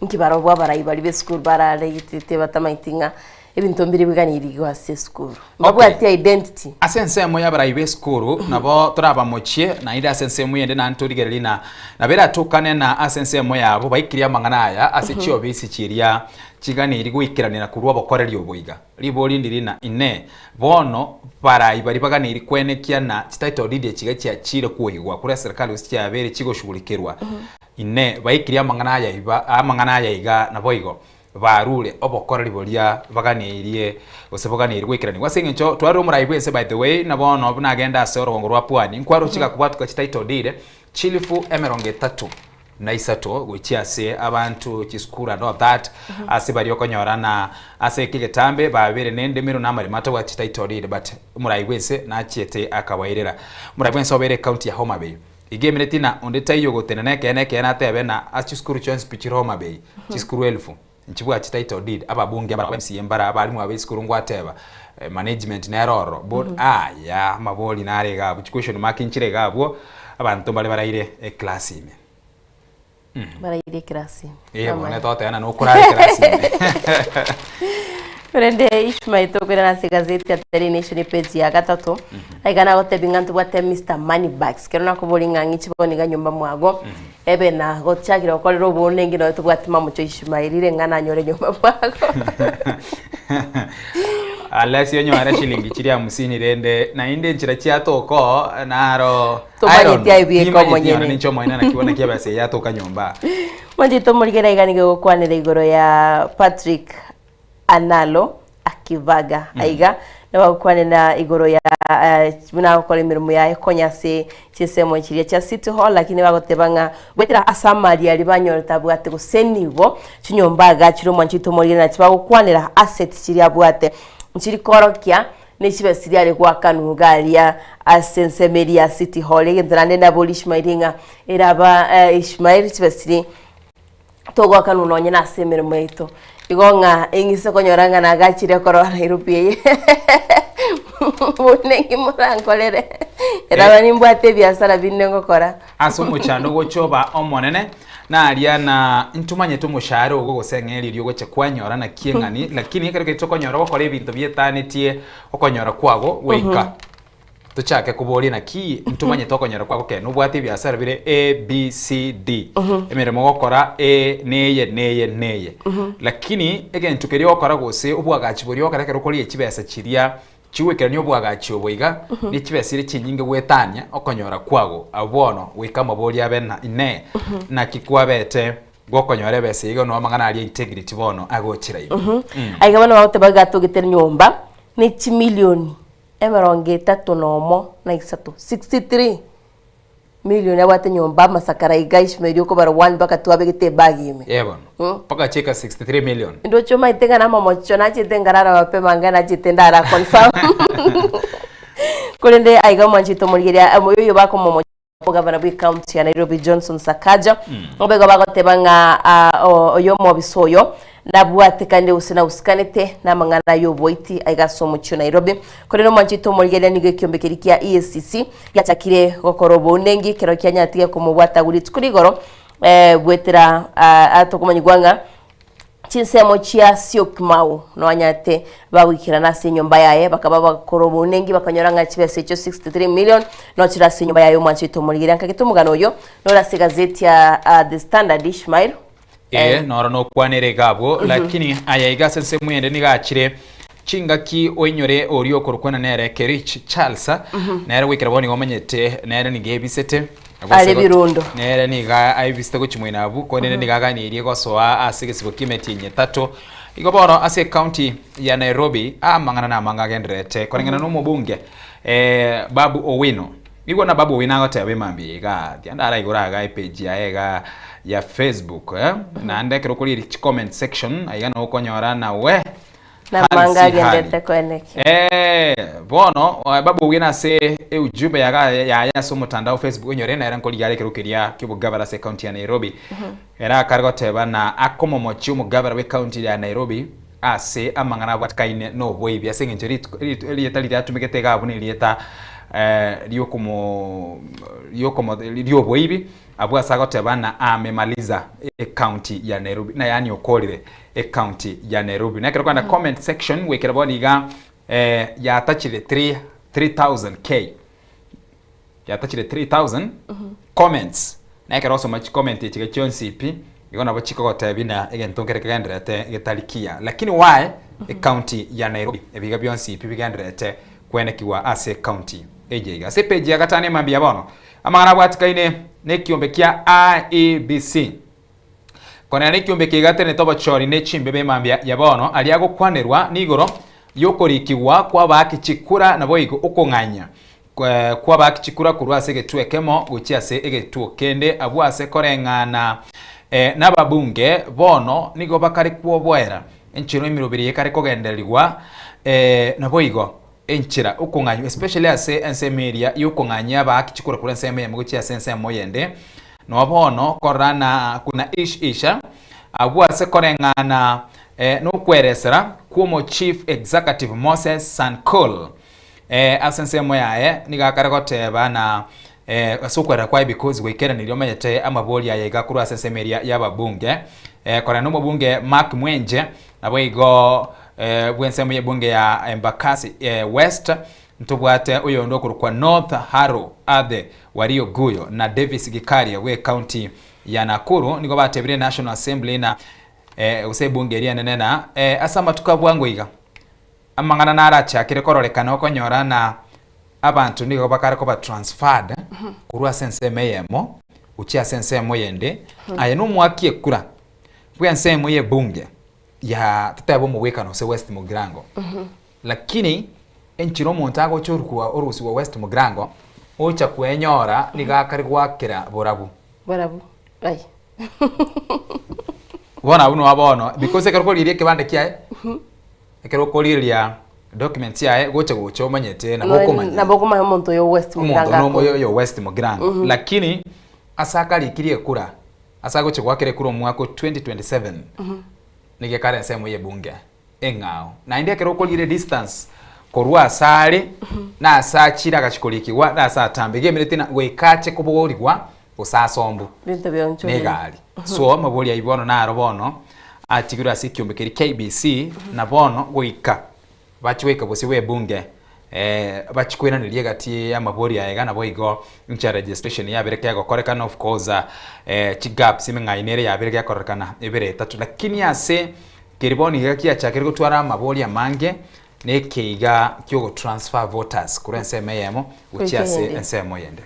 nkibaro bwa baraibari be school barare gitete batamaitinga ebintu mbiri bwiganiri gwa school mbabwa ati identity asense mo ya baraibe school nabo turaba mochie na ida asense mo yende na nturigereri na bera tukane na asense mo yabo baikiria mangana aya asichio bisi chiria chiganiri gwikiranira kurwa bokoreri oboiga ribori ndirina ine bono baraibari baganiri kwenekia na title deed chiga chia chire kuigwa kuri serikali usikia bere chigo shugulikirwa ine baikiria mangana aya iga na boigo barule obokoreri boria baganirie osebaganiri gwikirani wasengecho twari umuraibwese by the way nabono bunagenda asoro ngorwa pwani nkwaro chika kubatuka title deed chilifu emeronge 3 na isato gwichiase abantu chiskura no that ase bari okonyorana ase kigetambe babere nende miro namari mato wa title deed but umuraibwese na chiete akawairera umuraibwese obere county ya Homa Bay igemineti na ondeta iyo gotena neke na tebe na achiskuru chance pichiro Homa Bay chiskuru 1000 nchibwa title deed ababunge bara MC mbara abalimu abesikuru ngwateba management neroro but ya maboli nare gabo question mark nchire gabo abantu bale baraire class ime baraire class mwana totena no kurare class ime Rende Ishmael to kwera na gazeti ya Daily Nation page ya gatatu aigana gote bingantu bwate Mr Moneybags kero nakubolinga ngichiboniga nyumba mwago ebe na gochagira okorero bonengi no tubwate mamucho Ishmael ire ngana nyore nyumba mwago Alasi yo nyara shilingi chiri 50 rende na inde nchira chiatoko naro tomanyeti aibi ko monyene nicho moina na kiona kiabase yatoka nyumba manje tomurigera iganige gokwanira igoro ya Patrick Analo akivaga aiga na wakwane na igoro ya buna kwa mirimo ya konyase chisemo chiria cha City Hall lakini bagotebanga gwetira asamari ali banyoreta bwate gusenibo chinyombaga chiro mwanchito muri na chibagukwanira assets chiria bwate nchiri korokia nichibe siriale kwa kanugalia asensemeri ya City Hall ngendrande na bolishmairinga eraba Ishmael chibe siri togo kanunonye na semirimo ito igonga ingise konyoranga na gachire korora Nairobi bonengi murankolere era nimbwate biasara binengo kora asumu chando gochoba omonene na aliana ntumanye tumushare ugo gosengeri ryo goche kwanyora na kiengani lakini kare kitokonyora gokora ibintu byetanetie okonyora kwago weka tuchake kuboli na ki ntumanye tokonyora kwago ke nubwate biasara bire A B C D emeremo gokora neye lakini again tukerio gokora gose ubwagachiburi okara kare kuri ekibesa chiria chiwekerania obwagachi oboiga ni chibesire chinyinge gwetania okonyora kwago abono weka maboli abena ine na kikwabete gokonyora bese igo no mangana ali integrity bono agochira ibo aiga bano baute bagato giter nyomba ni chimilioni emeronge 3 nomo na 63 milioni abate nyomba masakara iga Ishmael ko bara 1 baka tuabe gite bagi ime yebon paka cheka 63 million ndo choma itenga na mama chona chitengarara wape mangana chitendara confirm kulende aiga mwanchito murigeria moyo bako momo gavana bwi county ya Nairobi Johnson Sakaja obego bagotebanga oyo mobisoyo nabwate kandi usina usikanete na mangana yo boiti aiga somo chu Nairobi kulendo mwanchito murigeria nige kyombekerikia EACC yachakire gokorobo unengi kero kyanyatiye kumubwata guri tkurigoro bwetera atokumanyigwanga chinsemo chia siokmau no anyate bawikira na nyumba yaye bakaba bakorobo nengi bakanyoranga chibese cyo 63 million no chira nyumba yayo mwanchito murigira nkagitumugano yo no la gazeti ya The Standard Ishmael nora no kwanere gabo lakini ayaiga sense mwende nigachire chingaki oinyore orio korukwana nere Kerich Charles nere wikira boni ngomenyete nere nigebisete ale birundo nere niga aibiste gochimwina abu ko nere nigaga ni irigo soa asigesibo kimeti nye 3 igoboro ase county ya Nairobi amangana na manga gendrete korengana no mubunge Babu Owino igwa na Babu Owino agote mambi ga tiandara igora ga page ya ya Facebook na ndekero kuri comment section ayana okonyora na we na manga gendete kweneke bono Babu Owino ase ujube ya so mutandao Facebook nyore na eran koli yale kirukiria kibugabara se county ya Nairobi era kargoteba na akomo mochi umugabara we county ya Nairobi ase amangana batkaine no boy bya sengenjeri lieta lieta tumikete gabu ni lieta lio boibi abwa sagote bana amemaliza county ya Nairobi na yani okolire county ya Nairobi na kero na comment section wekera boniga ya tachire 3000k ya tachire 3000 comments na kero so much comment ichike chonsipi igona bachiko gotabina egentongere kagendrete getalikia lakini why county ya Nairobi ebiga byonsipi bigendrete kwenekiwa ase county ejega ase page ya gatane mambia bono amagana bwatikaine ne kiombe kia IEBC kona ne kiombe kigate ne toba chori ne chimbebe mambia ya bono aliago kwanerwa nigoro yokorikiwa kwa bakichikura na boigo ukonganya kwa bakichikura kurwase getwekemo guchiase egetuo kende abwase korengana n'ababunge bono nigo bakari kuobwera enchiro emirobiri yekare kogendeligwa naboigo enchira ukunganya especially ase ensemeria yukunganya bakichikura kure enseme yamuguchi ase ensemo yende no bono korana kuna isha abwase korengana no kweresera kuomo chief executive Moses Sankol asensemo yae nigakare goteba na asukwera kwa because wekera niliomenyete amaboli yaye gakuru asensemeria y'ababunge korana no mubunge Mark Mwenje naboigo bwensemo y'ebunge ya Embakasi West ntubwate uyo ndo kurukwa North Haro Ade Wario Guyo na Davis Gikaria we county ya Nakuru niko batebire National Assembly na usebunge eria nenena asama tukabwangoiga amangana naracha kire kororekana okonyora na abantu niko bakare ko ba transferred kurwa senseme yemo uchi sensemo yende aye no mwakie kura bwa nsemo ye bunge ya tutabo mu wekano se West Mugirango lakini enchiro montago chorukwa orusi wa West Mugirango ocha kwenyora nigakari gwakira borabu ai bona uno abono because ekero lirie kibande kiae ekero koliria documents yae goche omanyete na boko muntu yo West Mugirango muntu yo West Mugirango lakini asaka likirie kura asaka goche gwakire kura mwako 2027 nige kare nsemo ye bunge engao na inde kero kolire distance korwa asare na asachira gachikolikiwa na asatambege miretina wekache kubogoligwa usasombu bintu byoncho negali so maboli ayibono na robono atigura sikiumbekeri KBC na bono goika bachiweka bosi we bunge bachikwena nilie gati ya maboli ayega na boigo ncha registration ya bereke yagokorekana of course chigap simengainere ya bereke yakorekana ebere tatu lakini ase kiriboni gaki achakire gutwara maboli amange nekeiga kyogo transfer voters kurense meyemo uchiase ensemo yende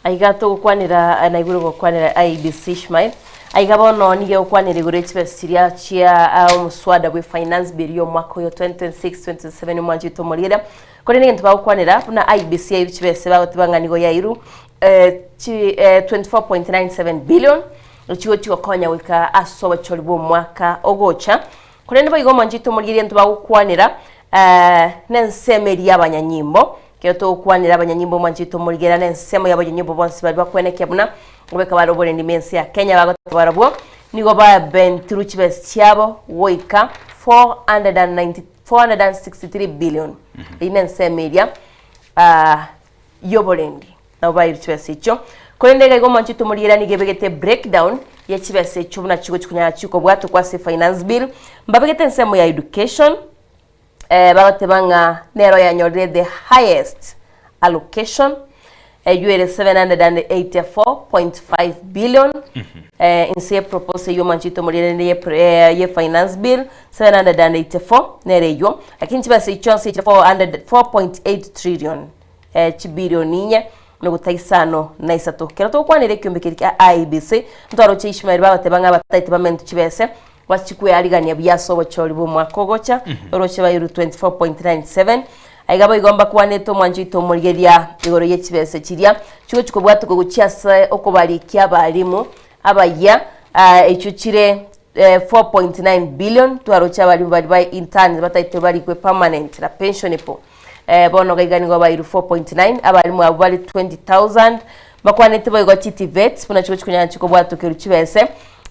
aigato gukwanira na iguru gukwanira IEBC Ishmael aigabono nige gukwanira iguru chibesiria chia muswada we finance bill yo mwaka yo 2026-27 mwanjito morira kore nige ntuba gukwanira na IEBC y'ibibese bagotibanganigo ya iru 24.97 billion uchigo chikokonya wika asoba cholibo mwaka ogocha kore nibo igo mwanjito morira ntuba gukwanira nensemeri y'abanyanyimbo keto kwanira abanyanyimbo mwanjito murigera nensemo y'abanyanyimbo bonse bari bakweneke buna ubeka barobore ni mensi ya Kenya bagotabarabo nigo ba bentiru chibes cyabo woika 463 billion inensemeria yoborendi nabo chibes icho korendega igo mwanjito murigera nigebegete breakdown ya chibes icho buna chigo chikunya chiko bwato kwa se finance bill mbabegete nsemo ya education bagotebanga nero yanyorire the highest allocation UR 784.5 billion inse propose yo manchito molire ye finance bill 784 nere yo lakini chibase ichonse 4.8 trillion chibillionia no gutaisano na isato kero to kwanire kyombekirika IEBC ntwaro che Ishmael bagotebanga bataite bamentu chibese wachikwe aligania byasobo choli bo mwakogocha oroche bayuru 24.97 aigabo igomba kuwaneto mwanjito murigeria igoro yechibese chiria chiko chikobwatu kuguchiasa okobalikia balimu abaya echuchire 4.9 billion twarocha balimu bali intern bataite bali kwe permanent la pension po bono gaigani go bayuru 4.9 abalimu abali 20,000 bakwanete bayigo chitivet puna chiko chikunya chikobwatu keruchibese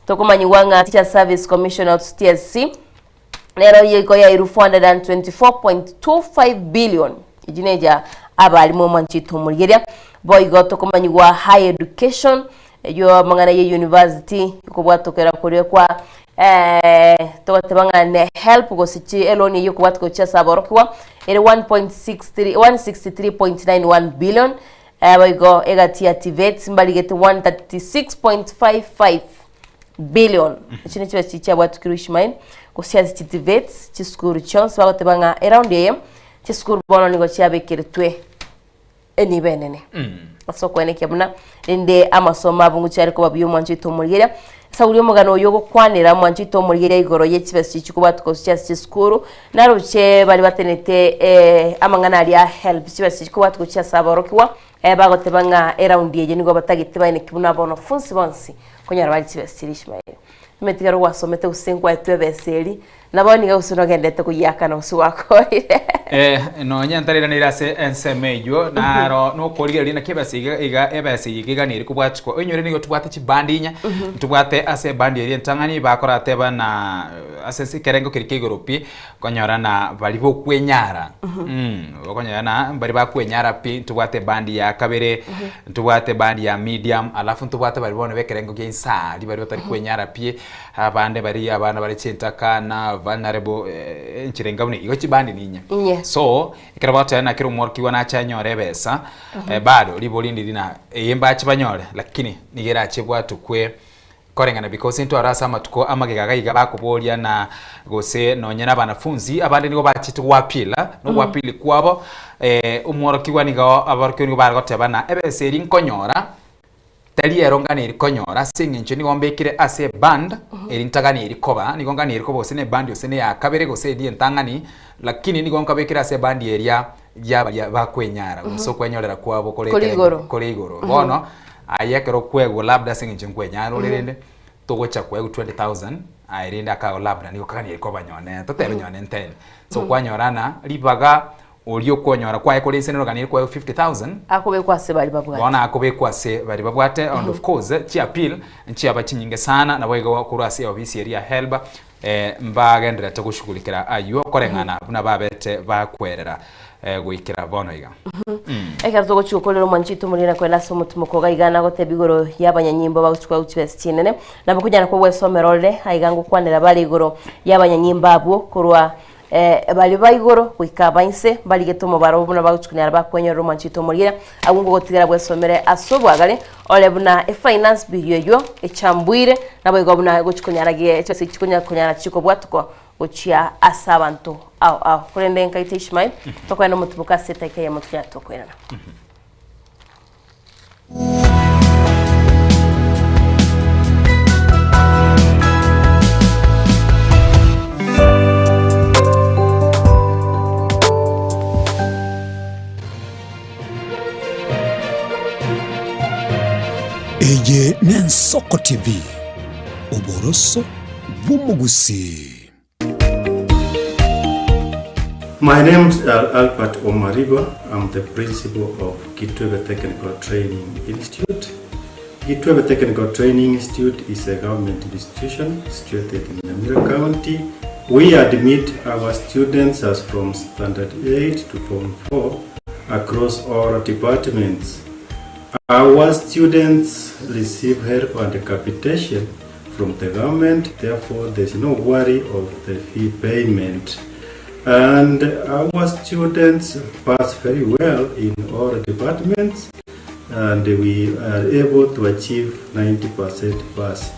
tokumanyi wanga Teacher Service Commission of TSC lero yiko ya iru 424.25 billion ijineja abalimu mwanchito muligeria boigo tokomanywa high education yo mangana ye university ko bwatokera kuri kwa tokatebanga help go sichi eloni yo ko bwatko cha saborokwa ere 163.91 billion boigo egati activate mbaligete 136.55 billion chine chiba chicha bwatkiru ishmael ko sia activate chiskuru chance bagotebanga around ye chiskuru bono nigo chiabekiretwe eni benene aso kwene kyabuna ende amasoma bungu cyari ko babiyo mwanchito muligeria sauriyo mugano yo kwanira mwanchito muligeria igoro yechibesi chikuba tukosya sikuru naruche bali batenete amangana ali help chibesi chikuba tukosya saborokiwa bagotebanga around ye nigo batagite bane kibuna bono funsi bonsi konyara bali chibesi Ishmael metigaro wasomete usengwa etwebeseri naboni ga usunogendete kuyaka na usuwakorire no nyantarira nirase ensemeyo naro no koriga lina kebasiga iga ebasiga ganiri kubwatiko onyore nigo tubwate chibandinya tubwate ase bandi eri ntangani bakora teba na ase kerengo kirikigoropi konyora na bali bokwenyara konyora na bali bakwenyara pi tubwate bandi ya kabere tubwate bandi ya medium alafu tubwate bali bone bekerengo gensa bali batari kwenyara pi abande bari abana bari chintaka na vulnerable nchirenga bune igo chibandi ninya so ikarabata na kiro morkiwa na chanyore besa bado libolindi dina yemba chibanyore lakini nigera chibwa tukwe korengana because into arasa matuko amagega iga bakubolia na gose nonyana banafunzi abandi nigo bachitu wapila no wapili kwabo umorkiwa nigo abarkiwa nigo baragoteba na ebeseri nkonyora tali erongani irikonyora singinche ni gombekire ase band erintagani irikoba ni gongani irikoba sene band yosene ya kabere gose die ntangani lakini ni gonka bekire ase band area ya bakwenyara so kwenyorera kwabo kore igoro bono ayekero kwego labda singinche kwenyara urende togocha kwego 20,000 airinda ka labda ni gokani irikoba nyone totero nyone nten so kwanyorana libaga Olio konyora kwa ekole senero ganire kwa 50,000 akobe kwa se bali babwate bona akobe kwa se bali babwate and of course chi appeal nchi abachinyinge sana na boiga kurasi obisi area helba mbagendera takushugulikira ayo korengana buna babete bakwerera guikira bono iga eka zogo chukolero manchito mulina kwela somo tumukoga igana gote bigoro yabanyanyimbo bagutwa uchibesi chinene nabakujana kwa wesomerole aigango kwanera bali igoro yabanyanyimba abo kurwa bali baigoro kwikabainse bali getomo barobuna baguchukunyara bakwenyero manchito muligira abungo gotigera bwesomere asobwagale olebuna finance bill yo echambwire nabo buna gochukunyara ge cyose kikunyara chiko bwatuko gochia asabantu au kurende nkaite Ishmael tokwena mutubuka seta ikaye mutya tokwena Eye Nensoko TV Oboroso Bumugusi. My name is Albert Omariba. I'm the principal of Kitwebe Technical Training Institute. Kitwebe Technical Training Institute is a government institution situated in Nyamira County. We admit our students as from Standard 8 to Form 4 across all departments. Our students receive help and capitation from the government, therefore there is no worry of the fee payment. And our students pass very well in all departments, and we are able to achieve 90% pass.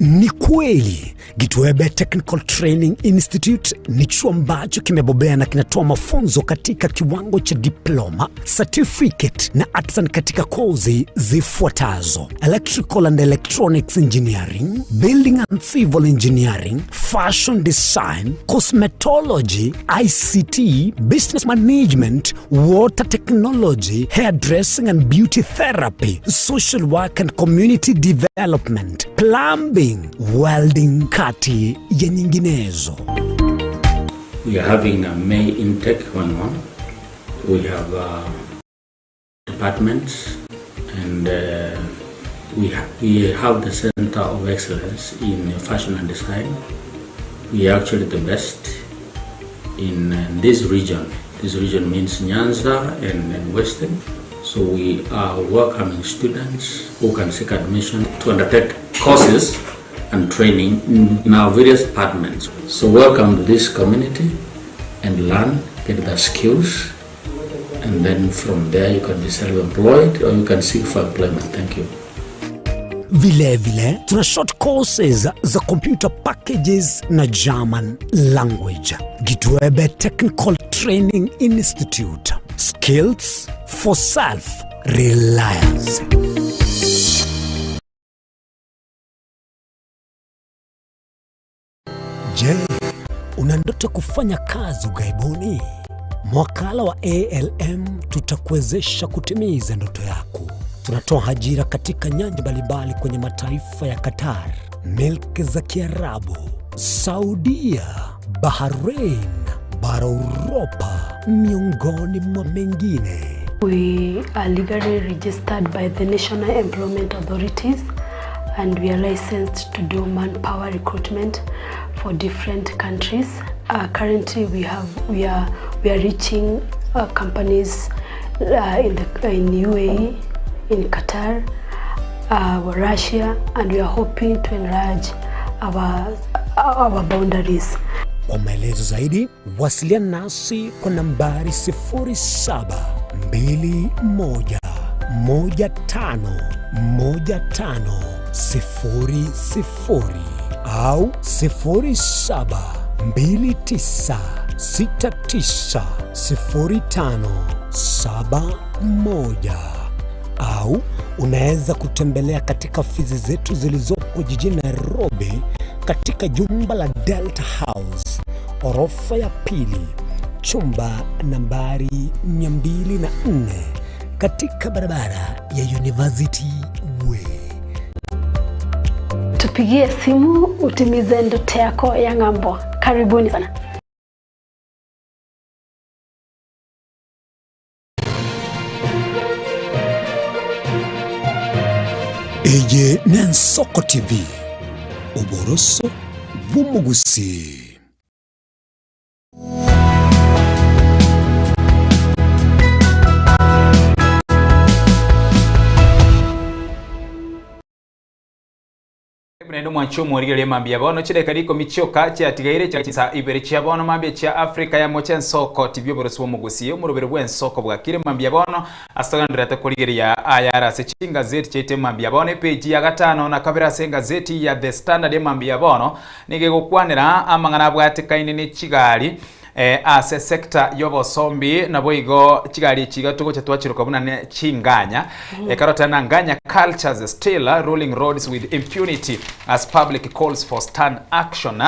Ni kweli Kitwebe Technical Training Institute ni chuo ambacho kimebobea na kinatoa mafunzo katika kiwango cha diploma, certificate na artisan katika kozi zifuatazo: Electrical and Electronics Engineering, Building and Civil Engineering, Fashion Design, Cosmetology, ICT, Business Management, Water Technology, Hairdressing and Beauty Therapy, Social Work and Community Development, Plumbing, Welding, kati ya nyinginezo. We are having a May intake 1-1. We have departments, and we have the Center of Excellence in Fashion and Design. We are actually the best in this region, This region means Nyanza and Western. So we are welcoming students who can seek admission to undertake courses and training in our various departments. So welcome to this community and learn, get the skills, and then from there you can be self-employed or you can seek for employment. Thank you. Vile tuna short courses za computer packages na German language. Gitwebe Technical Training Institute. Skills for self-reliance. Je, una ndoto kufanya kazi ughaibuni? Mwakala wa ALM tutakuwezesha kutimiza ndoto yako. Tunatoa ajira katika nyanja mbalimbali kwenye mataifa ya Qatar, Milki za Kiarabu, Saudia, Bahrain, bara Europa, miongoni mwa mengine. We are legally registered by the National Employment Authorities and we are licensed to do manpower recruitment for different countries. Currently we are reaching companies in UAE, in Qatar, Russia, and we are hoping to enlarge our boundaries. Kwa maelezo zaidi, wasiliana nasi kwa nambari 0721151500 au 0729690571 au unaweza kutembelea katika ofisi zetu zilizopo jijini Nairobi katika jumba la Delta House, orofa ya pili, chumba nambari 204 katika barabara ya University Way. Tupigie simu utimize ndoto yako ya ng'ambo. Karibuni sana. Eye Nensoko TV, Oboroso Bumugusi. Nendo mwancho mwirigere mambia bono chide kariko michoka cha tigaire cha chisa ibere cha bono mambia cha Afrika ya mocha nsoko TV boroswo mugusi umurubere bwe nsoko bwakire mambia bono astagandira ta kurigere ya ayara se chinga zeti chete mambia bono page ya gatano na kabira senga zeti ya The Standard mambia bono nige gukwanira amangana bwate kainene chigali ase sector y'obosombi nabo igo kigali kigatugo cyatwachiruka bunane chinganya karota na nganya cultures still rolling roads with impunity as public calls for stern action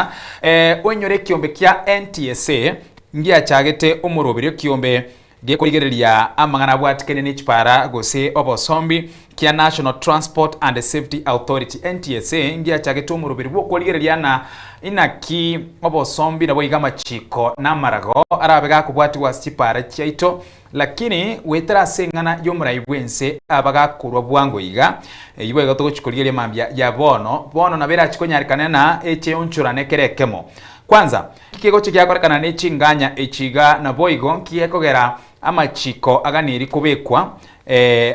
onyore kiombe kya NTSA ngia chagete umurobire kiombe gekurigereria amangana bwatikene n'ikipara gose obosombi kia National Transport and Safety Authority NTSA ngia chagete umurobire bwo kurigereria na inaki obosombi nabo igama chiko namarago arabega kubwati wasipara chaito lakini wetera sengana yomuraibwense abagakurwa bwango iga iwe gato chikurigereria mambya ya bono nabera chikonyarikana na eche onchurane kerekemo. Kwanza kikego chikyakorekana n'echinganya echiga na boigo kiyekogera amachiko aganiri kubekwa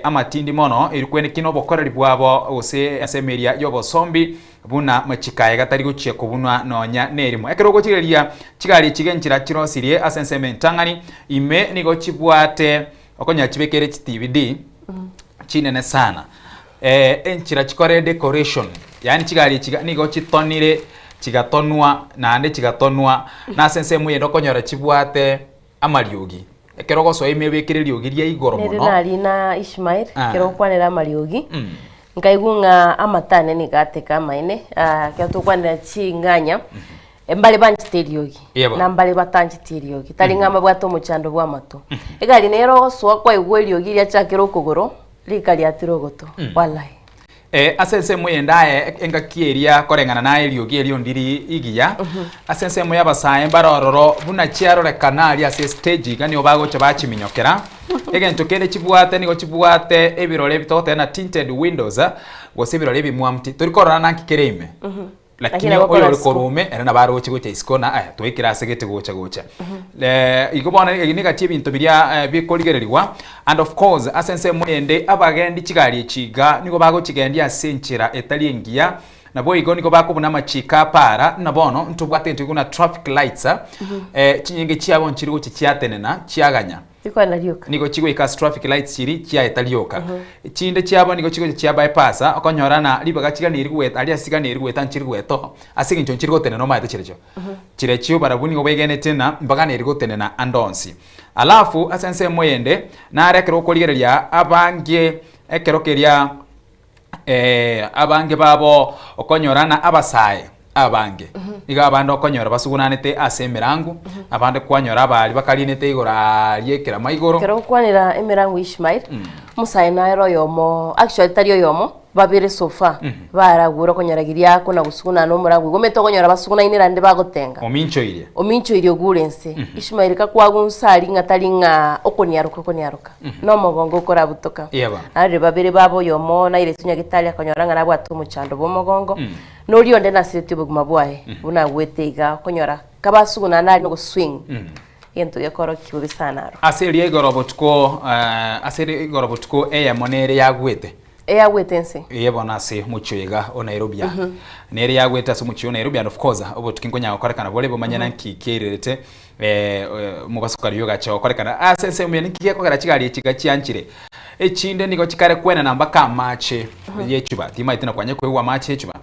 amatindi mono irikwene kino bokoreri bwabo ose asemeria yobosombi buna machikaye gatari guciye kubunwa nonya nerimo ekerogo kigeria kigali kigenchira kirosirie asenseme ntangani ime nigo kibwate okonya kibekere TVD chinene sana enchira kikore decoration yani kigali nigo kitonire kigatonwa na ande kigatonwa na sensemu yendo konyora kibwate amariogi ekerogo so imebekire riogiria igoro muno nari na Ishmael kerogo kwanera amariogi nkaigunga amatane ni gateka maine kyatukwanira chinganya embale banchiteriogi na mbale batanchiteriogi talingama bwato muchando bwa mato egali nero so kwa igweriogi ya chakero kogoro likali atirogoto wallahi asense muyendae engakieria korengana na eliogi elio ndiri igiya asense muyabasaye barororo buna chiarore kanali ase stage gani obago chabachiminyokera egento kene chibwate nigo chibwate ebirole bitote na tinted windows gose birole bimwamti turikorana nankikereme lakini oyo uri korume era nabaro gocha iskona aya twikira asegete gocha igobona ni gatie bintu biria bikorigererwa and of course asense mwende abagendi kigari chiga nigo bago kigendi asenchira etaliengia nabo igo niko bakubuna machika para nabono ntubwate ntiguna traffic lights kinyenge cyabo nkiri gocha cyatenena cyaganya iko naryoka niko kigo ikas traffic lights kiri kya etalioka kinde cyabo niko kigo kya bypass akonyorana libaga kiganiri gweta ali asiganiri gweta nkiri gweto asigi ncho nkiri gotenena no maite kirecho kirecho barabuni go begene tena mbaga neri gotenena andonsi alafu asense moyende na arekero koligereria abange ekerokeria abange babo okonyorana abasaye abange iga abando okonyora basugunanete ase emirango abande kwanyora bali bakalinete igora liekera maigoro kero kwanira emirango Ishmael musaye naero yomo actually tari yomo babire sofa baragura konyoragiria ko na gusuguna no murango gometo konyora basuguna inira ndi bagotenga omincho irio gurense Ishmael ka kwagunsari ngatalinga okoniaruka no mogongo kora butoka ari babire babo yomo na ile tunya gitalia konyora ngana bwatu muchando bomogongo no rio ndena sirete buguma bwae buna gweteiga konyora kabasuguna nari no swing yento yakoro kibubi sana aseri igorobotko eya monere yagwete wetense yebona se muchoyega o Nairobi nere yagweta so mucho Nairobi and of course obo tukingonya korekana bole bomanyana nkikirete mubasukari yoga cha korekana asense umye nikiye kokara kigari kiga cyanchire ekinde niko kikare kwena namba ka mache yechuba tima itina kwanye kwewa mache yechuba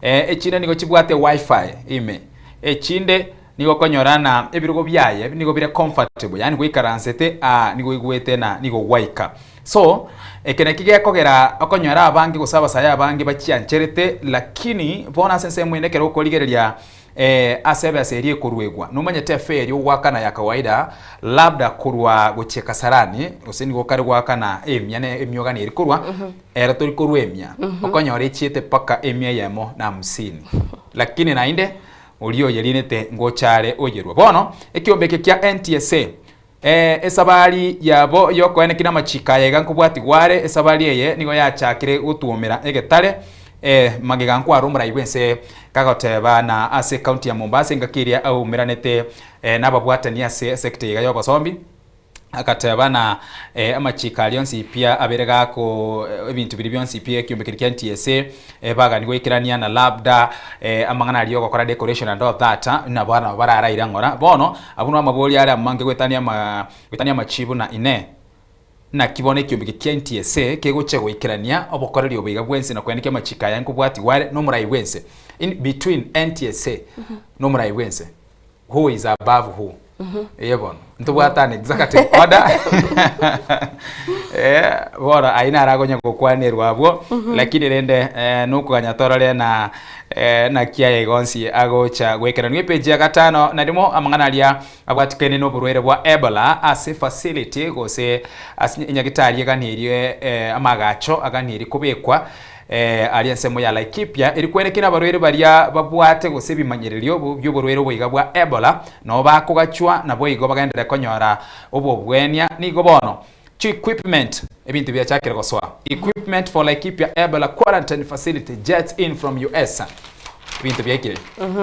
ekinde niko kibwate wifi ime ekinde niko konyorana ebirugo byaye niko bire comfortable yani kwikaransete niko igwete na niko waika so ekene kige kogera okonyora abangi gusaba saya abangi bakiancherete lakini bona sense mwene kero koligereria asebe aserie kurwegwa numanye teferi ugwakana ya kawaida labda kurwa gucheka sarani usini gokari gwakana emyane emyogani irikurwa era tori kurwemya okonyora ichiete paka emya yemo na 50 lakini nainde ulio yelinete ngochare oyerwa bono ekiombeke kya NTSA esabali yabo yoko ene kina machika yega nkubwati gware esabali eye nigo yachakire gutumira egetare magega nkwa rumura ibense kagoteba na ase county ya Mombasa ngakiria au miranete nababwatani ase sector yega yobasombi akateba na amachika alionsi pia aberega ko ebintu biri byonsi pia kyombekirikya NTSA baga nigo ikirania na labda amangana aliyo gukora decoration and all that na bana barara irangora bono abuno amaboli ari amange gwetania machibu na ine na kibone kyombekirikya NTSA kegoche gwikirania obokoreri obiga bwense na kwandika machika yanku bwati wale no murai wense in between NTSA no murai wense who is above who yebon ntubwata an executive order bora aina aragonya gukwanirwa abo lakini rende nukuganya torore na kiaye gonsi agocha gwekera ni page ya 5 na ndimo amanganalia abwatikene no burwere bwa Ebola ase facility gose asinyagitari ganiriye amagacho aganiri kubekwa alianse moya Laikipia irikwerekina barwere baria babwate gose bimanyererio by'uburwere bwiga bwa Ebola no bakugachwa nabo igo bagendera konyora obobwenya nigo bono equipment ebintu bya chakira goswa equipment for Laikipia Ebola quarantine facility jets in from US ebintu byakire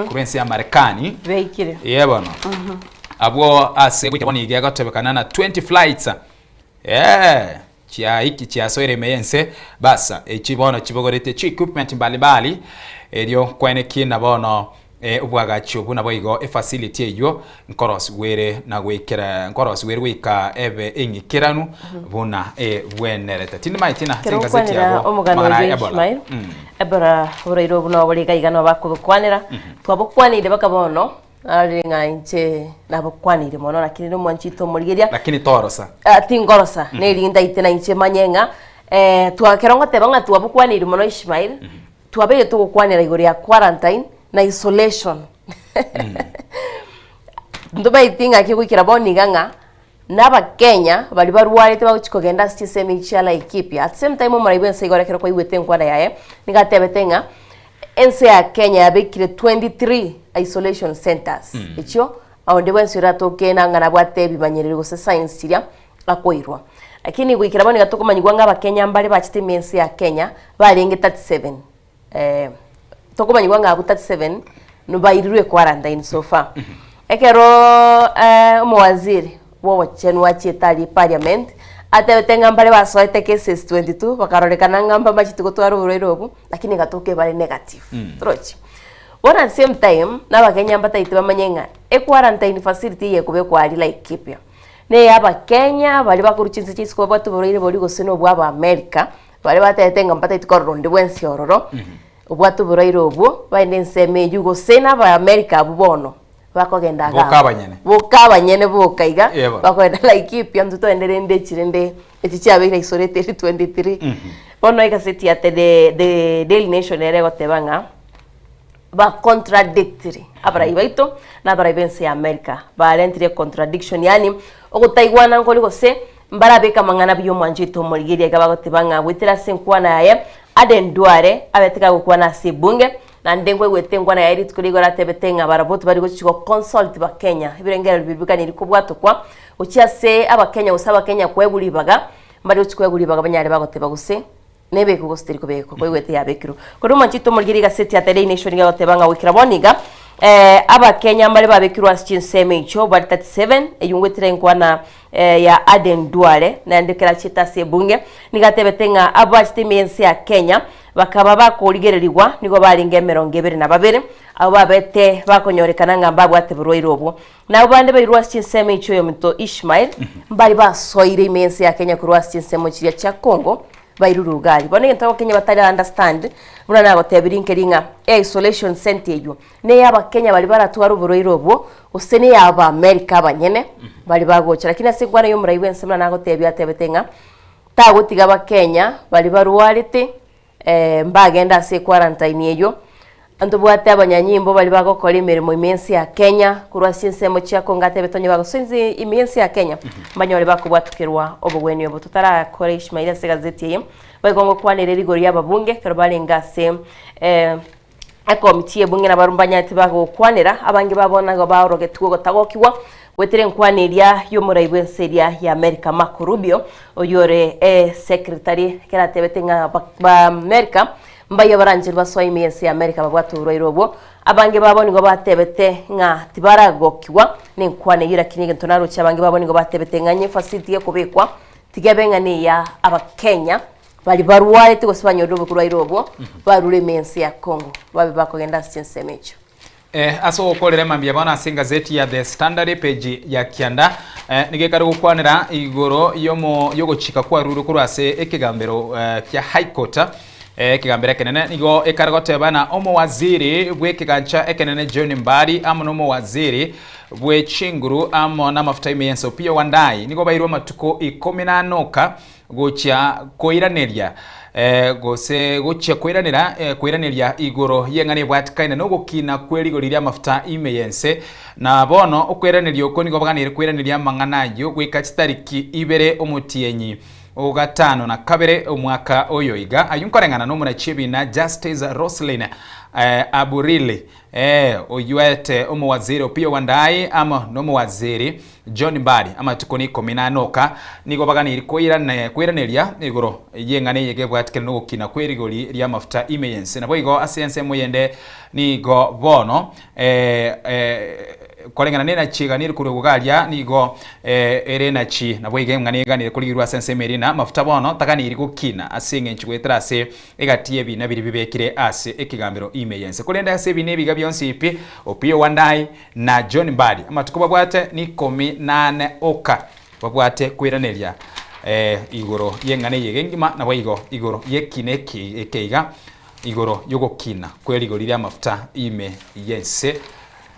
kurensi ya Marekani byakire yebono abo ase bwiteboni igiye gatebekana na 20 flights chia iki chia soire meyense basa echibono chibogorete chi equipment mbalimbali elio kwene kina bono ubwaga chubu nabo igo facility eyo nkoros were na gwekera nkoros were wika ebe ingikiranu buna bwenerete tindi maitina tingazeti yabo magana Ebola Ebola urairo buno boliga igano bakubukwanira twabukwanire bakabono alinga inche nabukwanire mono lakini no mwanchito murigeria lakini torosa tingorosa nelinda itena inche manyenga twakeronga tebanga twabukwanire mono Ishmael twabeye tugukwanira igori ya quarantine na isolation ndoba itinga kigwikira boniganga naba Kenya bali barwarite bagukigenda system ichala Laikipia at same time muraibense igora kero kwa iwete nkwana yaye nigatebetenga ense ya Kenya yabekire 23 isolation centers icho aonde bwensira tokena ngana bwate bibanyerero gose science tiria akoirwa lakini gwikira boni gatokomanyigwa ngaba Kenya mbali bachite mense ya Kenya balenge 37 tokomanyi wanga abu 37 no bairirwe quarantine so far ekero mwaziri wo wachenu wachetali parliament atebete ngambale basoete cases 22 bakarorekana ngamba machituko twaro buroirobu lakini gatoke bale negative trochi one at same time n'abakenya mbataite bamanyenga quarantine facility ye kubekwa ali like Kipya ne aba Kenya bali bakuruchinze chisiko batu borire boli goseno bwa America bali batete ngambataite koronde bwensi ororo ubwatu borire obu bainde nseme yugo sena ba America bubono bakogenda bokabanyene bokaiga bakwenda like Kipya nduto endere ndechirende echichabe isorete 23 bono ikaseti ate the Daily Nation ere gotebanga ba contradictory abara ibaito na abara ibense ya America ba lentire contradiction yani okutaigwana ngoli gose mbara beka mangana biyo mwanjito moligeria gabagotebanga witira senkwana yaye Aden Duale abetika gukwana sibunge na ndengwe gwetengwa na yairi tukuligora tebetenga barabotu bari gochiko consult ba Kenya ibirengera bibibuka niri kubwatokwa uchiase aba Kenya usaba Kenya kwegulibaga mbari uchikwegulibaga banyare bagoteba guse nebe kugosteri kubeko kwegwete yabekiro kuruma chito mulgiriga seti ya Daily Nation gabotebanga wikira boniga aba Kenya mbali babekirwa chinseme icho bari 37 eyungwetire nkwana ya Aden Duale na ndekera chita sebunge nigatebetenga aba chitimensi ya Kenya bakaba bakoligererigwa nigo balinge 22 abo babete bakonyorekana ngamba bwatebroiro obo na bande bayirwa chinseme icho yo mito Ishmael mbali basoire imensi ya Kenya kurwa chinsemo chiria cha Kongo bairuru gali bone ntako Kenya batari understand buna nago tebirinkelinga isolation center ejo ne yaba Kenya bali baratwara uburoiro obwo usene yaba America abanyene bali bagocha lakini asingwana yo murayi wense buna nago tebya tebetenga tagotiga ba Kenya bali barualite mbagenda se quarantine ejo anto bwate abanyanyimbo bali bagokora imirimo imensi ya Kenya kurwa sinsemo cyako ngatebetonye bagosinzi imensi ya Kenya mbanyore bakubwatukirwa obugweni obo tutarakora Ishmael se gazeti ye bagongo kwanere rigori y'ababunge karobale ngase komite bunge nabarumbanya ati bagokwanera abange babona ngo barogetugo gotagokiwa wetire nkwaneria yo muraibwenseria ya America Marco Rubio oyore secretary kera tebetenga ba America mbaye baranje baswaye imensi ya America babwaturo irobo abange baboni ngo batebete nga tibaragokiwa nenkwane yira kinige ntonaro cyabange baboni ngo batebete nganye facility ye kubekwa tigebenga ne ya aba Kenya bali baruwale tikosibanya dobo kurwa irobo barure imensi ya Congo babe bakogenda sinsemecho aso okolere mambia bana singa zeti ya The Standard page ya Kianda nigekari gukwanira igoro yogo chika kwa ruru kurase ekigambero kya High Court kigambere kenene nigo ekaragote bana omo waziri bwekigancha ekenene John Mbadi amono omo waziri bwe chinguru amo na mafuta imenso pia wandai nigo bayirwa matuko 14 gocha koiraneria gose gocha koiraneria igoro yengane bwatikaine no gukina kwerigoria mafuta imeyense na bono okweraneria oko nigo baganire kweraneria manganayo gwika chitariki ibere omutienyi ogatano na kabere omwaka oyo iga ayunkorengana no munachibi na Justice Roslyn Aburili oyuete omo waziri opio wandai ama no waziri John Mbadi ama tukoni 14 nigo baganire kwiraneria igoro yengane yegebwatikira no gukina kwerigori ria mafuta imeyense nabo igo asiense moyende nigo bono kolengana nena chiga niri kurugalia nigo erena chi nabo ige ngane ganire kuligirwa sense merina mafuta bono takaniri gukina asinge nchigwetera se egatie bina biri bibekire ase ekigambiro imeyense kolenda se bine biga byonsi ipi opio wandai na John Mbadi amatuko babwate ni 18 oka babwate kwiraneria igoro yengane yegengima nabo igoro yekineki ekeiga igoro yogokina kwerigorira mafuta imeyense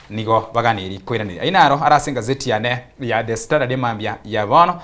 nigo baganiri kwiranira inaro arasinga zeti ya The Standard mambia ya bono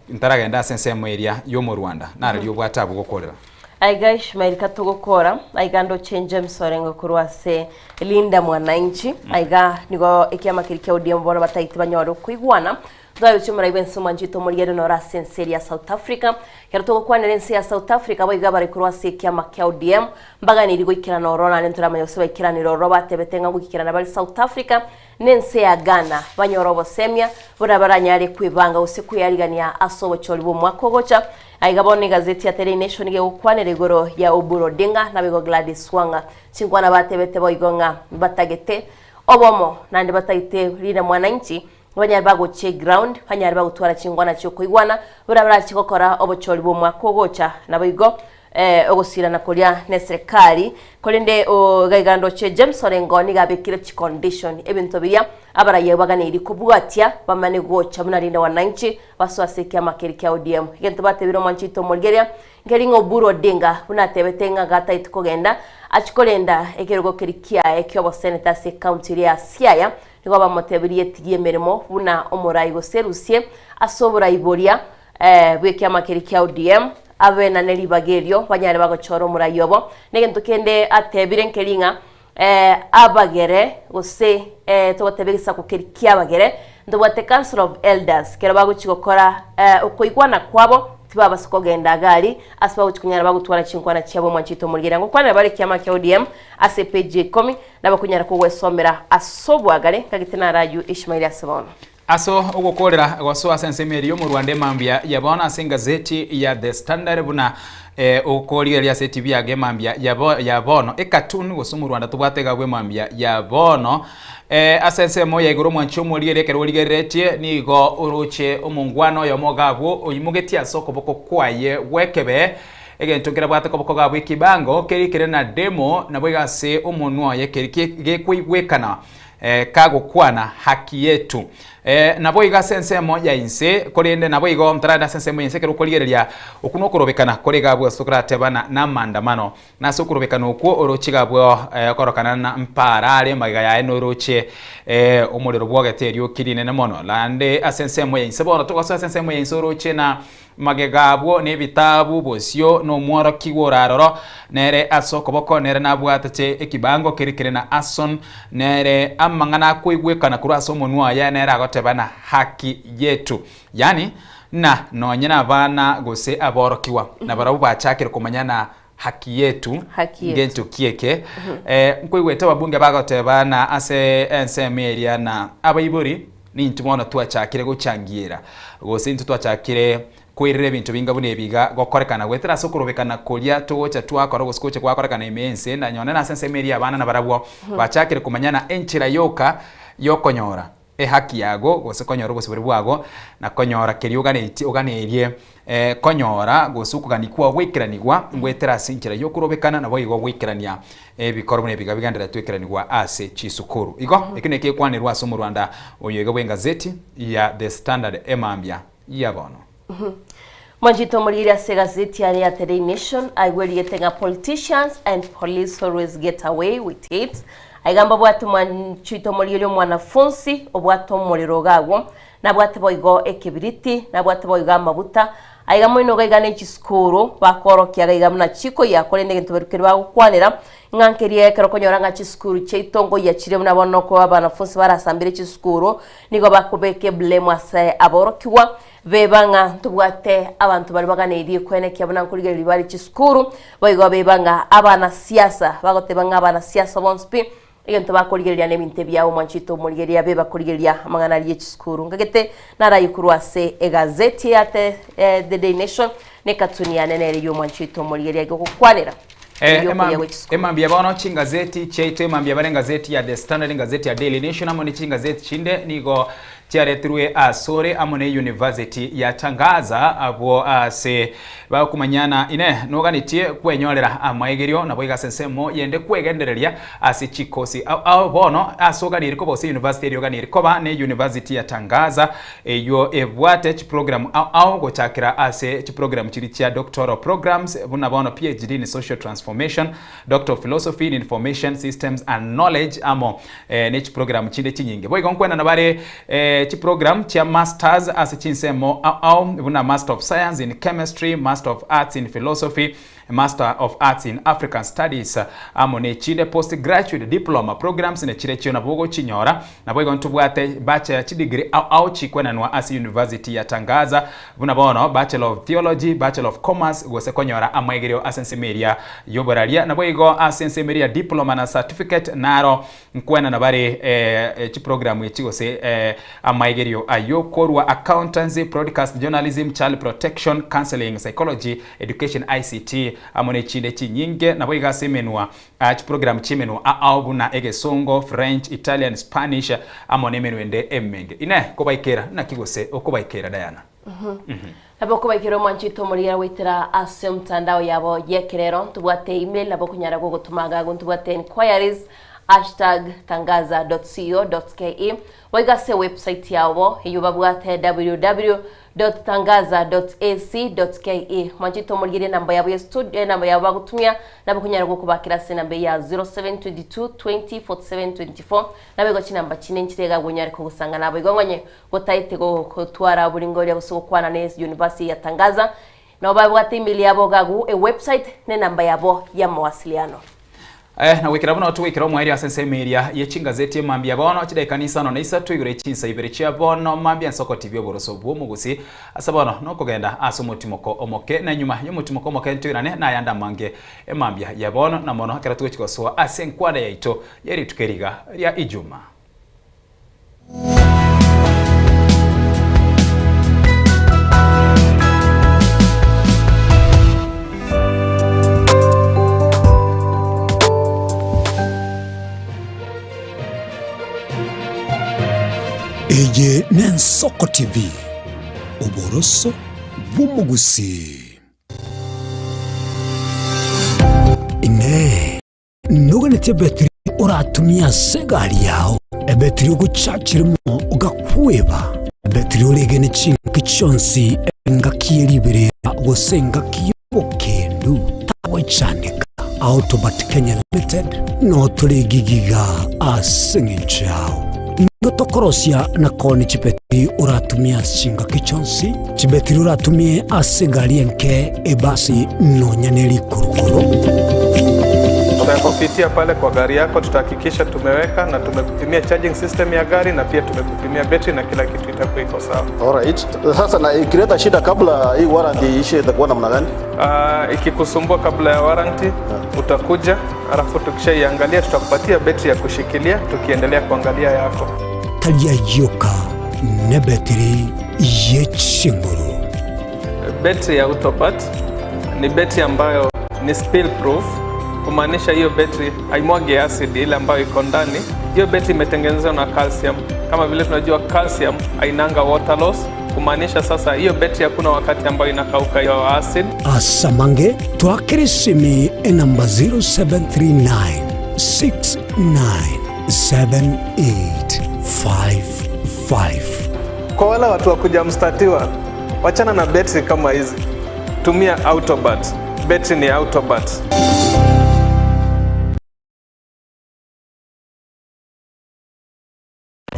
ntaragenda sense area yo mu Rwanda narari obwata bugokorera aiga Ishmael katugokora aiga ndo change msorengo kurwase linda mwananchi aiga nigo ikiama kirike ODM bona bataiti banyoro kwigwana Zayo chumara ibenso manjito muriere no rasense ya South Africa yaruto kwa nense ya South Africa boiga bari kurwase kiama kya ODM mbaga nirigo ikira no rona nentura yose bakira ni roro batebetenga gukikira na bari South Africa nense ya Ghana banyoro bosemya bura baranyare kwibanga usiku yarigania asobo choli bo mwakogocha aigaboni gazeti ya Daily Nation ge ukwanere igoro ya Oburu Odinga na bigo Gladys Wanga chingwana batebete boigonga batagete obomo nandi batagite rina mwananchi banyari baguche ground banyari bagutwara chingwana cyo kuigwana burabara chikokora obochori bo mwakogocha na bigo ogosira na kolia ne serikali kolinde o gaigando che James Orengo ni gabekire chi condition ebintu biya abaraye baganiri kubwatia bamane gocha munarinda wananchi baswasikia makeriki ODM gento batebiro manchito molgeria ngeringo Oburu Odinga unatebetenga gata itukogenda achikolenda ekerogo kirikia ekyobo senator se county ya Siaya nigo bamotebirie tigie merimo buna omorai goserusie asobora iboria bwekia makeriki ODM abe na neli bagerio banyare bagochoro murayobo negento kende atebire nkelinga abagere gose tobotebegisa kukerikia abagere ndobate Council of Elders kera baguchikokora ukoigwana kwabo tibaba sikogenda gali asaba uchikunyara bagutwara chinkwana cyabo mwanchito mulgira ngo kwana bari kyama kya ODM ACPJ komi nabakunyara kugwesomera asobwagale kagitena raju Ishmael Asabona aso ugokorera gwaso asensemeri yo mu Rwanda mambia yabona asengazeti ya The Standard buna ukoria ya CTV ya mambia yabono ekatunu goso mu Rwanda tubwatega gwe mambia yabono asensemo ya igoro mwancho muri rekero ligeretie nigo uruche umungwano yo mogabo uyimugetia soko boko kwaye wekebe egento kera bwate ko boko gabo ikibango kerikere na demo nabwegase umunwa yekerike gekwigwekana kago kwana haki yetu nabo iga sensemo ya inse kolende nabo igo mtarada sensemo inse kero koligereria okuno kurobekana kolega bwa Sokrate bana na mandamano na sokurobekana okwo orochiga bwa korokana na mparare magiga ya enoroche omurero bwogeterio kirine ne mono lande asensemo ya inse bora to asensemo ya inse oroche na magegabwo ne bitabu bosio no mworo kiworaroro nere asokoboko nere nabwatete ekibango kirikire na ason nere amangana kuigwekana kuraso monwa ya nere agotebana haki yetu yani na nonyena bana gose aborokiwa na barabu bachakire kumanyana haki yetu ngento kieke nkwigweta babunge bagotebana ase ensemeria na abayibori ni ntumona twachakire guchangira gose ntu twachakire kwirire bintu binga bune biga gokorekana gwetera sokurobekana kolia tocha twakora gosikoche kwakorekana imense na nyone na sensemeria abana na barabwo bachakire kumanyana enchira yoka yokonyora haki yago gosekonyora gosiburi bwago na konyora keriuganeti uganerie konyora gosukuganikwa gwikiranigwa gwetera sinchira yokurobekana na boyigo gwikirania bikorwa ne biga bigandira twekiranigwa ase chisukuru igo ikine ke kwanirwa aso mu Rwanda oyego bwengazeti ya The Standard emambia yabono Manjito Muriria segazeti ya Daily Nation aigweli yetenga politicians and police always get away with it aigamba bwatu manjito Muriria mwanafunzi obwato muliro gawo na bwatu boigo ekibiriti na bwatu boigo amabuta aigamo ino gaigane chiskuru bakorokia gaigamna chiko yakorende gento berukiri bagukwanira ngankerie kero konyoranga chiskuru cheitongo yachire muna bonoko abanafunzi barasambire chiskuru nigo bakubeke blame ase aborokiwa bebanga tubwate abantu bari baganiriye kwene kyabona nkurigeri bari chiskuru boigo bebanga abana siasa bagotebanga abana siasa bonspi igento bakurigeria nebinte byawo mwanchito murigeria beba kurigeria amangana ari chiskuru ngagete narayikuru ase egazeti ya The Daily Nation nekatunia nenere yo mwanchito murigeria gukwanira emambia bono chingazeti cheite mambia bare ngazeti ya The Standard ngazeti ya Daily Nation amone chingazeti chinde nigo charetirwe asore amone university yatangaza abo ase bakumanyana ine noganitie kwenyorera amaigerio nabo igasensemo yende kwegendereria ase chikosi au bono asoganire ko bose university yoganire ko ba ne university yatangaza eyo ebwate chi program au gochakira ase chi program chiri cha doctoral programs buna bono PhD in social transformation, Doctor of Philosophy in Information Systems and Knowledge amo ne chi program chinde chinyinge boy gonkwena nabare chi program cha masters as chinsemo au buna Master of Science in Chemistry, Master of Arts in Philosophy Master of Arts in African Studies amo ne chinde postgraduate diploma programs ne chire chio na bogo chinyora na bogo ntubwate bachelor degree au chikwena nwa Asi University ya Tangaza buna bono Bachelor of Theology, Bachelor of Commerce gose konyora amaigerio asensemeria yoboralia na bogo asensemeria diploma na certificate naro nkwena na bare chi program yechigose amaigerio ayokorwa accountancy, broadcast journalism, child protection, counseling, psychology, education, ICT amone chinde chinyinge na boiga semenwa chi program chimenwa au na egesongo, French, Italian, Spanish amone menwende emenge ine kobaikera na kigose okobaikera Diana. Nabo kubaikira manchito muria witira ase mtandao yabo yekerero tubwate email nabo kunyara gutumaga tubwate inquiries@tangaza.co.ke waigase website yabo iyo babwate www.tangaza.ac.ke manchito muria namba yabo ya studio namba yabo gutumia nabo kunyara gukubakira se namba ya 0722 20 47 24 nabo go chinamba chinenchirega gunyara kugusanga nabo igonganye gotaite go kutwara buringoria busukwana nes University ya Tangaza na babwate email yabo gagu website ne namba yabo ya mawasiliano. Na wikira buno tuwikira omweri asense media yechinga zeti mambia bono chidai kanisa no naisa tuigure chinsa ibere chia bono mambia Nsoko TV oboroso bwo mugusi asabono no kugenda asumutimoko omoke na nyuma yomutimoko omoke tuirane na yanda mange emambia ya bono na mono hakara tuwe chikoswa asenkwada yaito yeri tukeriga ya Ijuma. Eje ne Nsoko TV oboroso bumugusi ine nuganete betri uratumia segari yao ebetri uguchachirimo ugakweba betri ulegene chinki chonsi ngakiyeribere gosenga kiyokendu tawe chanika Autobat Kenya Limited no tuligigiga asingichao Tokorosia na koni chipetri uratumia singa kichonsi chibetri uratumie asigari nke ebasi no nyaneli kurukuru. Tutakupitia pale kwa gari yako, tutahakikisha tumeweka na tumekupimia charging system ya gari na pia tumekupimia battery na kila kitu itakuwa iko sawa. Alright. Sasa na ikileta shida kabla hii warranty ishe itakuwa namna gani? Ikikusumbua kabla ya warranty utakuja, alafu tukishaiangalia tutakupatia battery ya kushikilia tukiendelea kuangalia yako. Talia yoka ne battery yechinguru. Battery ya Autobat ni battery ambayo ni spill proof, kumaanisha hiyo battery haimwagi acid ile ambayo iko ndani. Hiyo battery imetengenezwa na calcium. Kama vile tunajua calcium hainanga water loss, kumaanisha sasa hiyo battery hakuna wakati ambayo inakauka hiyo acid. Asamange twakirisimi namba 0739 697855. Kwa wale watu wa kuja mstatiwa, wachana na battery kama hizi. Tumia Autobat. Battery ni Autobat.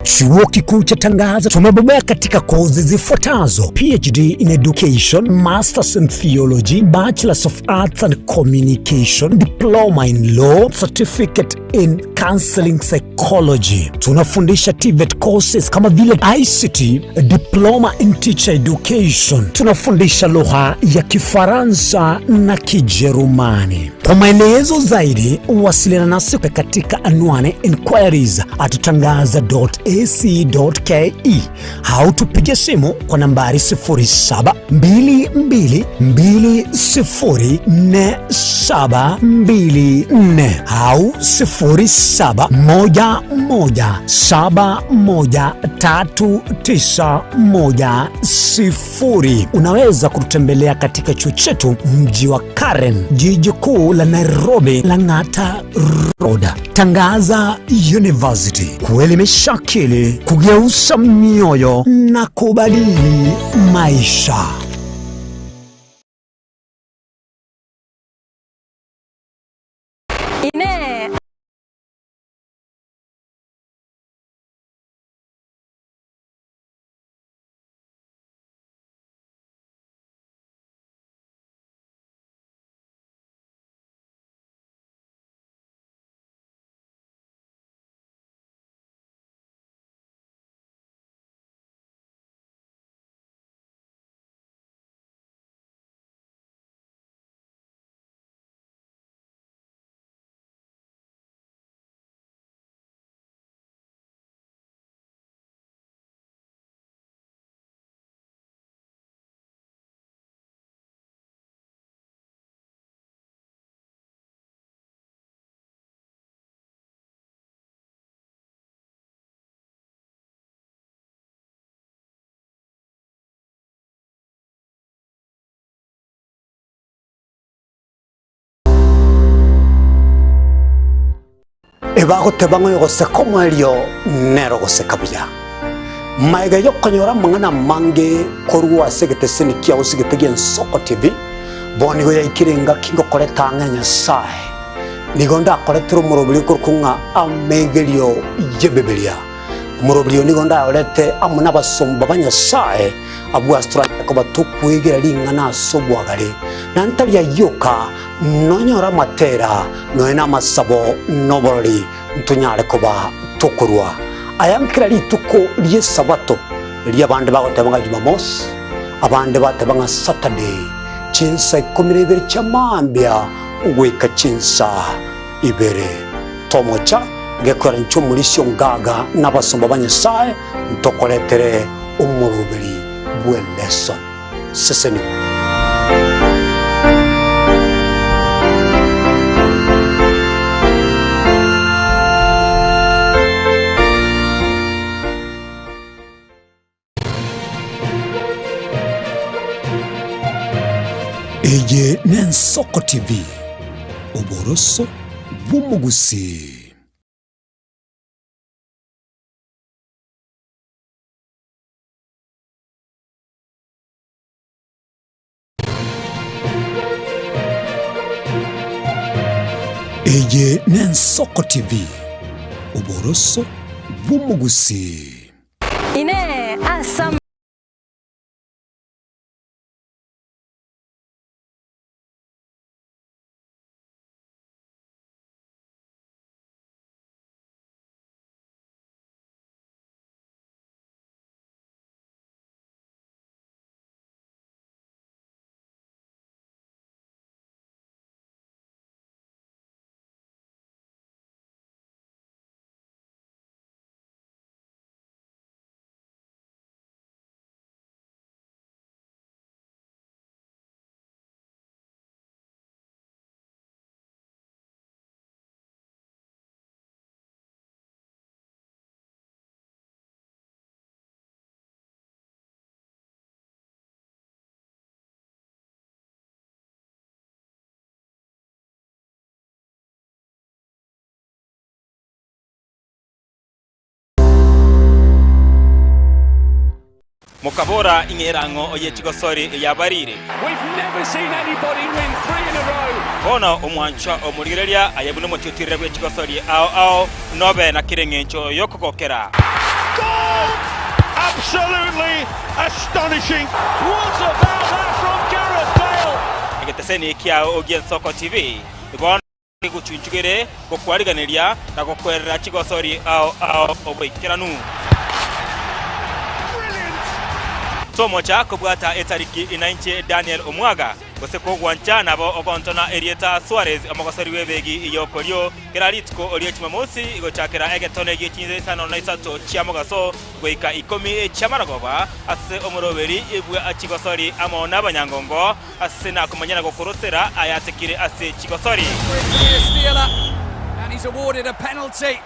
Chuo Kikuu cha Tangaza tumebobea katika kozi zifuatazo: PhD in Education, Masters in Theology, Bachelors of Arts and Communication, Diploma in Law, Certificate in Counseling Psychology. Tunafundisha TVET courses kama vile ICT, Diploma in Teacher Education. Tunafundisha lugha ya Kifaransa na Kijerumani. Kwa maelezo zaidi, wasiliana nasi katika anwani inquiries@tangaza.ac.ke au tupige simu kwa nambari 0722204724 au 0711713910. Unaweza kututembelea katika chuo chetu mji wa Karen, jiji kuu la Nairobi, Lang'ata Road. Tangaza University, kuelimisha akili, kugeuza mioyo na kubadili maisha. ebagoteba ng'o goseka omwerio nero goseka buya maiga yokonyora mang'ana mange korwa ase egeteseni kiago sigete gia Nsoko TV bonigo yaikirenga kingokoreta ng'a Nyasaye nigo ndakoretera omorobiri korokung'a amaigerio ya Bibilia omorobiri nigo ndaorete amo n'abasomba ba Nyasaye abwastura ko batukwegera ring'ana ase obwagare nantaria yoka nonyora matera noena amasabo noborori ntunyare koba tokorwa ayankira rituko rye sabato ri abande bagotebanga Jumamosi abande batebanga Saturday chinsa 12 chamambia ugweka chinsa ibere tomocha gekora nchomulisyo ngaga n'abasomba ba Nyasaye ntokoretere umurubiri bwe lesson seseni Eye ne Nsoko TV oboroso bw'umugusi. Eye ne Nsoko TV oboroso bw'umugusi. Ine asam Mukabora ingerango oyechigosori yabarire. We've never seen anybody win 3 in a row. Ono omwancha omurigereria ayebune mututire gwechigosori ao nobe na kirengencho yokokokera. Goal! Absolutely astonishing. What about that from Gareth Bale? Egeteseni kia ogien Nsoko TV. Igon guchunchugere gokwariganeria na gokwerera chigosori ao oboikeranu. Tomocha kubwata etariki inainche Daniel Omwaga goseko gwancha nabo ogontona Erieta Suarez amagosori webegi iyokolyo keraritko olio Jumamosi igochakera egetone gikinze sano na isato chiamogaso goika 10 chamaragoba ase omoroberi ebwe achigosori amo nabanyangongo ase na kumanyana gokorosera ayatekire ase chigosori and he's awarded a penalty.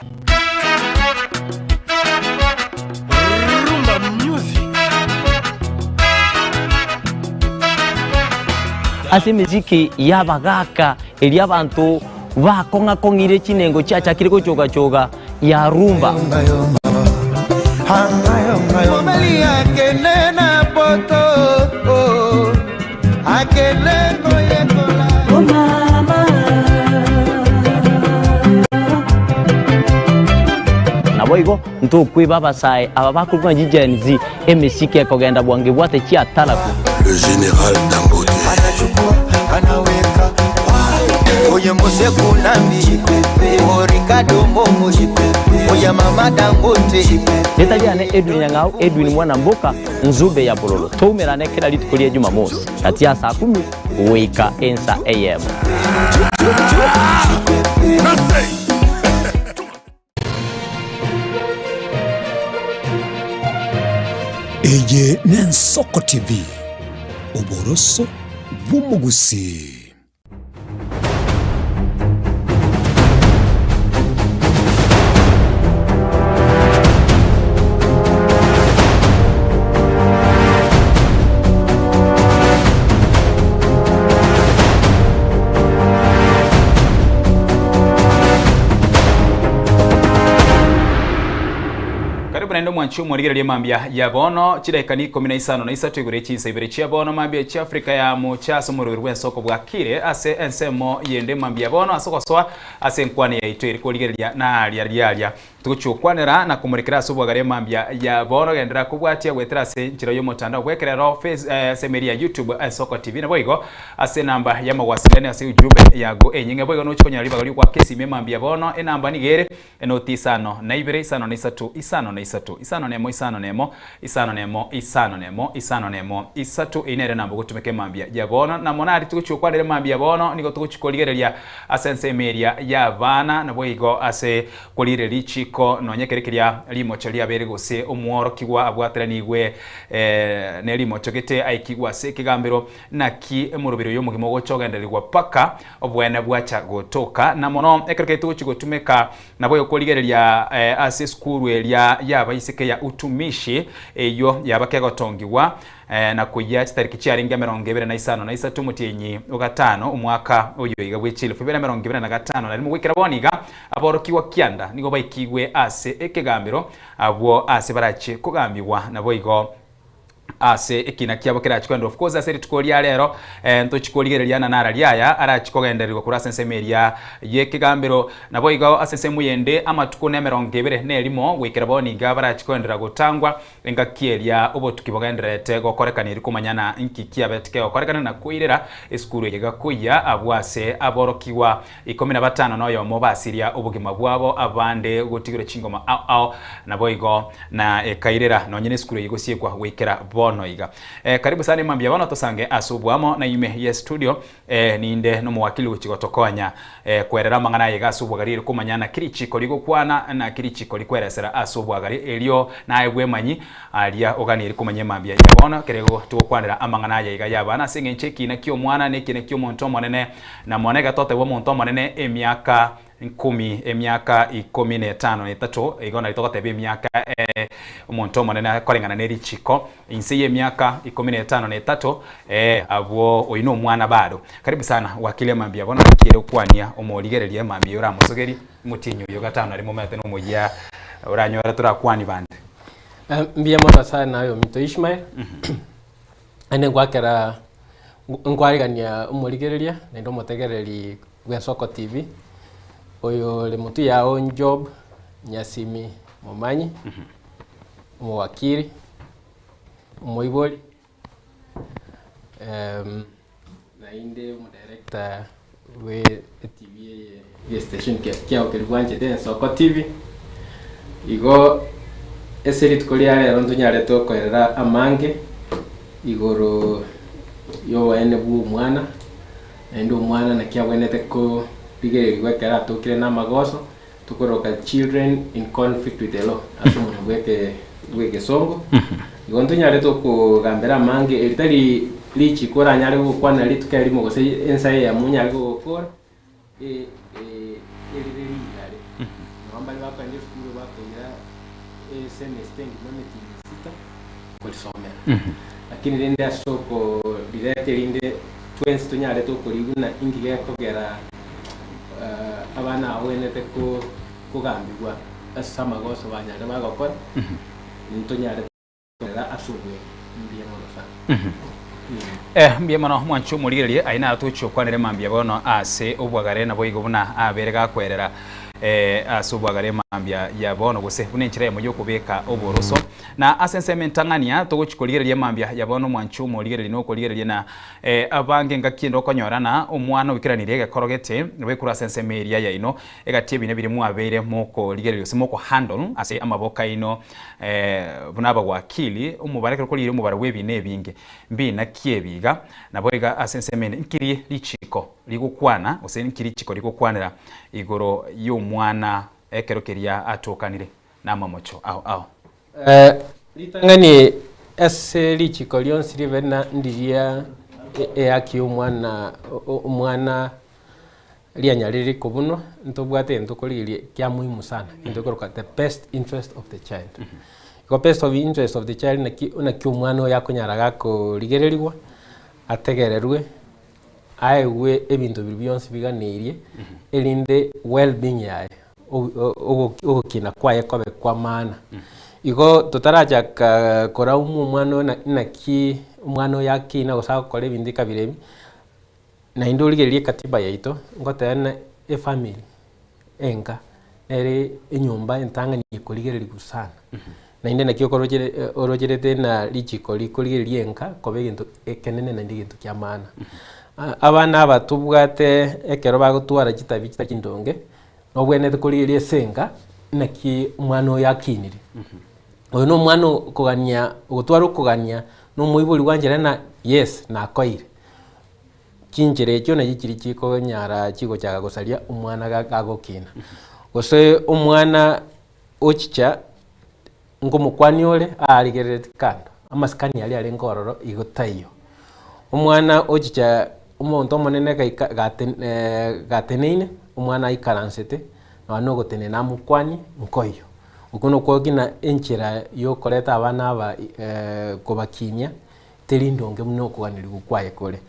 ase miziki yabagaka eri abantu bakonga kongire chinengo chacha kiriko choga choga ya rumba naboigo ntokwe babasai aba bakulwa jijenzi emisiki ekogenda bwange bwate chia talaku. Le général Dangote anaweka oye mose kunambi Ricardo Momo oye mama Dangote Netaliane Edwin Nyang'au Edwin mwana mboka Nzube ya Bololo toumerane kila litukulia Jumamosi kati ya saa 10 wika Ensa AM. Eye ne Nsoko TV oboroso bw'umugusi. naendo mwanchu morigereria mambia ya bono chidaikani 15 na isatu igure chinsa ibere chia bono mambia chia Afrika ya muchaso mururwe soko bwakire ase ensemo yende mambia bono asokoswa ase nkwane ya itweri korigereria na aria tuguchukwanira na kumurikira asubwagare mambia ya bono gendera kubwatia gwetera ase nchiro yo mutandao gwekerero semeria YouTube Soko TV na boigo ase namba ya mawasiliano ase ujumbe yago enyinge boigo no chikonya riba gali kwa kesi mambia bono enamba nigere enoti isano na ibere isano na isatu isano na isatu isano nemo isano nemo isano nemo isano nemo isano nemo isatu inere namba gutumeke mambia ya bono na monari tuguchukwanira mambia bono nigo tuguchikoligereria ase semeria ya bana na boigo ase kolire richi ko nonyekerekeria limocho lia bere gose omworo kigwa abwatira nigwe ne limocho gete aikigwa se kigambiro na ki emurubiro yo mugimo gochogenderirwa paka obwene bwacha gotoka na mono ekereke tuguchigotumeka nabo yokoligereria ase skuru elia yaba isike ya utumishi eyo yabake gotongiwa na kuya tariki chiaringa 25 na isatu mutinyi ugatano umwaka uyo igabwechile 2025 na limugwikira boniga aborokiwa kianda nigo baikigwe ase ekegambiro abo ase barache kugambiwa nabo igo ase ekina kiabo kirachikondo of course ase tukolia lero ntochikoligereria na nara liaya arachikogenderirwa kurasa semeria yekigambiro nabo igo ase semuyende amatuko ne 20 ne limo gwikira boniga barachikondera gutangwa enga kieria obo tukibogenderete gokorekanira kumanyana inkikia betike gokorekana na kuirera eskuru yega kuya abwase aborokiwa 15 noyo mobasiria obugima bwabo abande gotigire chingoma ao nabo igo na ekairera nonyene eskuru yego siekwa gwikira bono iga karibu sana mambia bono tosange asubwamo na ime ye studio ninde no muwakili uchigotokonya kwerera mangana yega asubwagarire kumanyana kirichiko ligokwana na kirichiko likweresera asubwagari elio na egwemanyi alia oganire kumanye mambia ya bono kerego tukwanira amangana yega yabana singe cheki na kyo mwana nekine kyo monto monene na monega tote wo monto monene emiaka 15 igona itokote be miaka umuntu monene korengana nerichiko insi ye miaka 15 abo oyino mwana bado karibu sana wakile mambia bona kire kwania omoligererie mambia ura musogeri mutinyo yo gatano ari momete no moya uranyora turakwani bande mbia mona sana nayo mito Ishmael ane gwakera ngwarigania omoligereria na ndo motegereri gwe Soko TV oyo le mutu ya own job Nyasimi Momanyi mwakiri moiboli na inde mo director we TV ye station kia okirwanje de Soko TV igo eseri tukolia lero ndunyare to koerera amange igoro yo waene bu mwana endo mwana na kia wenete ko pige gwekera tokire na magoso tukoroka children in conflict with the law asumo gweke songo igonto nyare to ko gambera mange elitari lichi kora nyare go kwana litukari mo gose ensaye ya munyare go kora eliri yare namba bapa ndi skuru bapa ya semester ngometi sita kwa somera lakini linde asoko direct linde twins tunyare to ko liguna ingige kogera abana awenete kugambirwa asama goso banyare bagakora ntonyare era asubwe mbiye mono sana mbiye mono mwancho murigererie aina tuchukwanire mambia bono ase obwagare na boigo buna aberega kwerera asubwagare mambia ya bono gose bunenchire mu kubeka oboroso na asensementangania tuguchikoligereria mambia ya bono mwanchu murigererie no koligererie na abange ngakindo konyorana omwana wikiranire gekorogete wekura sensemeria ya ino egatie bine biri mu abere moko ligererio simoko handle ase amaboka ino bunaba wakili umubareke kolire umubara webine binge mbi na kiebiga naboiga asensemene nkiri lichiko ligukwana ose nkiri chiko ligukwanira igoro y'umwana ekerokeria atokanire namamocho ao litangani ese lichiko lyonsi livena ndiria yaki umwana lianyariri kubuno ntobwate ntokolirie kya muhimu sana ndokoroka the best interest of the child the best of interest of the child na ki umwana yakonyaraga ko ligererwa ategererwe aiwe ebintu byonse biganirie elinde well being yae ogokina kwaye kobe kwa maana igo tutaraja kora umwana na ki umwana yaki na gusaka kore bindi kabirebi na indurigerie katiba yaito ngotena e family enga ere inyumba entanga ni kurigereri gusana na inde nakyo orogerete na lichiko likurigerie enga kobe gintu ekenene na ndigintu kya maana abana abatubwate ekero bagutwara kitabi kitindonge nobwene tukurigerie senga naki umwana yakinire oyo no mwana kugania gutwara kugania no muibuli wanjere na yes na koire kinjere ekyo na gikiri kiko nyara kigo cyaga gusaria umwana gagokina gose umwana ochicha ngomukwani ole arigerete kando amaskani ali ali ngororo igutayo umwana ochicha umuntu omonene gateneine umwana ikaransete no gotene na mukwani nkoyo ukuno kwogina enchera yo koleta abana aba kubakinya terindonge muno kuganiri gukwaye kore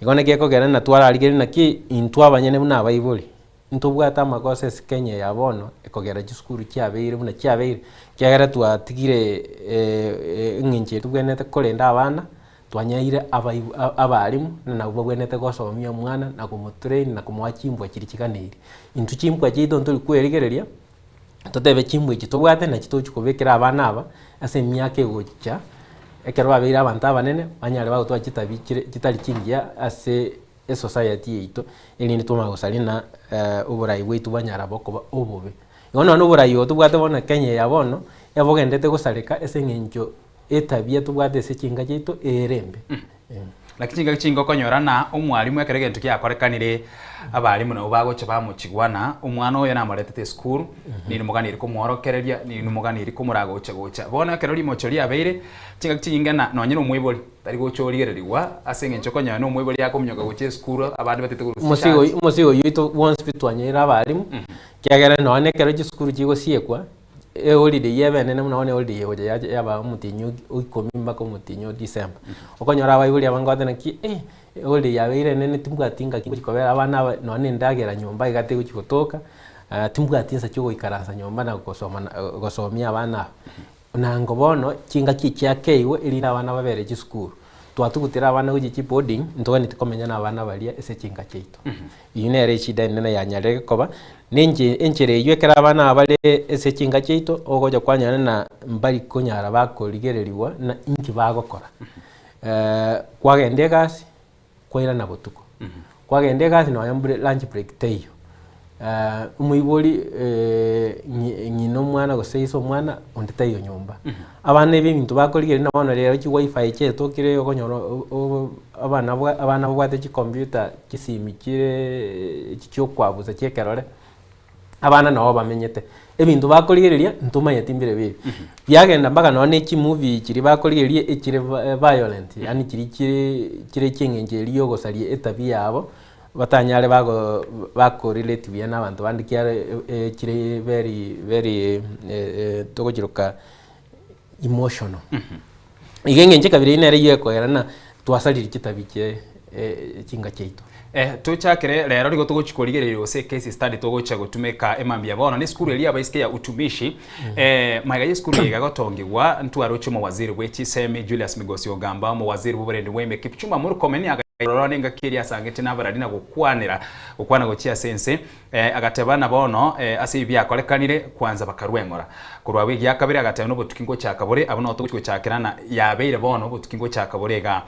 igone geko gera na twara arigeri naki intwa abanyene muna abayibuli ntubwata amakosa Kenya yabono ekogera giskuru kyabeire muna kyabeire kyagera twatigire nginje tubwenete kolenda abana twanyaire abalimu na ubwenete gosomia mwana na kumutrain na kumwachimbwa kirikiganiri intu chimbwa chito ntuli kwerigereria totebe chimbwa kitobwate na kitochikobekera abana aba ase myaka egocha ekero babeire abantu abanene banyare bagotwa kitabikire kitali kingia ase society yeito elini tuma gusali na uburayi bwitu banyara bokoba obobe ngono no uburayi otubwate bona Kenya yabono yabogendete gusaleka ese ngenjo etabia tubwate ese kinga kito erembe lakini kinga konyorana umwalimu ekerege ntuki akorekanire abalimu nabo bagocha bamuchigwana umwana oyo namoretete school ni muganiri ko mworokereria ni muganiri ko muragocha gocha bona kerori mochori abeire kinga na nonyine umwiboli tari gochorigereriwa asenge nchokonya no umwiboli yakomnyoka gocha school abandi batete gurusa musigo yito once bitwanyira abalimu kyagera none keroji school kigo siekwa holiday yebene namuna one holiday yoja yaba mutinyo uikomimba ko mutinyo December okonyora abayibuli abangote naki holiday yabeire nene timbwatinga kikobera abana none ndagera nyumba igate guchikotoka timbwatinsa cyo ikarasa nyumba na gosomia abana nango bono kinga kikyakeiwe iri abana babere school twatugutira abana uji boarding ntogani tikomenya na abana balia ese kinga cheito yinere shida nene yanyarege koba ninje enchere yekera abana abale ese kinga cheito ogoja kwanyana na mbali konyara bakorigereriwa na inki bagokora kwagende gasi kwaira na botuko kwagende gasi no yambure lunch break tayo umuyiboli nyino mwana goseiso mwana ondetayo nyumba abana ebintu bakorigere na bana rero ki wifi chetokire okonyoro abana bwate ki computer kisimikire kyo kwabuza cyekerore abana nabo bamenyete ebintu bakorigereria ntuma yatimbire bibi byagenda mpaka none ki movie kiri bakorigererie ekire violent yani kiri kingenjeri yo gosarie etabia yabo batanyare bako relate bya nabantu bandikiare kire very togojiroka emotional igengenje kabiri inere yeko na twasalira kitabike kinga cheito tuchakire rero rigo tugochikorigerero ose case study tugocha gutumeka emambia bono ni skuru elia baisike ya utumishi magaye skuru yagotongirwa ntwarochimo waziri bwechi Semi Julius Migosi Ogamba mu waziri buberende weme Kipchumba Murkomen Rorone ngakiri asangete nabaradina gukwana gochia sense agatebana bono ase byakorekanire kwanza bakarwengora kurwa wigi yakabiri agateba no butukingo cyakabore abono to cyakirana yabeire bono butukingo cyakabore ga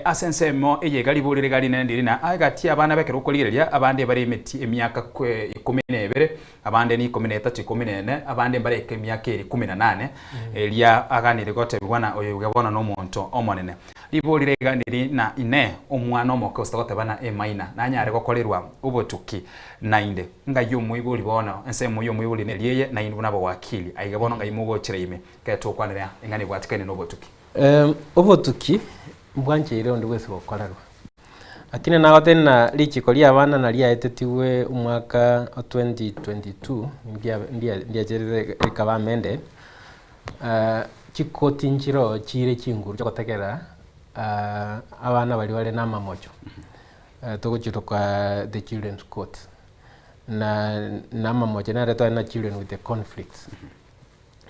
asense mo eyegari burire gari nendiri na agati abana bekero koligereria abande bari emiti emyaka 12 abande ni 13 14 abande bareke emyaka 18 elia aganire gotebwana oyo gabona no muntu omonene liburire ganiri na ine omwana omoke ostagotebana emaina nanyare gokorerwa ubotuki nainde nga yumuyibuli bono ense muyumuyibuli neliye na indu nabo wakili aiga bono nga imugo chireime keto kwanira engani bwatikane no botuki ubotuki mbwanje ile ndi wese bokorerwa akine nagote na lichiko lya abana na lya etetiwe umwaka 2022 ndia jereze ikaba mende chikoti nchiro chire chinguru chokotekera abana bali bale na mamocho tugochiroka the children's court na mamocho na reto na children with the conflicts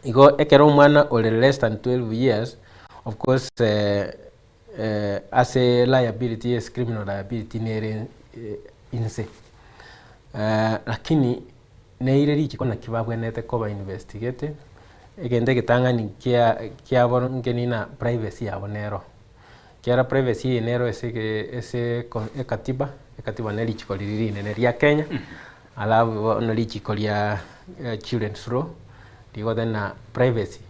igo ekero mwana ole less than 12 years of course as a liability as criminal liability nere inse lakini neire richi kona kibabwenete koba investigated egende gitangani kia ngeni na privacy yabo nero kiara privacy nero ese katiba neri chikoliri nene ria Kenya alafu neri chikolia children's law digo na privacy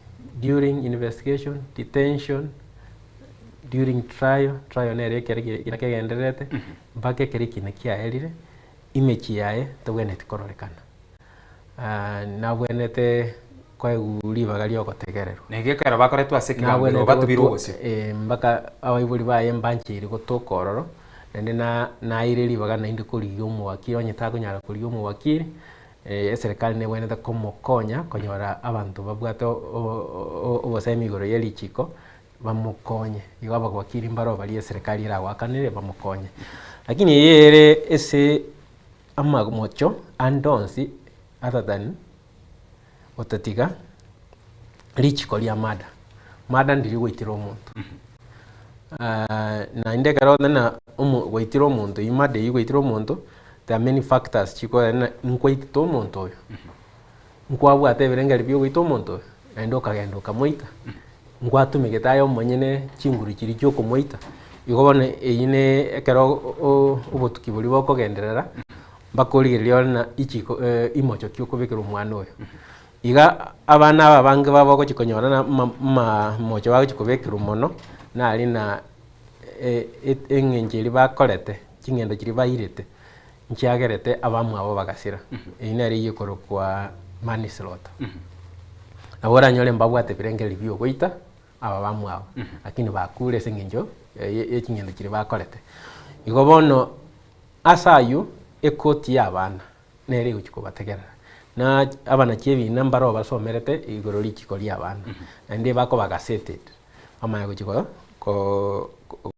during investigation, detention, during trial nere kegenderete mpaka keriki na kia elire image yae tobwenete kororekana na bwenete kwa uliva galio kotegerero negekara bakoretwa asekira batubiro gose mpaka abaibuli baye mbanchiri gotokororo nende na ireli bagana inde kuri umwakiri onyeta kunyara kuri umwakiri serikali ne bwenete komokonya konyora abantu babwate obosemi igoro yelichiko bamukonye igaba kwakiri mbaro bali serikali ira wakanire bamukonye lakini yere ese amamocho andonsi other than otatiga lichiko lya mada ndiri gwitira omuntu na indekero na gwitira omuntu imade yigwitira omuntu there are many factors chiko na nkwitira omuntu oyo nkwabwate birengeri byo gwitira omuntu na ndoka gendo kamoita nkwatumigeta yo monyene chinguru kiri cyo kumoita igobone eyine ekero obotuki buli boko genderera bakoligerio na ichiko imocho kyo kubekera omwana oyo iga abana aba bange babo ko chikonyora na mocho bago chikobekera omono na ali na engenjeri bakorete chingendo kiri bairete nchiagerete abamu abo bagasira eyine ari yikoro kwa manslaughter ahora nyole mbabwate birengeri byo goita aba bamu abo lakini bakure sengenjo chingendo kiri bakorete igo bono asayu ekoti y'abana nere uchiko bategerera na abana chebi nambaro basomerete igoro lichiko ly'abana ande bako bagaseted ama yako chiko ko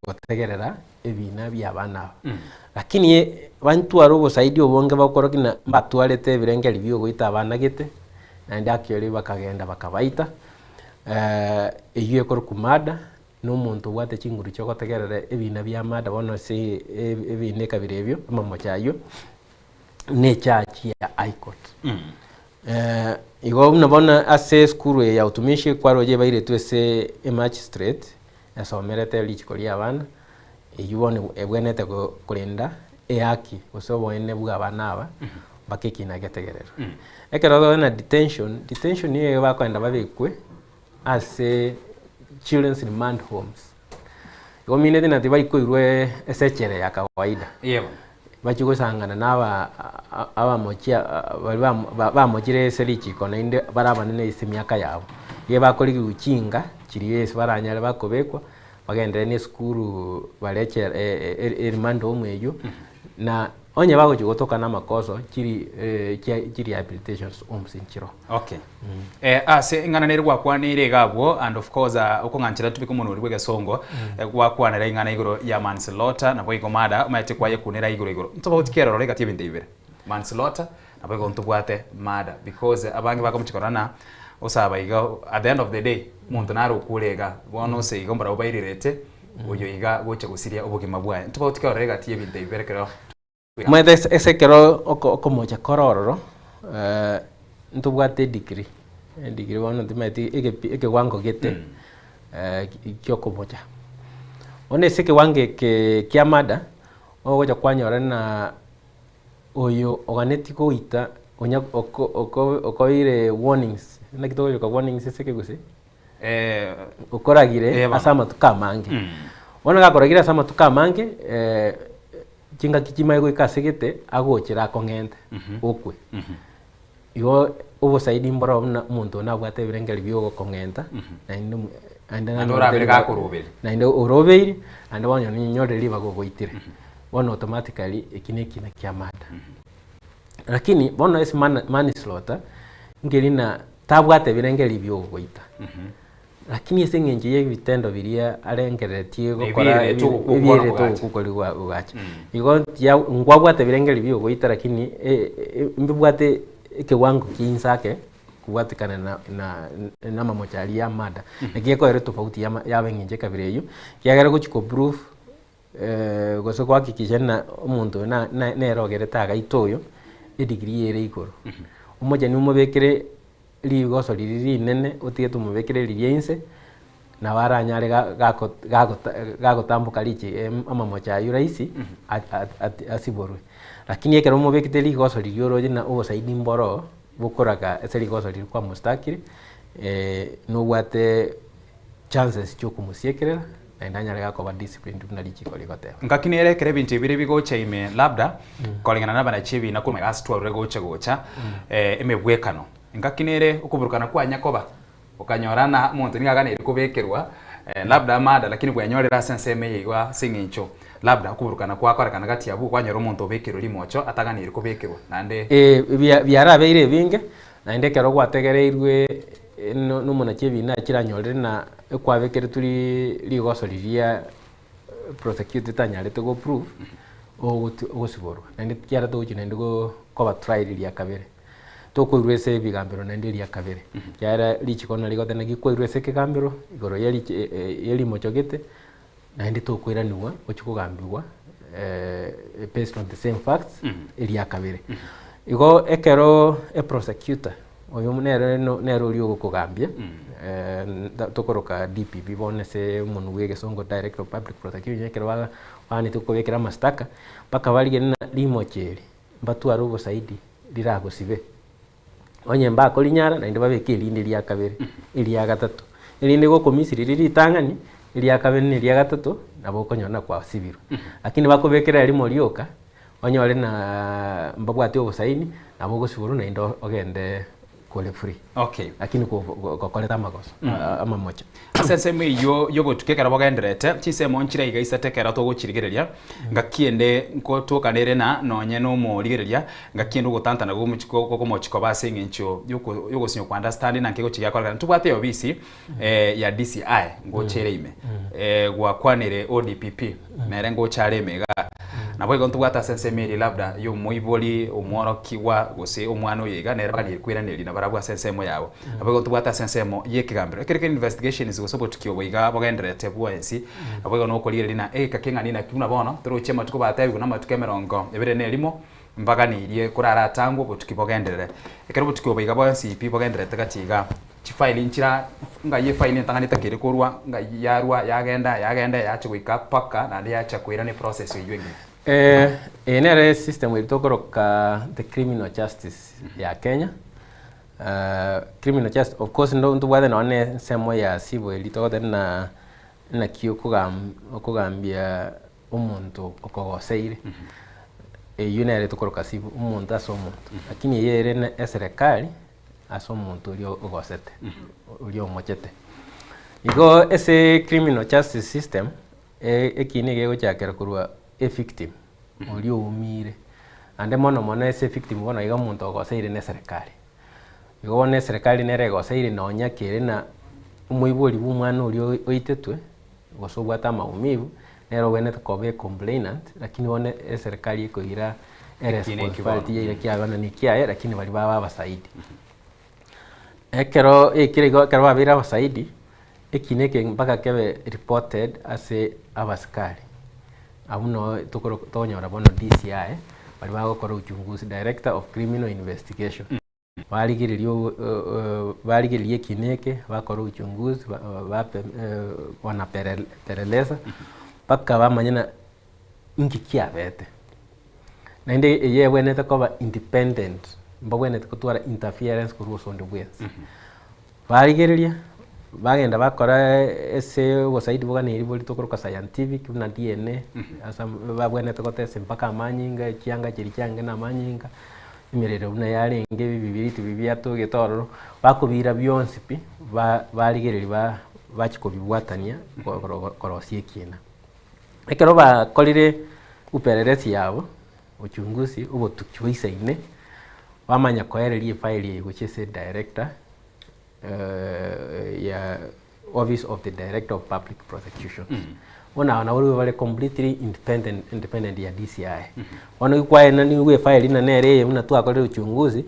bategerera ebina by'abana lakini bantu arobo saidi obonge bakorokina batwarete birengeri byo goita abana gete ande akyori bakagenda bakabaita eyiye korokumada n'omuntu bwate chinguru cyo kotegerera ebina by'amada bono se ebine kabirebyo amamo cyayo ne chachi ya High igo nabona ase skuru ya utumishi kwa roje baire twese magistrate yasomerete lichiko lya bana eyubone ebwenete kulinda ehaki osobo ene bwa bana aba bakekina getegerero ekero na detention ye bakwenda babekwe ase children's remand homes. Gomine tena tiba ikoirwe esechere ya kawaida. Yebo. Bachiko sangana na aba mochia ba mochire serichi kona inde baraba nene isimiaka yabo. Ye bakoli guchinga chiriye baranyale bakobekwa bagende ne skuru baleche remand home eyo na onye bago chigotoka na makoso chiri rehabilitation homes inchiro. Okay. Ase ngana nere gwakwanire gabwo and of course ukonganchira tubiko muno rwege songo gwakwanira ingana igoro ya manslaughter na boigo mada maite kwaye kunera igoro ntoba utikero rega tibinde ibere manslaughter na boigo ntubwate mada because abangi bakomuchikorana osaba iga at the end of the day muntu naro kurega bono se igo mbara ubayirirete uyo iga goche gusiria ubugima bwaye ntoba utikero rega tibinde ibere kero mwede ese kero okomoja kororo ntubwate degree wana ndimati eke wango gete kyoko moja one seke wange ke kiamada ogoja kwanyora na oyo oganetiko ita onya okoire warnings na kitoyo ka warnings seke gusi okoragire asama tukamange wana gakoragira asama tukamange chinga kichima ego ikasegete agochira kongente okwe yo obo saidi mboro na muntu na bwate birengeri byo kongenta na inde anda ndora berega kurubiri na inde orobiri anda wanyo nyore liba gogoitire bono automatically ekineki na kiamada lakini bono es manslaughter ngelina tabwate birengeri byo goita lakini esengenje ye bitendo biria arengeretie gukora ebire to kukoligwa ugacha igo ya ngwabwate birengeri byo goita lakini mbibwate ekiwango kinsake kuwatikana na mamochari ya mada nekieko ere tofauti ya benginje kabire hiyo kiagera kuchiko proof goso kwakikisha na umuntu na nerogereta gaitoyo degree ere igoro umoja ni umubekere ligoso liri nene utige tumubekere liyense na waranyare gagotambuka lichi amamocha yuraisi asiborwe lakini ekero umubekete ligoso lirioro na ugosaidi mboro bukoraga ese ligoso liri kwa mustakiri no wate chances cyo kumusiekerera na ndanyare gakoba discipline tuna lichiko ligotera ngakinere kere bintu ibire bigocha ime labda kolingana na bana chibi na kuma gastwa gocha emebwekano ngakinere ukuburukana kwa nyakoba ukanyorana muntu nigagana iri kubekerwa labda mada lakini bwanyorera senseme yigwa singincho labda ukuburukana kwa korekana gati yabu kwanyora umuntu obekero limocho atagana iri kubekerwa nande byarabe ire binge na ndekero gwategereirwe no mona chibi na kiranyorere na kwabekere turi ligoso liria prosecuted tanyare to go prove o siboro nande kiara to uchine ndigo koba trial liria kabere to koirwese bigambero nande liria kabere kiara lichikona ligote na gikoirwese kigambero igoro yeli mochogete nande to koiraniwa ochikugambiwa based on the same facts liria kabere igo ekero prosecutor oyo nero lyo kugambia tokoroka DPP bonese umuntu wege songo director of public prosecution ekero bani tukobekera mastaka paka balige na limocheri mbatu arubo saidi lirago sibe onye mbako linyara na inde babeke linde lya kabere ili ya gatatu ilinde go komisiri liri tangani ili ya kabere ni lya gatatu nabo konyona kwa sibiru lakini bakobekera limo lyoka onye wale na mbabwati obusaini nabo go siburu na indo ogende kole free okay lakini koleta makosa ama mocha senseme yo gotukekera bogenderete chisemo nchira igaisa tekera to gochirigereria ngakiende nko tokanere na nonye no morigereria ngakiende gutantana go muchiko ko mochiko basinge ncho yugo sinyo ku understand na nkego chiya kolera tubate obisi ya DCI ngochere ime gwa kwanire ODPP nere ngochare mega nabo igontu gwata senseme labda yo muiboli umworoki wa gose umwana oyiga nere bali kwiraniri na barabwa sensemo yawo nabo igontu gwata sensemo yekigambiro kereke investigations gosobo tukiyoboiga bogenderete bwensi nabo igono okolire na kakenga na kuna bono turoche matuko batabi kuna matuke merongo ebere nelimo mpaka nirie kurara tango botukibogenderere ekero botukiyoboiga bwensi pibogenderete gatiga chifile nchira ngaye file ntangani takire kurwa ngayarwa yagenda yachigwika paka na ndi yachakwira ni process ywengi enere system ilitokoroka the criminal justice ya Kenya criminal justice of course ndo whether naone semo ya sibo ilitoka na kio kugambia umuntu okogoseire yunere tokoroka sibo umuntu asomo lakini yere na serikali asomuntu ulio ogosete ulio mochete igo ese criminal justice system ekinege gochakera kurwa victim ulio umire ande mono ese victim bona iga muntu ogoseire ne serikali igo ne serikali nere goseire nonya kire na umuibori bumwana ulio oitetwe gosobwata maumivu nero wene kobe complainant lakini one serikali ikoira responsibility ya kiagana ni kiaye lakini bali baba basaidi ekero ekirigo kero babira basaidi ekineke mpaka kebe reported as abaskari abuno tokonyora bono DCI bali bagokora uchunguzi director of criminal investigation baligiriye kineke bakora uchunguzi wana pereleza paka bamanyana ngikiabete na inde yebwene takoba independent mbabwene takotwara interference ku rules on the ways baligiriye bagenda bakora ese gosaidi bogana iri boli tokoroka scientific na DNA asa babwene takotese mpaka amanyinga kianga kiri cyanga na amanyinga imirere una yarenge bibiri tibibiato getororo bakubira byonsi pi baligiriri bachiko bibwatania korosie kina ekero bakolire upereresi yabo uchunguzi ubo tukiwisaine wamanya koererie file yegochese director ya office of the director of public prosecution ona wale wale completely independent ya DCI ona kwa nani we file ina nere una tu akolere uchunguzi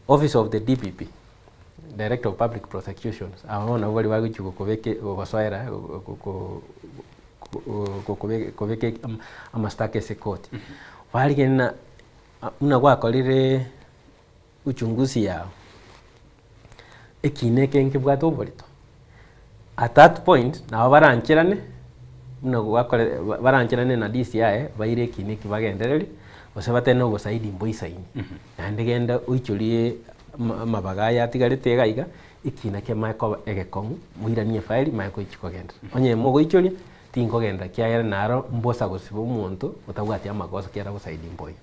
office of the DPP director of public prosecutions aona wali waguchuko kobeke obasoera kobeke amastake sekoti wali gena una gwakorire uchunguzi yao ekineke nkibwato borito at that point na baranchirane una gwakore baranchirane na DCI baire kiniki bagendereri osebate no bosaidi mboisaini nande genda uichulie mabagaya atigarite gaiga ikina ke maiko egekongu muiranie file maiko ichikogenda onye mogo ichulie tingo genda kiaera naro mbosa gosibo umuntu utagwati amakosa kiara bosaidi mboi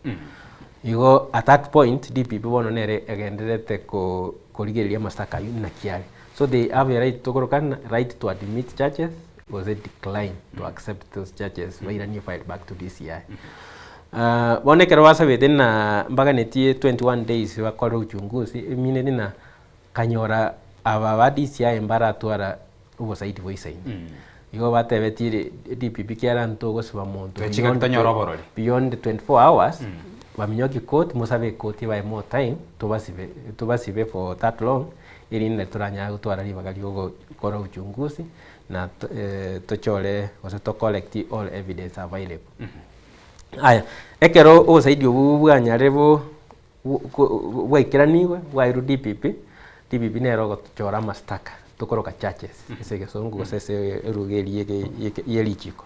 igo at that point DPP bono nere egenderete ko korigeria mastaka yu na kiari so they have a right to right to admit charges was a decline to accept those charges bairanie file back to DCI bonekero wasabete na mbaga netie 21 days bakora uchunguzi mine dina kanyora aba DCI mbara twara ubosaidi boisaini igo batebetire DPP kiara ntogo siba muntu beyond 24 hours baminyoki court musabe court by more time tubasibe for that long ili nne turanya gutwara ribagali go kora uchunguzi na tochole ose to collect all evidence available aya ekero usaidi obubwanyarebo bwaikiraniwe bwairu DPP nero gochora mastaka tukoroka churches esege songo gosese erugeri yelichiko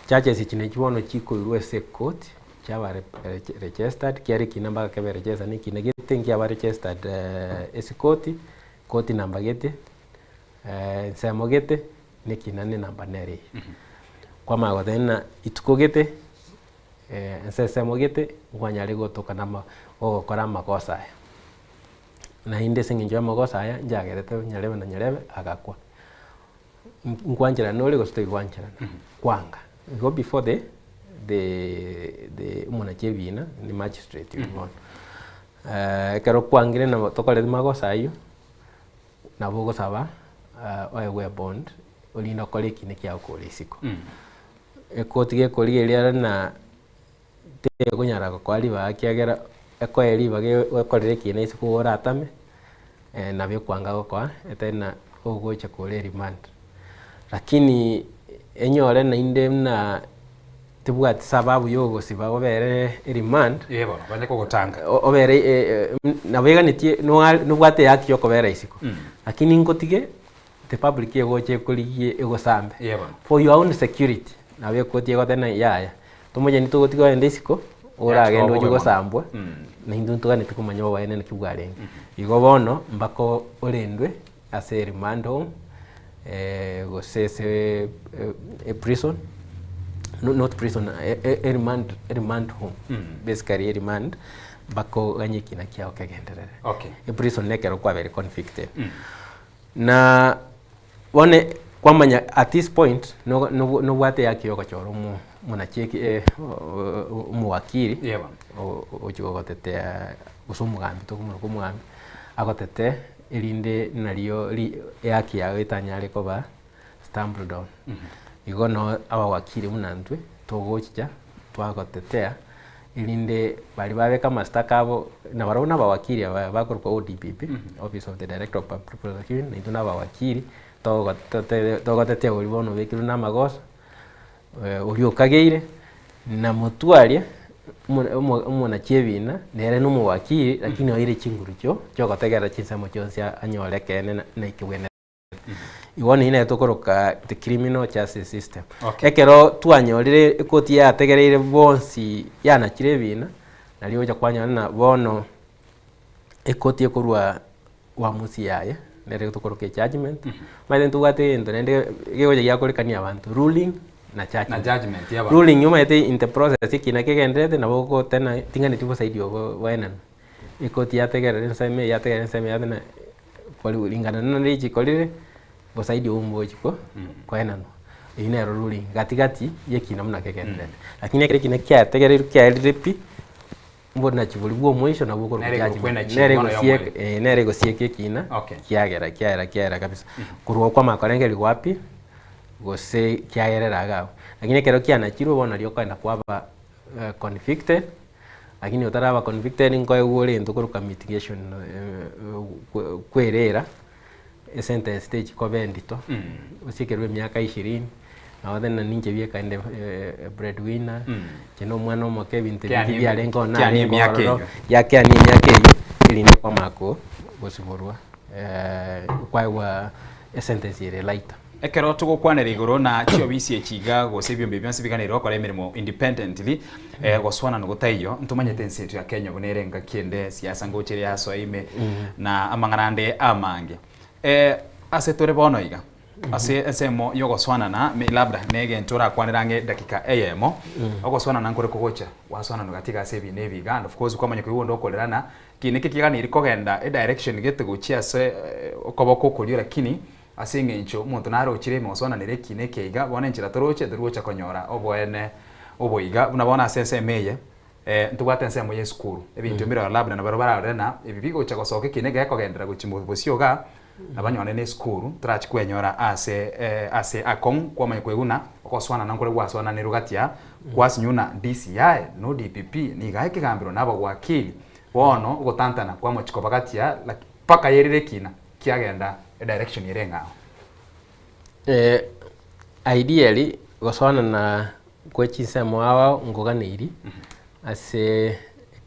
churches ichine chibono chiko irwese court chaba registered kiari kinamba kebe register ni kinegete ngiaba registered esikoti koti namba gete semogete ni kinane namba nere kwa magodena itukogete semogete gwanyare gotoka nama ogokora makosa na inde singinjo makosa aya njagerete nyarebe na nyarebe agakwa ngwanjira nole gostoi gwanjira kwanga go before the munachevina ni magistrate yubon kero kwangire na tokole makosa ayo na bogo saba oyewe bond olina kole kine kya ukolisiko ekotige koligeria na te kunyara kwali ba kiagera ekoeli bage ekolere kine isiko oratame na byo kwanga kwa etena ogocha kole remand lakini enyore na inde na tibwati sababu yogo siba obere remand yebo banye ko gotanga obere nabega nitie no bwate yaki yokobera isiko lakini ngotige the public yegoche koligie egosambe for your own security nabe kotie gotena yaya tomoje nitugotigo ende isiko ora gendo yugo sambwa na hindu ntugane tukumanya wa ene kibware igo bono mbako orendwe ase remand home gosese a prison not prison a remand home basically a remand bako ganyiki na kiao kagenderere a prison nekero kwa very convicted na one kwamanya at this point no wate yake yoko choro muna cheki muwakiri ochigo gotetea usumugambi to kumugambi agotete elinde nalio yake yawe tanyale koba stumble down igo no abawakiri munantwe togochicha twagotetea elinde bali babeka mastaka abo na barona abawakiri bakorwa ODPP Office of the Director of Public Prosecution ituna abawakiri togotetea olibono bekiru na magosa oliokageire na mutwaria umona chevina nere no muwakiri lakini oire chinguru cho gotegera chinsemo chonsia anyole kene na ikiwene iwoni ine tokoroka the criminal justice system ekero twanyorire ikoti ya tegereire bonsi yana chirevina nalio ja kwanyana na bono ikoti ekorwa wa musi yaye nere tokoroka judgment maiden tugate ndo nende gegoja yakorekania abantu ruling na judgment yaba ruling yuma ete in the process ikina kegendete na boko tena tingane tipo saidi obo waenan ikoti ya tegereire nseme yatena kwali lingana na richi kolire bosaidi umbo chiko kwaenano ine ruling gatigati yekina muna kegendete lakini kile kine kya tegereire kya ripi mbona chibuli bwo mwisho na bwo nere gosieke kina kiagera kabisa kurwa kwa makarengeri wapi gose kiagerera gao lakini kero kiana chiro bona lio kwenda kwaba convicted lakini utaraba convicted ngoe gore ntukuruka mitigation kwerera sentence stage ko bendito usikerwe miaka 20 na then ninje bie kaende breadwinner kino mwana omoke bintu bibya lengo na lengo yake ani miaka ili ni kwa mako gosiborwa kwa sentence ire laita ekero tugukwanira iguru na cio bisi ekiga gosebyo mbebyanse biganira okora emirimo independently goswana no gutaiyo ntumanyete nsetu ya Kenya bunerenga kiende siasa ngochiri yaso ime na amangarande amange asetore bono iga asemo yogoswana na labda nege ntura kwanirange dakika eyemo ogoswana na nkore kugocha waswana no gatika sebi nebi and of course kwamanya ko iwondo okolerana kineke kiganira kogenda direction gete gochia se okoboko kulio lakini asinge ncho muntu naro chire mosona nere kineke iga bona nchira toroche durucha konyora obwene oboiga unabona sense meye ntubate nse moye skuru ebintu mira labda na barabara rena ebibigo cha kosoke kinege kogendera guchimbo bosioga abanyone ne skuru trach kwenyora ase akon kwa manye kweguna okoswana nankore gwaswana ne rugatia kwasinyuna DCI no DPP ni gaike gambiro nabo gwakili wono gutantana kwa mochiko bagatia paka yerire kina kiagenda direction yerenga ideally goswana na kwechisa mwawa ngoganiri ase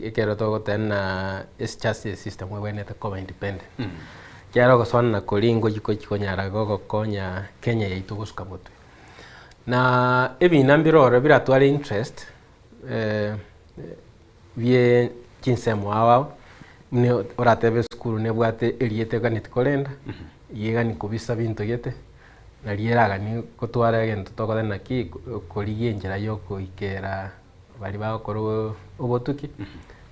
ekero to gotena justice system webene ta koma independent kiaro goswana na kolingo chikonyara gogo konya Kenya yaitu gusuka mutwe na ebinambiro ro biratwara interest vie chinsemo awa ne oratebe skuru ne bwate eliete ganit kolenda yega ni kubisa bintu yete na lieraga ni kotwara gento toko na ki koligie njira yoko ikera bali ba koro obotuki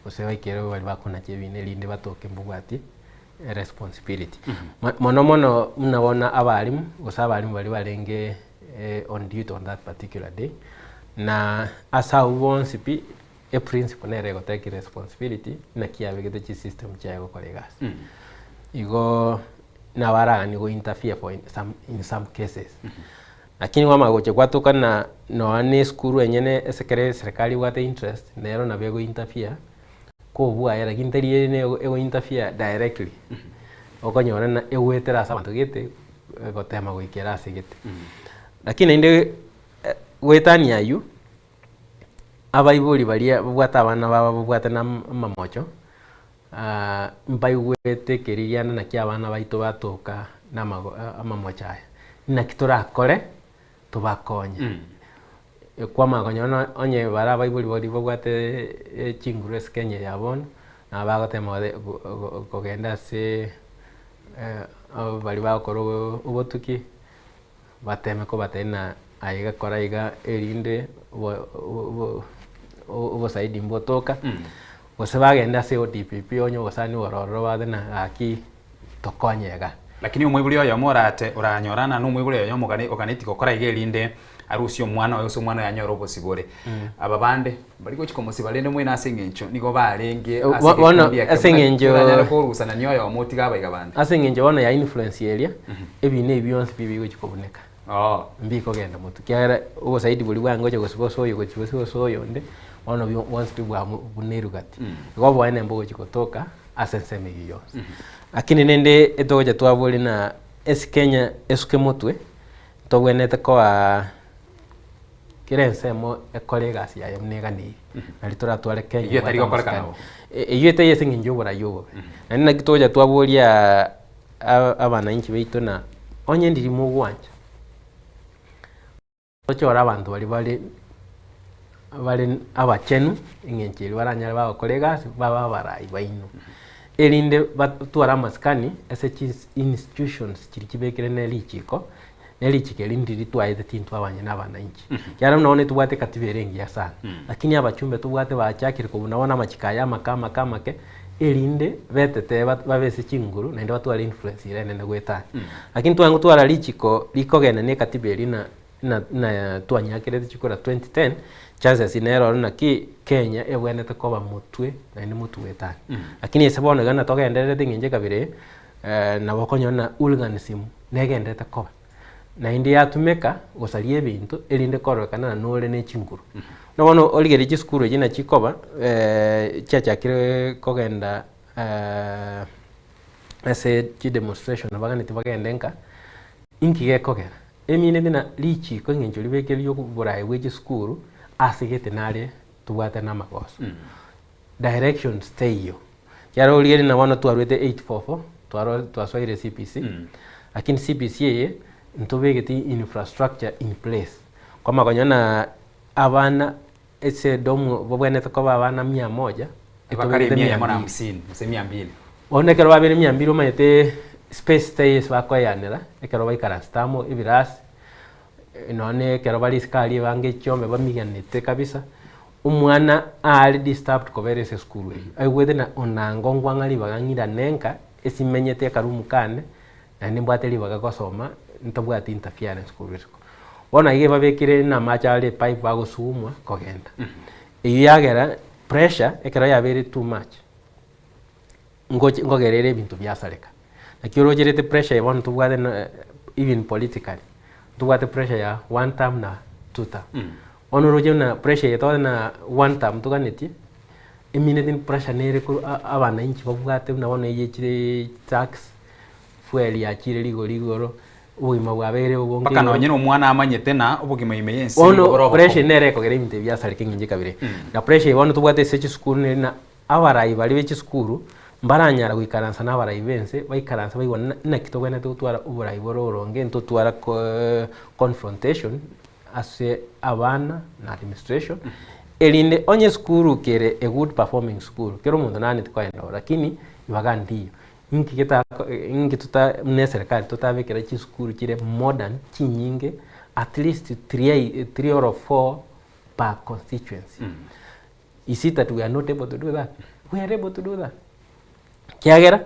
oseba ikero bali ba kona chebine linde batoke mbugwati responsibility mono mnabona abalimu osabalimu bali balenge on duty on that particular day na asa won't be a principle na go take responsibility na kiabe gete chi system chago kolegas igo na wara ni go interfere for in some cases lakini wama goche kwatuka na no ane skuru enyene sekere serikali wate interest nero na bego interfere ko bua era kinterie ne ego interfere directly okonyora na ewetera sabantu gete gotema goikera sigete lakini inde wetania yu abaibuli balia bwata abana baba bwata na mamocho mbaigwete keririana na kia abana baito batoka na amamocha na kitora kore tubakonya kwa magonyona onye bara baibuli bodi bwate chingures Kenya yabon na bagotema kogenda se bali bakoro ubotuki bateme ko batena aiga koraiga erinde ubo saidi mbotoka osebagenda se ODPP onyo gosani wororo bathena aki tokonyega lakini umwibuli oyo morate uranyorana no umwibuli oyo mugane okanitiko koraiga erinde arusio mwana oyo so mwana yanyoro bosibore ababande bali gochiko musibalende mwina asengencho nigo barenge asengenjo anyara ko rusana nyoyo omotiga abayiga bande asengenjo bona ya influence area ebine ebyonse bibigo chikoboneka mbiko genda mutu kyara ubo saidi buli bwango cyo gosiboso oyo gosiboso oyo nde ono once bwa bunerugati ngo bwane mbogo chikotoka asenseme hiyo lakini nende etoje twabuli na Kenya esuke mutwe tobwenete kwa kirensemo kolegas ya mnegani alitora twale Kenya iyo tari gokora kana iyo ete yesingi njobora yobo nani kitoja twabuli abana inchi beito na onye ndiri mu gwanja ochora abantu bali abachenu ingenchiri baranyara ba kolegas baba barai baino elinde batwara maskani institutions kirikibekere nelichiko nelichike lindiri twaite tintu abanye nabana inchi kyara unaone tubwate katiberengi ya sana lakini abachumbe tubwate bachakire kubunabona machikaya makama ke elinde betete babese chinguru nende batwara influence irene negweta lakini twangu twara lichiko likogena ne katiberi na twanyakire chikora 2010 chances inero na ki Kenya ebwenete koba mutwe na ni mutwe tani lakini esebona gana togenderete nginje kabire na bakonyona organism negendete koba na indi yatumeka gucaria ebintu erinde korokana nore ne chinguru no bono oligere chiskuru jina chikoba chachakire kogenda ase chi demonstration abaganiti bagendenka inkige kogera emine dina lichi ko ngenjo libekeli yo kuburai weje skuru asigete nare tubate na makosa direction stay yo yaro oligere na bono twarwete 844 twaswaire CPC lakini CPC ye ntubegeti infrastructure in place kwa magonyana abana ese domo bobwene tokoba abana 100 bakari 150 200 onekero babere 200 umayete space stays bakoyanira ekero baikarastamo ibirasi none kero bali skali bange chombe bamiganete kabisa umwana ali disturbed kobere ese school aigwete na onangongwa ngali bagangira nenka esimenyete karumu kane na nimbwateli bagakosoma ntabwati interference kurisiko bona ige babekire na machale pipe bagosumwa kogenda iyo yagera pressure ekera yabere too much ngogerere bintu byasaleka nakiro jerete pressure yabona tubwate even politically tubwate pressure ya one term na two term onoroje na pressure yeto na one term tuganeti immediate pressure nere ko abana inchi babwate na bona yechire tax fuel ya chire ligoro ubugima bwabere ubonge paka no nyene umwana amanyete na ubugima imeyensi ono pressure nere ko gere ibintu byasaleka nginje kabire na pressure yabona tubwate sechi school na abarayi bali bechi school mbaranyara gwikaransa n'abarayi bense bayikaransa bayibona na kitogwene tutwara uburayi bororonge ntutwara confrontation ase abana na administration elinde onye school kere a good performing school kero mundu nani tkwenda lakini ibagandi inki tuta mne serikali tutabekera chi school kire modern chinyinge at least 3 or 4 per constituency is it that we are not able to do that? We are able to do that. Kiagera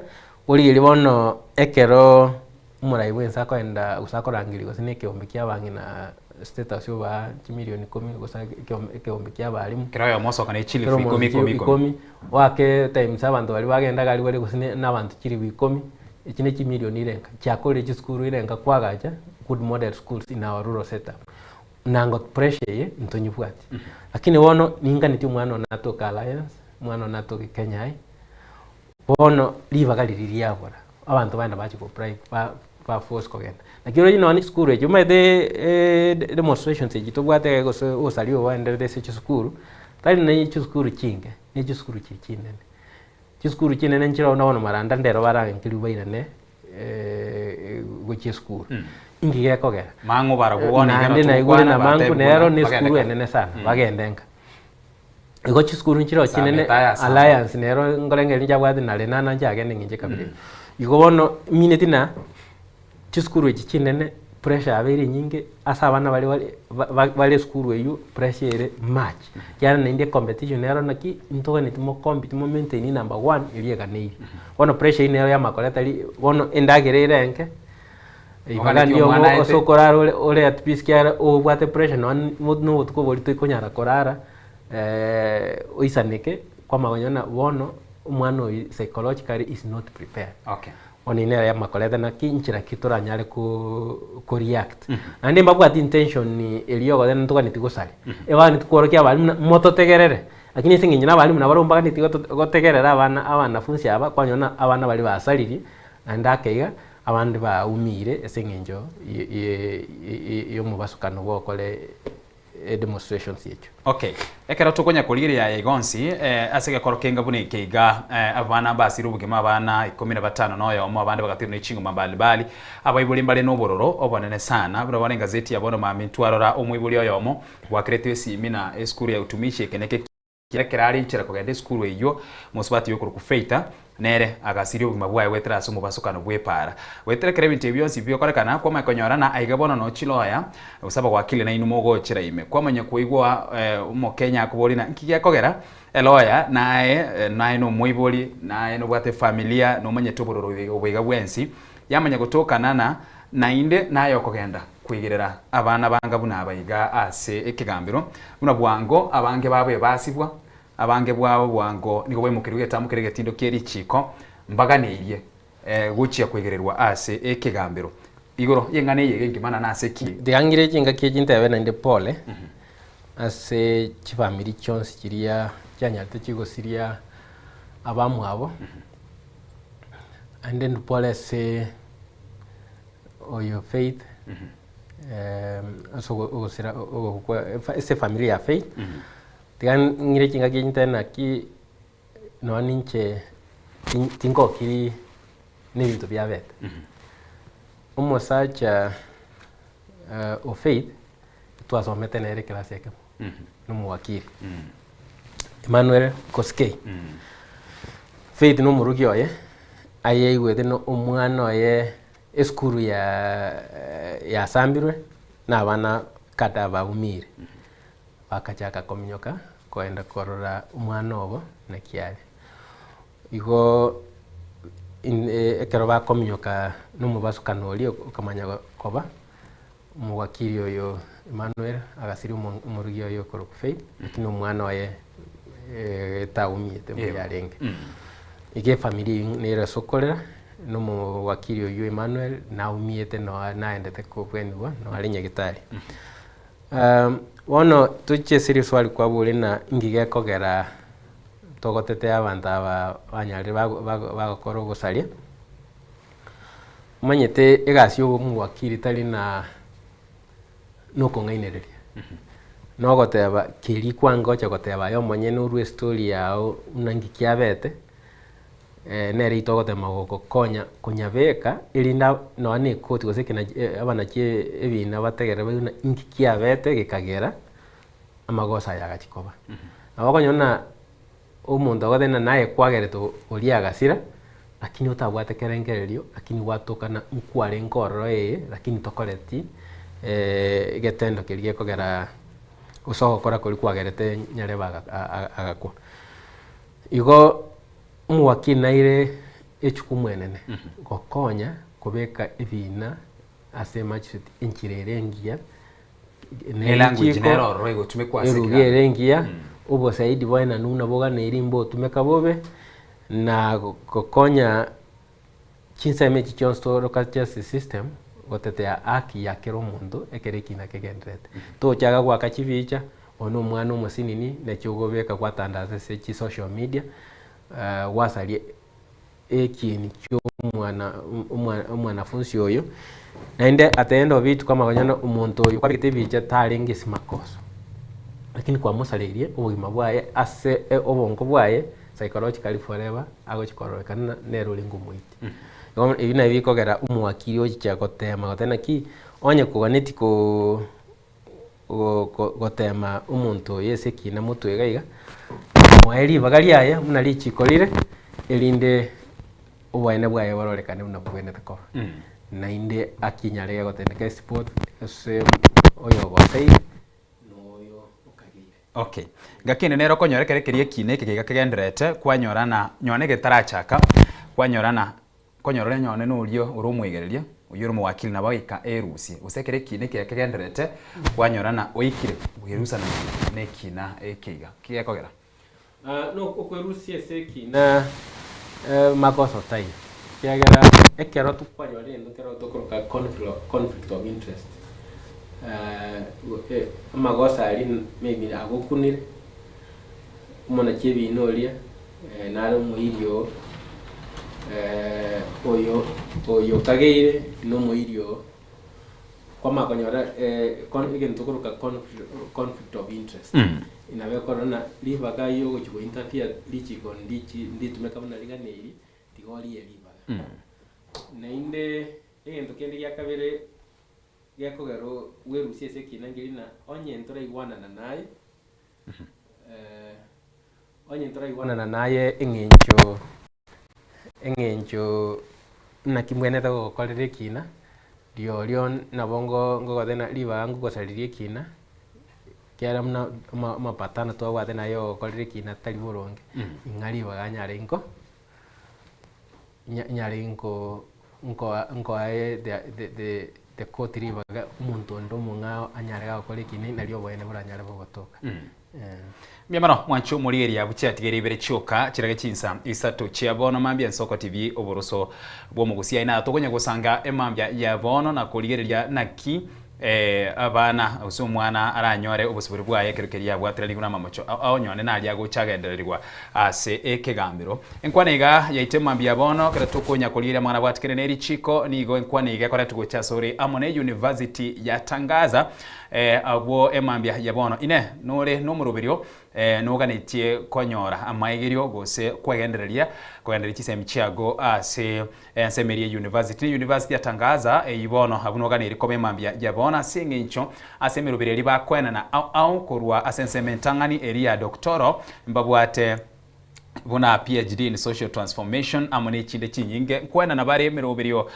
uli bono ekero murai wensa ko enda usakorangiri gosine kiombe kia bangi na status yo ba milioni 10 gosa kiombe kia balimu kero yo moso kana chili 10 wake times abantu bali bagenda gali wali gosine nabantu chili 10 ikine chi milioni irenga cyakore chi school irenga kwagaja good model schools in our rural setup nango pressure ye ntonyifwati lakini wono ninga niti mwana natoka alliance mwana natoka Kenya bono liva galiriria bora abantu banda bachi ko private pa force kogenda nakiro ino ni school ejo mede demonstrations ejo tobwate go salio wande de sechi school tali na ichi school chinge ni school chinene chi school chinene nchira ona maranda ndero bara nkili bairane go chi school ingi ya kogera mangu bara kuona ngeno na igule na mangu nero ni school enene sana bagendenga ego chi school nchira chinene alliance nero ngolenge nja bwadi na lenana nja agende nginje kabiri igo bono minute na chi school echi chinene pressure abere nyinge asa abana bali school eyo pressure match yana na inde competition nero naki ntoga ni timo compete mo maintain number 1 iliega nei bono pressure nero ya makoleta li bono endagerere enke ibana ndio osokoraro ole at peace kia obwate pressure no utko bolito ikonyara korara oisaneke kwa magonyana bono umwana psychologically is not prepared. Okay. Oninera ya makoleta na kinchira kitora nyale ko react. Ande mbabwati intention ni eliyogo then ntuka nitigosali. Eba nitukworokia abali moto tegerere. Lakini singinyina abali munabarumba nitigotegerera abana funsi aba kwanyona abana bali basaliri andakeiga abandi ba umire esengenjo yo mubasukano bokole demonstrations yetu. Okay. Ekera tukonya kulire ya Egonsi asege korokenga bune keiga abana basiru bugema abana 15 noyo mu abandi bagatiro n'ichingo mabali bali abayibuli mbale n'obororo obonene sana bro bane gazeti yabona mami twarora omwibuli oyomo wakretwe simina eskuru ya utumishi keneke kirekera nchira kugende skuru eyo musubati yo kurukufeita nere agasiri bugima bwaye wetera asumu basukano bwepara wetere kere bintu byonsi byokorekana kwa makonyora na aigabona no chiloya usaba wakile na inumogo chira ime kwa manya kuigwa umo Kenya kuboli na nkiya kogera eloya nae no muiboli nae no bwate familia no manya tobororo obwega bwensi yamanya gutokana na inde nayo kogenda kwigirira abana banga buna abayiga ase ekigambiro buna bwango abange babwe basibwa abange bwabo bwango niko bwemukirwe tamukirege tindo keri chiko mbaga neiye guchia kwegererwa ase ekigambiro igoro yengane yege ngimana na seki diangire jinga kijinte ave na pole ase chifamili chonsi chiria chanyate chigosiria abamu abo and then pole se oyo Faith so ogosira ese familia ya Faith diangire jinga kijinte na ki no ninche tingo kiri n'ibintu bya bete umusacha o Faith twasomete nere classe yake n'umuwakili Emmanuel Koskei Faith n'umurugi oye ayegwete no umwana oye eskuru ya Sambirwe n'abana kada baumire bakachaka kominyoka koenda korora umwana obo na kiale igo ekero bakominyoka n'umubasukano oli okamanya koba umuwakili oyo Emmanuel agasiri umurugi oyo koro Faith lakini umwana waye taumite muyarenge ige familia nera sokolera n'umuwakili oyo Emmanuel naumite no naendete kubwenwa no alinya gitari wono tuche siri swali kwa bure na ingige kogera togotete abantu aba banyari bagakora gusaria manyete egasi yo muwakili tari na no kongainereria no goteba kiri kwango cha goteba yo monye no story yao unangi kiabete nere itogotema gokonya kunyabeka irinda no ani koti gosekena abana kie ebina bategera bayuna ingi kiabete gikagera amagosa yagachikoba abakonyona umuntu agothena naye kwagereto uria agasira lakini utabwate kerengererio lakini watokana nkware ngororo lakini tokoreti getendo kirie kogera usoko kora kuri kwagerete nyareba agakwa igo umuwakili naire echukumwenene gokonya kubeka ibina ase magistrate inchirerengia ne language nero roigo tumekwa sekirengia ubo saidi bwana nuna boga na irimbo tumeka bobe na gokonya chinsa mechi chonsto local justice system gotetea haki ya kero mundu ekereki na kegendrete to chaga kwa kachivicha ono mwana umusinini na chogobeka kwatandaza se chi social media wasalie ekini kyo mwana funsi oyo naende at the end of it kama wanyana umuntu oyo kwa kitebicha taringi simakoso lakini kwa musalerie ubugima bwaye ase obongo bwaye psychologically forever ago chikorokana nero lingumuiti ibina bikogera umuwakili ochicha gotema gotena ki onye kuganeti ko gotema umuntu yese kina mutu egaiga mwaeli bagali aya munali chikolire elinde obwaine bwaye barorekane unabwene tako nainde akinyarega gotendeka sport ase oyo gosei okay gakine nero konyorekere kerie kine kigiga kigenderete kwanyorana nyone getarachaka kwanyorana konyorore nyone nurio urumwigereria uyu umuwakili na bagika erusi usekere kine kigenderete kwanyorana oikire wirusa na nekina ekiga kigekogera no okwerusi esekina makoso tai kiagera ekero tukwanyore ndo kero tokoroka conflict of interest amagosa ali maybe agokunire umona chebi inolia naro muirio oyo kageire no muirio kwa makonyora igen tokoroka conflict of interest inabe korona libaga yo gochiko interfere lichiko nditumeka bana liganeri tigori elibaga na inde igen tokende yakabere yakogero werusie sekina ngirina onye ntora igwana na naye onye ntora igwana na naye engencho na kimwene tago kolere kina dio na bongo ngogothena liba ngo gosaririe kina kera mapatana to wathena yo kolere kina tari boronge ingari baganyare inko nyare inko ae the the court ribaga umuntu ndo mungao anyarega gukora ikini nario boene buranyare bogotoka Miamano mwancho murieri ya buchatigere ibere choka kirage kinsa isato chiabono mambia Nsoko TV oburuso bwo mugusia ina togonya gusanga emambia ya bono na kurigereria naki abana usumwana aranyore obusuburi bwaye kerekeria bwatirani kuna mamocho aho nyone nali aguchagendererwa ase ekegambiro enkwanega yaite mambia bono kera tukonya kulira mwana bwatikere neri chiko nigo enkwanega kora tugocha sori Amone University yatangaza abo emambia ya bono ine nore no murubirio nuganitie konyora amaigirio gose kwegendereria kisemi chiago ase Ensemeria University yatangaza ibono abunogani rikome mambia ya bono singincho ase mirubireri bakwena na au korwa asensementangani area doctoro mbabwate buna PhD in social transformation amone chinde chinyinge kwena na bare mirobirio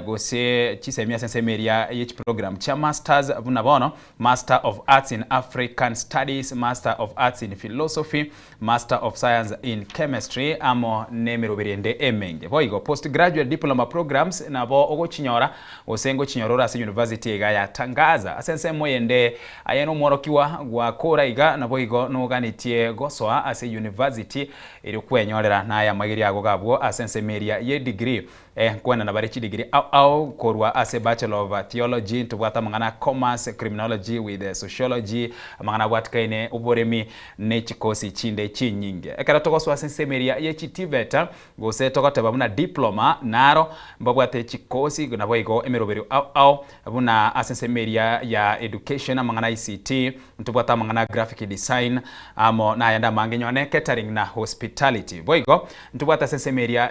gose chisemia sensemeria each program cha masters buna bono Master of Arts in African Studies, Master of Arts in Philosophy, Master of Science in Chemistry amo ne mirobiriende emenge boigo postgraduate diploma programs na bo ogo chinyora osengo chinyorora ase university ga yatangaza asense moyende ayeno morokiwa gwa kora iga na boigo noganitie gosoa ase university iri kwenyorera naya magiri ago gabwo asensemeria ye degree kwena na barechi degree au korwa ase Bachelor of Theology tubwata mangana Commerce Criminology with Sociology mangana bwatkaine uboremi ne chikosi chinde chinyinge ekara tokoso asensemeria ye chitiveta gose tokoteba buna diploma naro mbabwate chikosi na boigo emerobero au buna asensemeria ya education mangana ICT tubwata mangana graphic design amo na yanda mangenyone catering na hospitality boigo tubwata asensemeria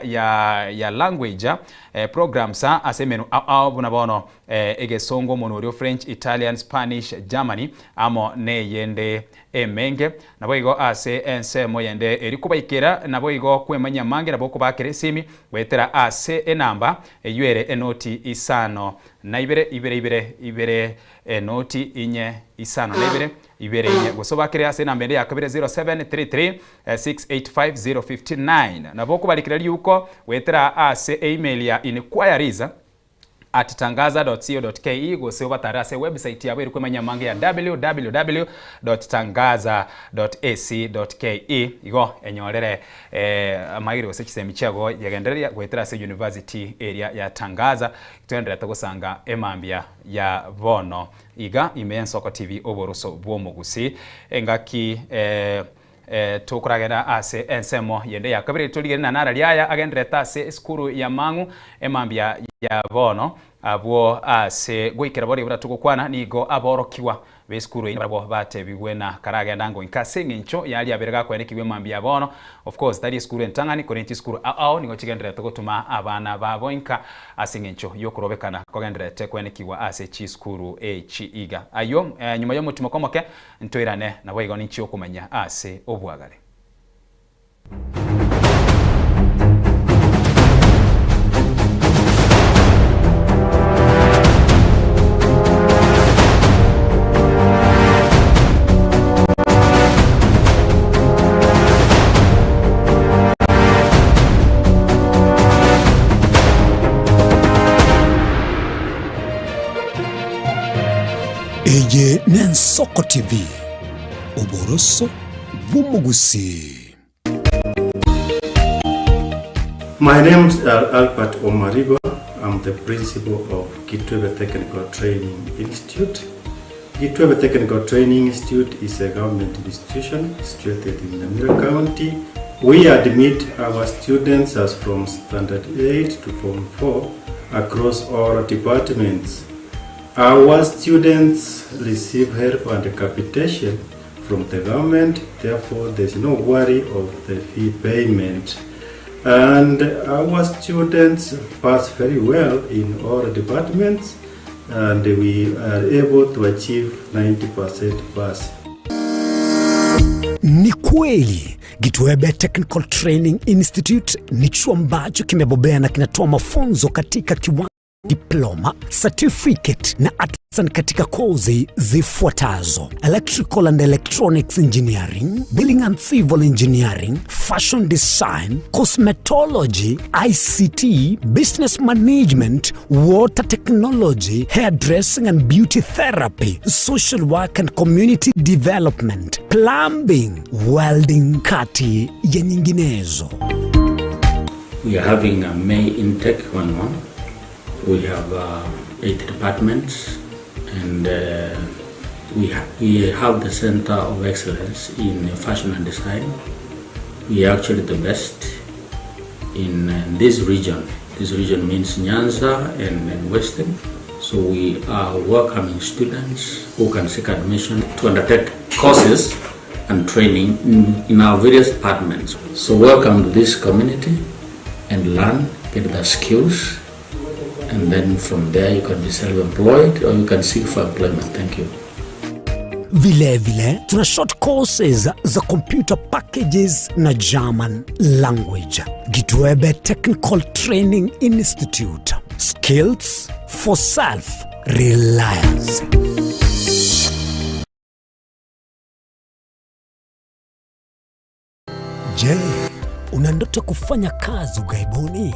ya language programs asemenu au bunabono egesongo monorio French, Italian, Spanish, Germany amo ne yende emenge naboigo ase ense moyende erikubaikera naboigo kwemanya mange naboko bakere simi wetera ase enamba eyuere enoti isano na ibere enoti inye isano na ibere inye gosobakere ase nambende yakabire 0733 685059 naboko balikira yuko wetera ase email ya inquiries@tangaza.co.ke gose obatarase website yabo irikwemanya mange ya www.tangaza.ac.ke igo enyorere amagiri gose kisemi chago yagendereria gwetera se university area ya Tangaza kitendera tagosanga emambia ya bono iga Nsoko TV oboruso bwo mugusi engaki tukuragenda ase ensemo yende yakabire tuligere na nara lyaya agendreta ase skuru ya mangu emambia ya bono abo ase gwikera bori bura tukukwana nigo aborokiwa be skuru ine barabo bate bigwena karagenda ngo inkasenye ncho yali aberega kwenekiwe mambia bono of course that is skuru entangani korenti skuru ao nigo chigendera tukutuma abana babo inka asenye ncho yokurobekana kogendera te kwenekiwa ase chi skuru chi iga ayo nyuma yo mutima komoke ntoirane na boigo ninchi okumenya ase obwagale. Eye Nsoko TV oburoso bw'umugusi. My name is Albert Omarigo. I'm the principal of Kitwebe Technical Training Institute. Kitwebe Technical Training Institute is a government institution situated in Namira County. We admit our students as from Standard 8 to Form 4 across all departments. Our students receive help and capitation from the government, therefore there's no worry of the fee payment. And our students pass very well in all departments, and we are able to achieve 90% pass. Ni kweli Kitwebe Technical Training Institute ni chuo ambacho kimebobea na kinatoa mafunzo katika kiwango diploma, certificate na artisan katika kozi zifuatazo: electrical and electronics engineering, building and civil engineering, fashion design, cosmetology, ICT, business management, water technology, hairdressing and beauty therapy, social work and community development, plumbing, welding, kati ya nyinginezo. We are having a May intake 1-1. We have 8 departments, and we have the Center of Excellence in Fashion and Design. We are actually the best in this region. This region means Nyanza and Western. So we are welcoming students who can seek admission to undertake courses and training in our various departments. So welcome to this community and learn, get the skills, and then from there you can be self-employed or you can seek for employment. Thank you. Vile tuna short courses za computer packages na German language. Gitwebe Technical Training Institute. Skills for self-reliance. Je, una ndoto kufanya kazi ughaibuni?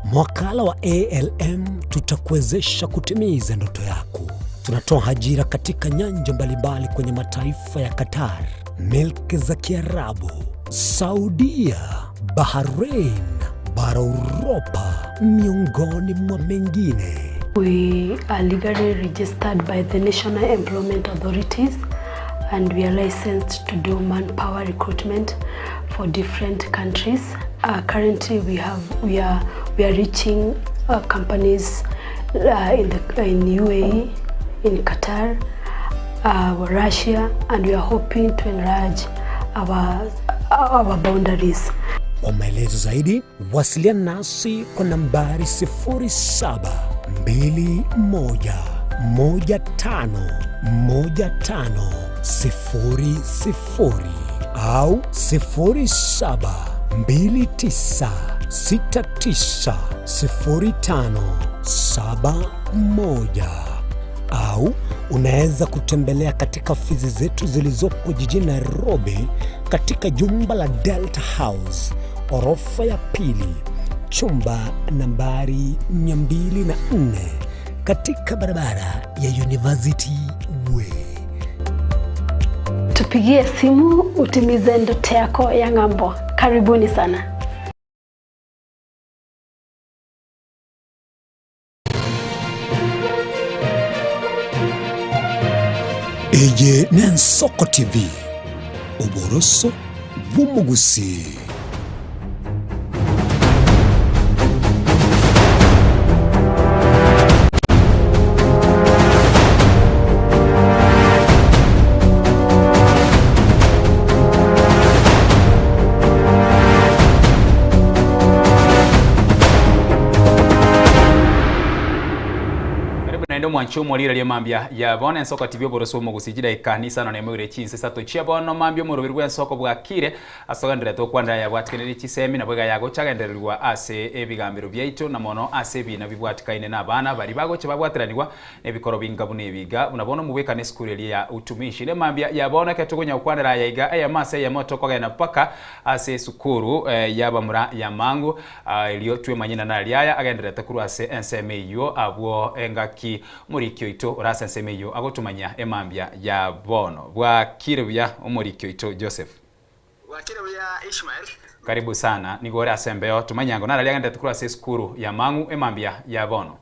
Mwakala wa ALM tutakuwezesha kutimiza ndoto yako. Tunatoa ajira katika nyanja mbalimbali kwenye mataifa ya Qatar, Milki za Kiarabu, Saudia, Bahrain, bara Europa, miongoni mwa mengine. We are legally registered by the National Employment Authorities, and we are licensed to do manpower recruitment for different countries. Currently, we are reaching companies in UAE, in Qatar, Russia, and we are hoping to enlarge our boundaries. Kwa maelezo zaidi, wasiliana nasi kwa nambari 0721151500 au 0729690571, au unaweza kutembelea katika ofisi zetu zilizopo jijini Nairobi katika jumba la Delta House, orofa ya pili, chumba nambari 204 katika barabara ya University Way. Tupigie simu utimize ndoto yako ya ng'ambo. Karibuni sana. Eje Nensoko TV, uboroso bw'umugusi. Ndo mwancho mwalira lya mambya ya bona ensoko TV boroso mu gusijira ikanisa no nemure chinse sato chia bono mambyo mu rubirwa ensoko bwakire asogandira to kwanda ya bwatikeneri chisemi na bwega yago chagendererwa ase ebigambiro byaito na mono ase bina bibwatikaine na bana bari bago chababwatiranirwa nebikoro bingabu nebiga unabona mubeka ne skuru ya utumishi ne mambya ya bona katugonya ukwandira ya iga aya mase ya moto kogena paka ase sukuru yabamura ya mangu iliyo twe manyina na lyaya agendera takuru ase NSMU abwo engaki Murikyo ito urasa nsemeyo agotumanya emambya ya bono bwa kirubya umurikyo ito Joseph bwa kirubya Ishmael. Karibu sana nigore asembeo tumanyango nara lyagenda tukura se skuru ya mangu emambya ya bono.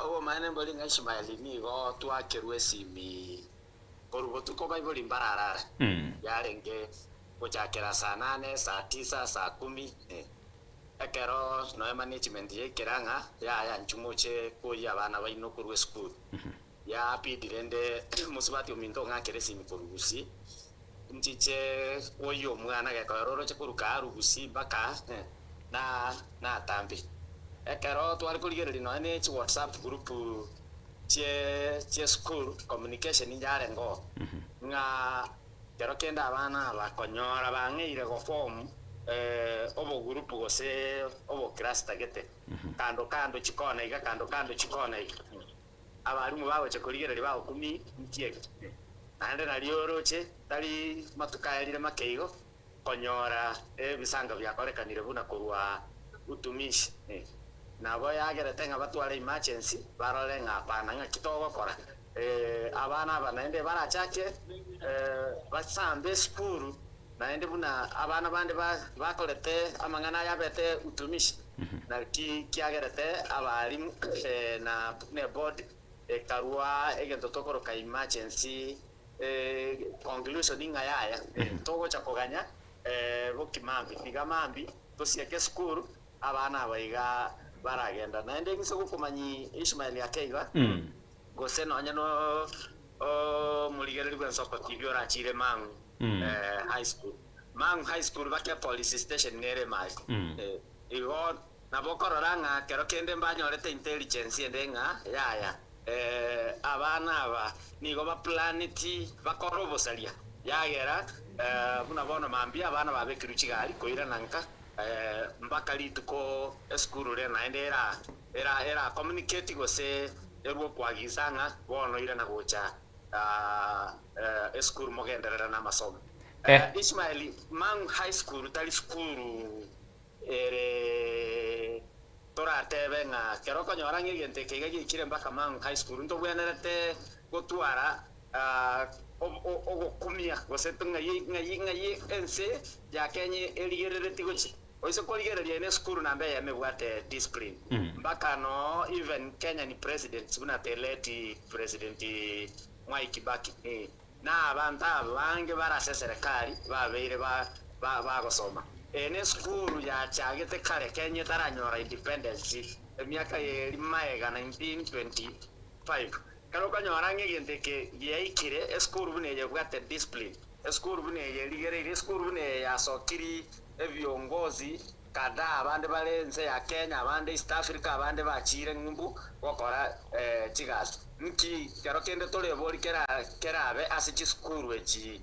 Obo mane mboli nga Ishmael nigo twakirwe simi korugo tuko Bible imbarara. Yarenge kuchakira saa 8 saa 9 saa 10 Ekero no management ye kiranga ya nchumuche ko ya bana baino kurwe school ya pidirende musibati ominto ngakere simi kurugusi nchiche oyo mwana ga kororo che kuruka rugusi baka na tambi ekero twari kuligere no ne chi WhatsApp group che school communication njare ngo nga kero kenda abana bakonyora bangeire go form obo grupo gose obo class tagete kando chikona iga kando chikona iga abarimu bawe chekorigereri bawo kumi nkiege nande nalioroche tali matukaelire makeigo konyora ebisanga byakorekanire buna kurwa utumishi nabo yagerete nga batwara emergency barore nga apana nga kitogo kora abana banaende barachake basambe skuru naende buna abana bande bakorete amangana yabete utumishi na kiagerete abarimu na ne board karua egento tokoroka emergency conclusion inga yaya togo chakoganya bokimambi bigamambi tosieke skuru abana baiga baragenda naende ngise gukumanyi Ishmael yakeiga gose nonya no muligereri gwensoko TV orachire Mangu high school Mangu high school bakia police station nere mai igo nabokorora nga kero kende mbanyorete intelligence endenga yaya abana aba nigo ba planeti bakorobosalia yagera buna bono mambia abana babekiru chigari koira nanka mpaka lituko eskuru re naendera era communicate gose erwo kwagizanga bono ira na gocha eskuru mogenderera na masomo Ismaili Mangu high school tali skuru ere tora tebe nga kero konyora ngigente kigagi kire mpaka Mangu high school ndo bwenerete gotwara kumia gosetunga yi ense ya kenye eligerere tigochi oiso koligereria ne skuru na mbe yamebwate discipline mpaka no even Kenya ni president buna teleti president Mwai Kibaki na abantu abange barase serikali babeire bagosoma ne skuru ya chagete kare Kenya taranyora independence emiaka yeri maega 1925 karo kanyora ngigente ke yaikire skuru bune bwate discipline skuru bune yeligerere skuru bune yasokiri viongozi kada abande balenze ya Kenya abande East Africa abande bachire ngumbu gokora chigaso nki kero kende tole bori kerabe asichi skuru echi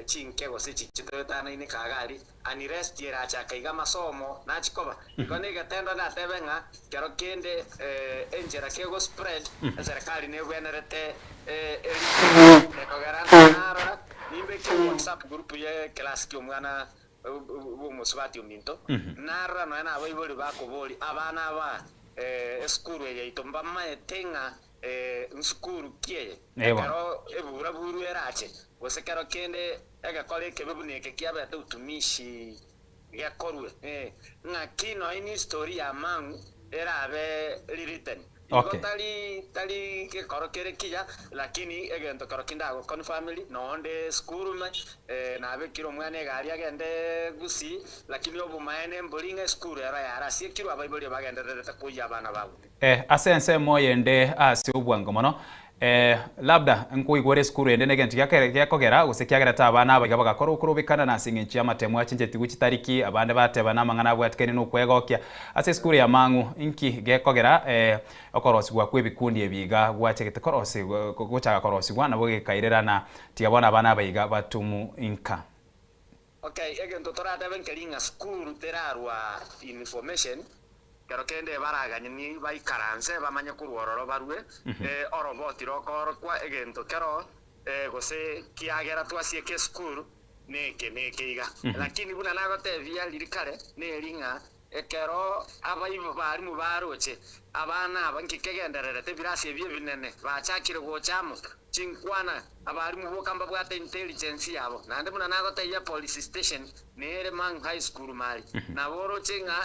chinke gose chichitotana ini kagari anirest yera chakaiga masomo na chikoba kone gatendo na tebenga kero kende enjera kego spread serikali ne wenerete ekogarana nara nimbe ke WhatsApp group ye class ki umwana umusubati uminto nara no na abaiboli bakoboli abana ba skuru ye itomba maetenga skuru kiye kero ebura buru erache gose kero kende egakore kebebuneke kiabete utumishi yakorwe ngakino ini story ya Mangu erabe written tali ke korokere kia lakini egento korokinda go kon family no onde skuru na be kiro mwana gari agende gusi lakini obu maene mbolinga skuru era yara sie kiro abaiboli bagende rete kuja bana babu asense moyende asi obwango mono labda nkuigore skuru ende negenti yakogera gose kyagera ta abana abaga bagakora ukurubikana na singenchi amatemu achinje tiguchi tariki abande bateba namangana bwatikene no kwegokia ase skuru ya Mangu inki gekogera okorosi gwa kwebikundi ebiga gwachegete korosi gochaga korosi gwana boge kairera na tigabona abana abaga batumu inka egento torata benkelinga skuru terarwa information kero kende baraganye ni baikaranse bamanye kurwororo barwe oroboti rokoro kwa egento kero gose kiagera twasie ke skuru neke iga lakini buna nagote via lirikare ne ringa ekero abaibo bari mu baroche abana abankikendererete birasi ebye binene bachakire gochamo chinkwana abari mu bokamba bwate intelligence yabo nande buna nagote ya police station nere Mangu high school mali na boroche nga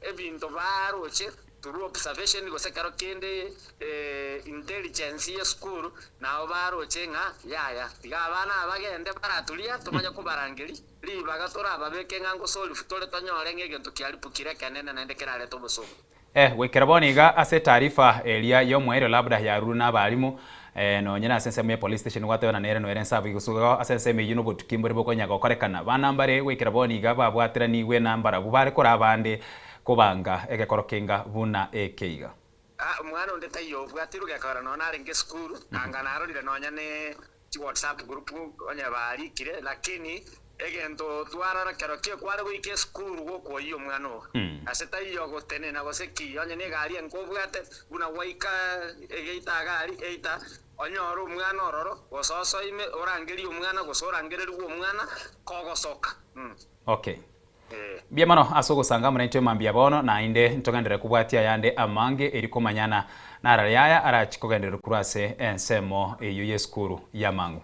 ebinto baroche turu observation gose karo kende intelligence ya school na baroche nga yaya tiga abana abagende baratulia tumanya kubarangeli libaga tora babeke ngango soli futole tanyore ngegento kyalipukire kanene nande kerale to bosomo wekeraboniga ase taarifa elia yomwero labda ya runa balimu no nyina asense me police station gwatebana nere no erensa bigusuga asense me yuno botukimbore bokonyaga korekana banambare wekeraboniga babwatira niwe nambara bubare kora abande kubanga egekorokinga buna ekeiga mwana onde tayo bwatiruga kara no narenge school anga narorire nonya ne WhatsApp group onya bari kire lakini egento twarara kero kie kware goike skuru goko iyo mwana o aseta iyo gotene na goseki onye ne gari enkobwate buna waika egeita gari eita onyoro umwana ororo gososo ime orangeri umwana gosorangeri rwo umwana kogosoka okay bia mano asogo sanga mnaitwe mambia bono na inde ntogandere kubwatia yande amange eriko manyana nara yaya arachikogendere kurase ensemo eyo yeskuru yamangu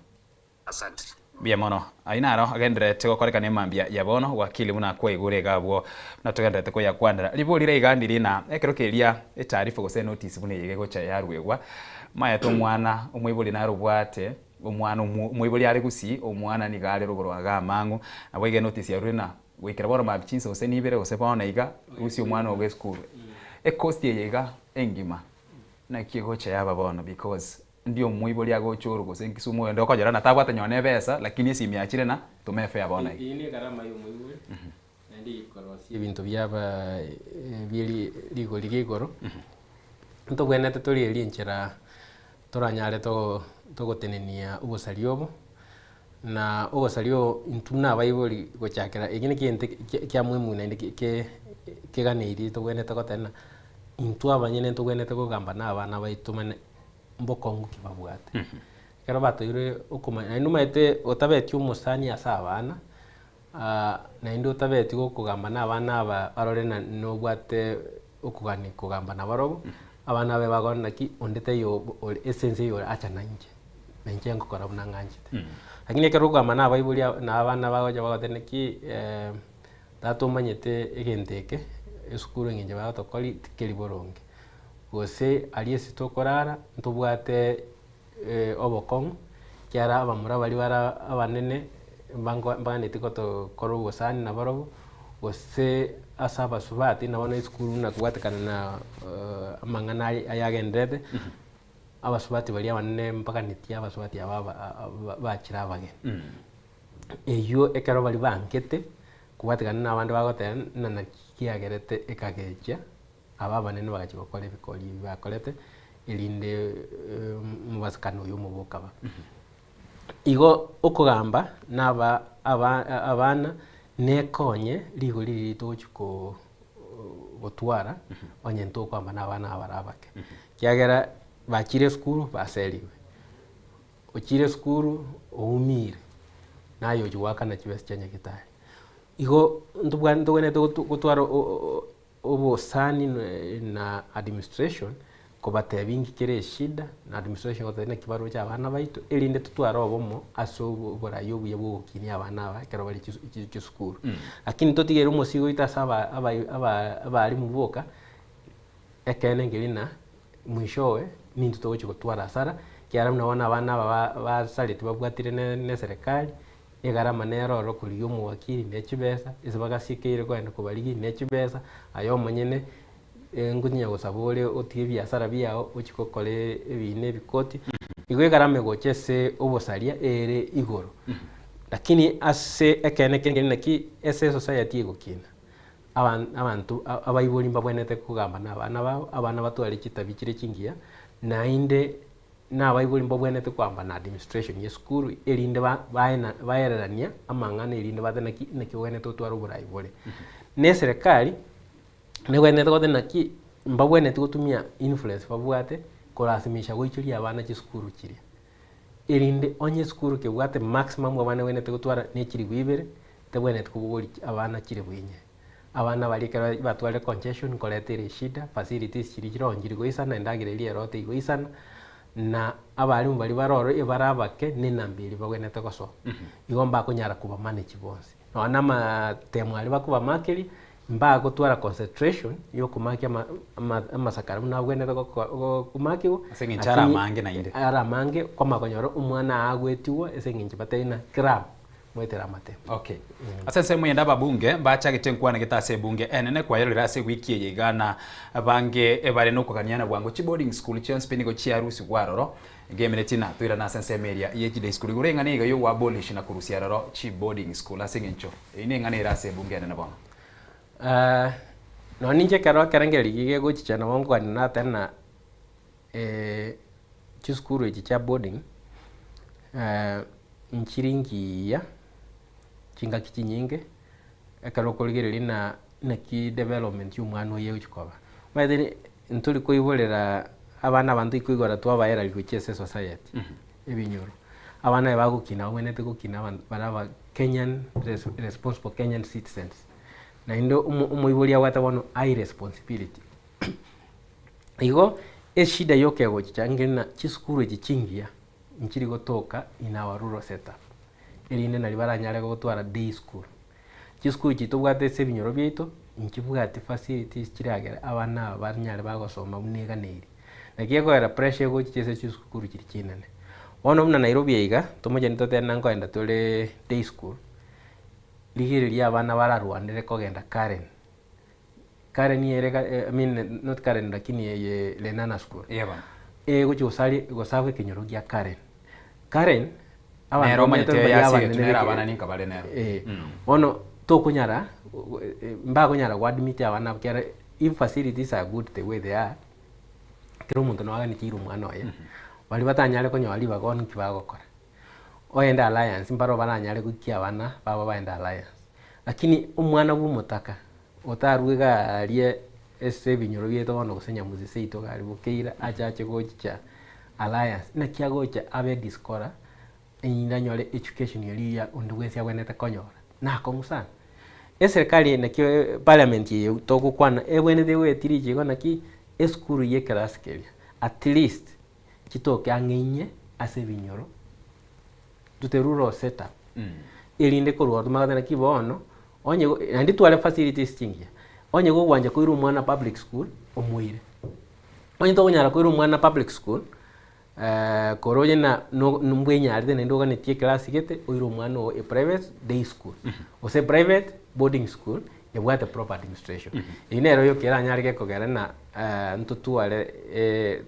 asante bia mono ainaro agendere tego koreka ne mambia yabono wakili muna kwa igure gabwo natogandere teko ya kwandara libolire igandiri na ekerokeria etarifa gose notice bune yege gocha yarwegwa maya to mwana umwibuli na rubwate umwana umwibuli ari gusi umwana ni gare rugoro ga mangu abwege notice yaruna wikira bora mabichinse gose nibere gose bana iga usi umwana oge school e cost yega engima na kigocha yaba bono because ndio mwibuli ago choro gose nkisumu ndo kojera na tabwata nyone besa lakini simiachire na tumefe yabona ini garama yo mwibuli ndi korosi ibintu byaba bili ligo ligigoro nto gwene tuli elinchera toranyare to gotenenia ubusaliobo na ubusalio intuna baibuli gochakera igine kinte kya mwimu na ke ganeiri to gwene to gotena intu abanyene to gwene to gamba na abana baitumane mbokongu kibabwate kero batoire okuma inuma ete otabeti umusani asabana na indo otabeti gokugamba na abana aba arore na nobwate okugani kugamba na barobo abana be bagona ki ondete yo essence yo acha nanje menje ngokora bunanganje lakini kero kugamba na baibuli na abana bagoja bagotene ki tatomanyete egenteke esukuru nginje bagotokoli keliboronge gose aliesi tokorara ntubwate obokong kyara abamura bali bara abanene mbangane tikoto korobo sani na barobo gose asaba subati na wana iskuru na kuwatekana na amangana ayagendede abasubati bali abanene mpaka nitia abasubati ababa bakira abage eyo ekero bali bankete kuwatekana na abandi bagote na kiagerete ekageja ababa nene bagachiko kole bikoli bakolete ilinde mubasakano yo mubokaba igo okugamba naba abana nekonye ligo liri tochiko gotwara onye nto kwamba nabana abarabake kyagera bakire skuru baseliwe okire skuru oumire nayo juwaka na chibesi cyanya kitari igo ndubwane gotwara obosani na administration kobate bingi kire shida na administration gotena kibaro cha abana baitu elinde tutwara obomo aso borayo buye bukini abana ba kero bali cy'isukuru lakini totigera umusigo itasaba abali muboka ekene ngelina mwishowe nindu togochi gotwara sara kyara mna abana ba salite babwatire ne serikali egarama nero kuri mu wakiri nekibesa izibagasikire kwenda kubaligi nekibesa ayo manyene ngunya gusabole otiye biasara byao ukikokole ebine bikoti igwe garame gochese obosalia ere igoro lakini ase ekene kengene ki ese society igokina abantu abayiboli mbabwenete kugamba abana batwali kitabikire kingia na inde na bayiboli mbabwenete kwamba na administration ya school elinde baerania amangana elinde batena ki nekiwene totwara oburayibole ne serikali negwene togotena ki mbabwene tugotumia influence babwate korasimisha goichiria abana chi skuru kiri erinde onye skuru ke bwate maximum abana wene tugotwara ne kiri gwibere tebwene tukubuli abana kiri bwinye abana balikera batwale concession koletere shida facilities kiri kirongiri goisana ndagire rote goisana na abali mbali baroro ibarabake ni nambiri bagwene togoso igomba kunyara kuba manage bonse no anama temu ali bakuba makeri mbago twara concentration yo kumakia amasakara na gwene kumakio asenginchara mange na inde ara mange kwa makonyoro umwana agwetiwa esenginchi batena gram mwetera mate okay asense muyenda babunge bacha gitenkwana gitase bunge enene kwa yero rase wiki yegana bange ebare no kukanyana bwango chi boarding school chance penigo chi harusi gwaroro gemenetina twira na sense media yejide school gurenga niga yo abolish na kurusia roro chi boarding school asengincho ine ngane rase bunge enene bono no ninje karo karangeli gige gochichana wangu na tena chiskuru echi cha boarding nchiringi ya chinga kichinyinge ekaro kuligirira na ki development y'umwana oye uchikoba maithini ntuli kuiborera abana bantu ikuigora twabaera gwichese society ebinyoro abana bagukina wenete gukina baraba Kenyan responsible Kenyan citizens na indo umuiboria wata wano irresponsibility igo eshida yoke gochangena chisukuru gichingia nchiri gotoka in our rural setup erinde nari baranyare gotwara day school chisukuru kitubwate sebinyoro byeito nkibwate facilities kiragera abana baranyare bagosoma buneganeri nakiego era pressure gochichese chisukuru kiri kinene ono mna Nairobi eiga tomoje nitotena ngoenda tole day school ligiriria abana bararwanire kogenda Karen yerega I mean not Karen lakini ye Lenana school yeba gochi gosabwe kinyoro gia Karen abana romanyete ya abana ninka bale nero ono to kunyara mba kunyara admit abana kera if facilities are good the way they are kero muntu no agani kiru mwana oya bali batanyale konyali bagoni kibagokora oyenda alliance mbaro baranyale gukia abana baba baenda alliance lakini umwana bumutaka otaruga alie ese binyoro byeto bono gusenya muzise ito gari bukeira achache gochicha alliance na kiagocha abe discora enyanyole education yaliya undugwesi abwenete konyora na komusana eserikali na kio parliament ye togukwana ebwenete wetirije gona ki eskuru ye klaskelia at least kitoke angenye ase binyoro tuteruro setup elinde korwa tumagatana kibono onye andi twale facilities tingia onye go gwanja koiru mwana public school omuire onye to nyara koiru mwana public school koroje na mbwenya arde nendo gane tie class gete oiru mwana o private day school ose private boarding school ebwate proper administration inero yo kera nyarike kogera na ntotwale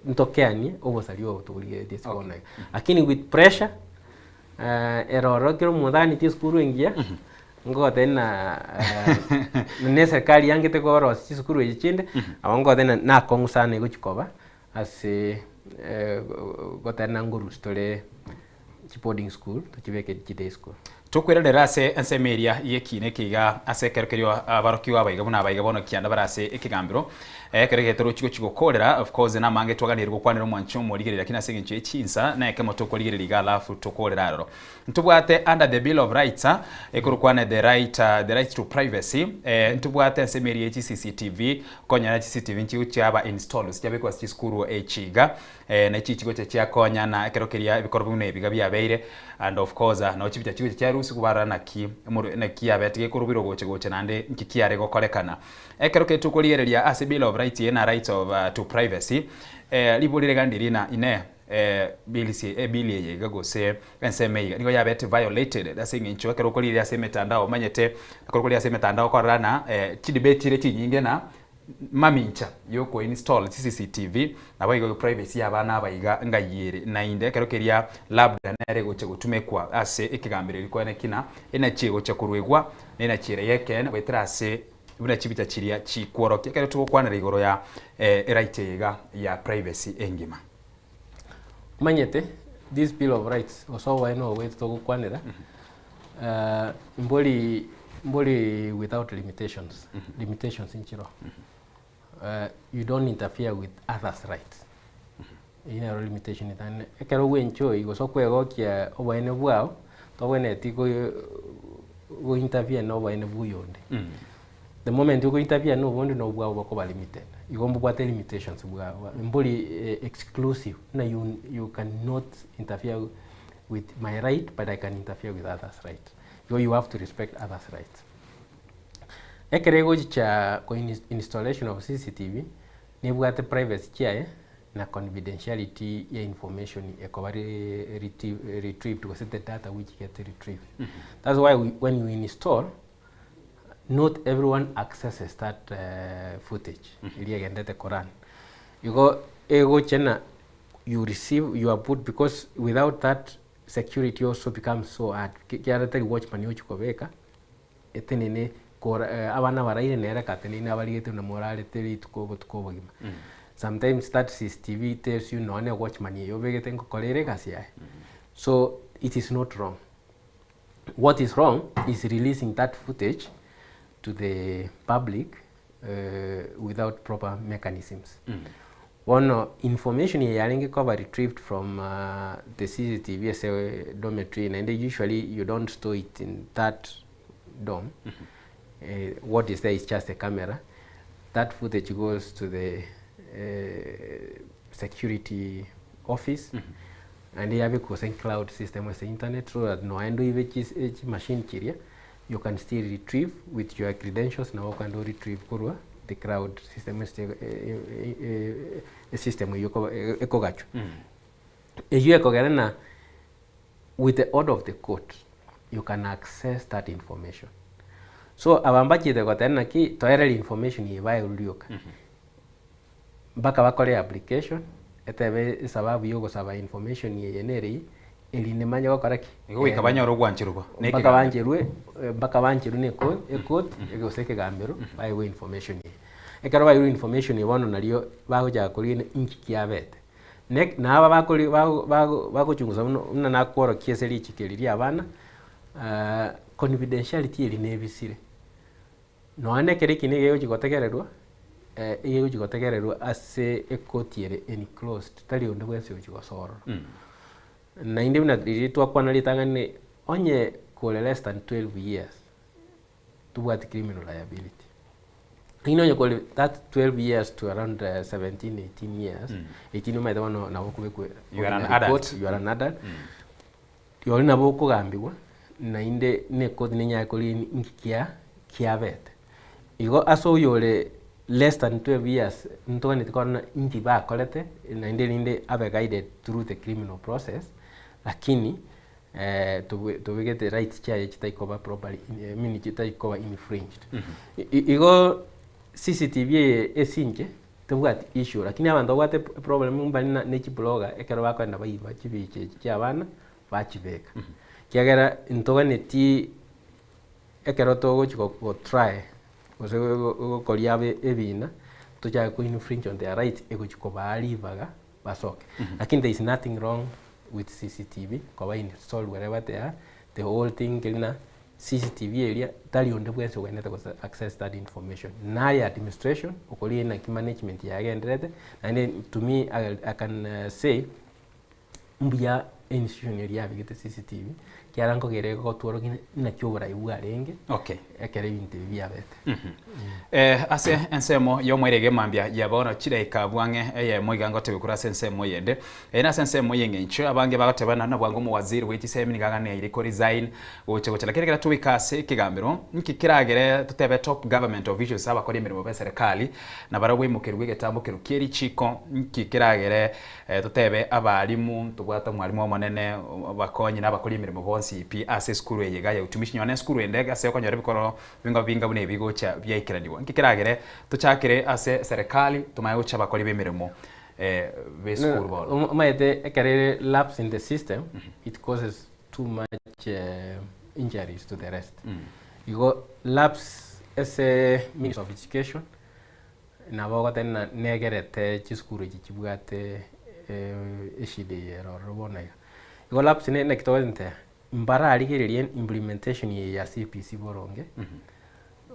ntokeani obosalio obutulie disikona lakini with pressure eroro kero mudani tie school ingia ngote na ne serikali yangete koro sikuru yichinde abangote na kongusane guchikoba ase gote na nguru stole boarding school tukibeke day school tukwirera ase ensemeria yekine kiga ase kerekerio abarokiwa abaiga buna abaiga bono kianda barase ekigambiro keregetero chigo korera of course na mange twaganirwa kwanira mwancho murigerera kina sengenche chinsa na eke moto koligerera igalafu tukorera roro ntubwate under the bill of rights ekurukwana the right to privacy ntubwate ensemeria CCTV konya CCTV nchiuchaba install sijabe kwa chiskuru echiga na chichigo cha konya na kerokeria ibikorwa bune biga byabeire and of course no chibita chigo cha rusi kubara na ki abetige kurubiro goche nande nkikiare gokorekana ekeroke tukoliereria as bill of rights and rights of to privacy libolire gandirina ine bili ye gagose nseme nigo yabete violated that saying incho kerokolire ase metandao manyete kerokolire ase metandao korana chidibetire chinyinge na mamincha yoko install CCTV nabo igo privacy yabana abayiga ngayire na inde kerokeria labda nare goche gutumekwa ase ikigambire likwane kina ina chigo cha kurwegwa ina chire yeke na wetrase buna chibita chiria chikworoke kero tukwanira igoro ya right ya privacy engima manyete this bill of rights also why no way to kwanira mboli without limitations limitations in chiro you don't interfere with others' rights ina limitation itane ekero wencho igoso kwegokia obwane bwao tobone tiko go interfere no obwane buyonde the moment you go interfere no bondo no bwao bako limited igombo bwate limitations bwao mboli exclusive na you cannot interfere with my right but I can interfere with others' right you have to respect others' rights ekerego cha ko installation of CCTV ni bwate privacy chae na confidentiality ya information ekobari retrieved to set the data which get retrieved that's why when you install not everyone accesses that footage ili agendete Quran you go ego chena you receive you are put because without that security also becomes so hard kiara tari watchman yochu kobeka etenene abana baraire nera katenine abaligete na morale teri tukobogima sometimes that CCTV tells you no ne watchman yo begete ngokolere kasi yae so it is not wrong What is wrong is releasing that footage to the public without proper mechanisms. One information yalingi cover retrieved from the CCTV as a dormitory, and usually you don't store it in that dome. What is there is just a camera. That footage goes to the security office, and they have a cloud system with the internet, so that no and if machine chiria, you can still retrieve with your credentials. Now you can retrieve the cloud system is a system you ekogacho. You ekogana with the order of the court, you can access that information. So abambaji the gotena ki toerel information yibaye ulioka. Baka bakole application etebe sababu yo gosaba information yeneri elinemanya gokoraki. Igo ikabanya rugwanchirugo. Baka banchiru ne code egoseke gambero by way information ye. Ekaro by information yibono nalio bagoja koline inchi kiabete. Nek na aba bakoli bagochunguza una nakoro kieseli chikeliria abana confidentiality elinebisire. No ane kere kine geo chikotegererwa iyo chikotegererwa ase ekotiere enclosed tali onde bwese chikosoro. Na inde bina diritwa kwa nalitangane onye kole less than 12 years tubwati criminal liability. Inonye kole that 12 years to around 17 18 years 18 umaita wano na wokubekwe you are an adult. You are an adult. Yoli na boko gambiwa na inde ne code ne nyakoli nkikia kiabete. Igo aso yole less than 12 years ntoni tikona inti ba kolete na inde abe guided through the criminal process, lakini to get the rights charge chitaikoba properly mean chitaikoba infringed. Igo CCTV esinje tubwat issue, lakini abantu bwate problem mbali na nechi blogger ekero bakwenda bayiba chibiche cyabana bachibeka. Kiagera ntogane ti ekero togo chiko try ose koliabe ebina toja ko infringe on their rights ego chiko balivaga basoke. Lakini there is nothing wrong with CCTV kwa install wherever they are. The whole thing kilina CCTV area tali onde bwese weneta ko access that information. Na ya administration okoli na management ya genderete, and then to me I can say mbia institution area bigete CCTV kiarango gere ko tuoro na kyobra ibuga renge. Okay. Ekere binte biabete. Ase ensemo yo mwerege mambia yabono chireka bwange eye moigango tebikura sensemo yende. Na sensemo yengencho abange bagatebana na bwango mu waziri witi semini gagane iri ko resign oche gochela kire tubikase kigambiro nkikiragere tutebe top government officials aba kori mirimo be serikali na barabwe mukerwe getambo kerukeri chiko nkikiragere tutebe abalimu tubwata mwalimu omonene bakonyi na bakori mirimo bonsipi ase skuru yega ya utumishi nyone skuru endega ase okonyore bikoro binga bune bigocha byaikiranirwa nkikiragere tuchakire ase serikali tumayocha bakori bemirimo be skuru bolo maite ekere lapse in the system. It causes too much injuries to the rest. You go lapse as a Minister of Education na bogote na negerete chiskuru chichibwate eshide robona. You go lapse ne kitowente mbara aligererien implementation ya CPC boronge.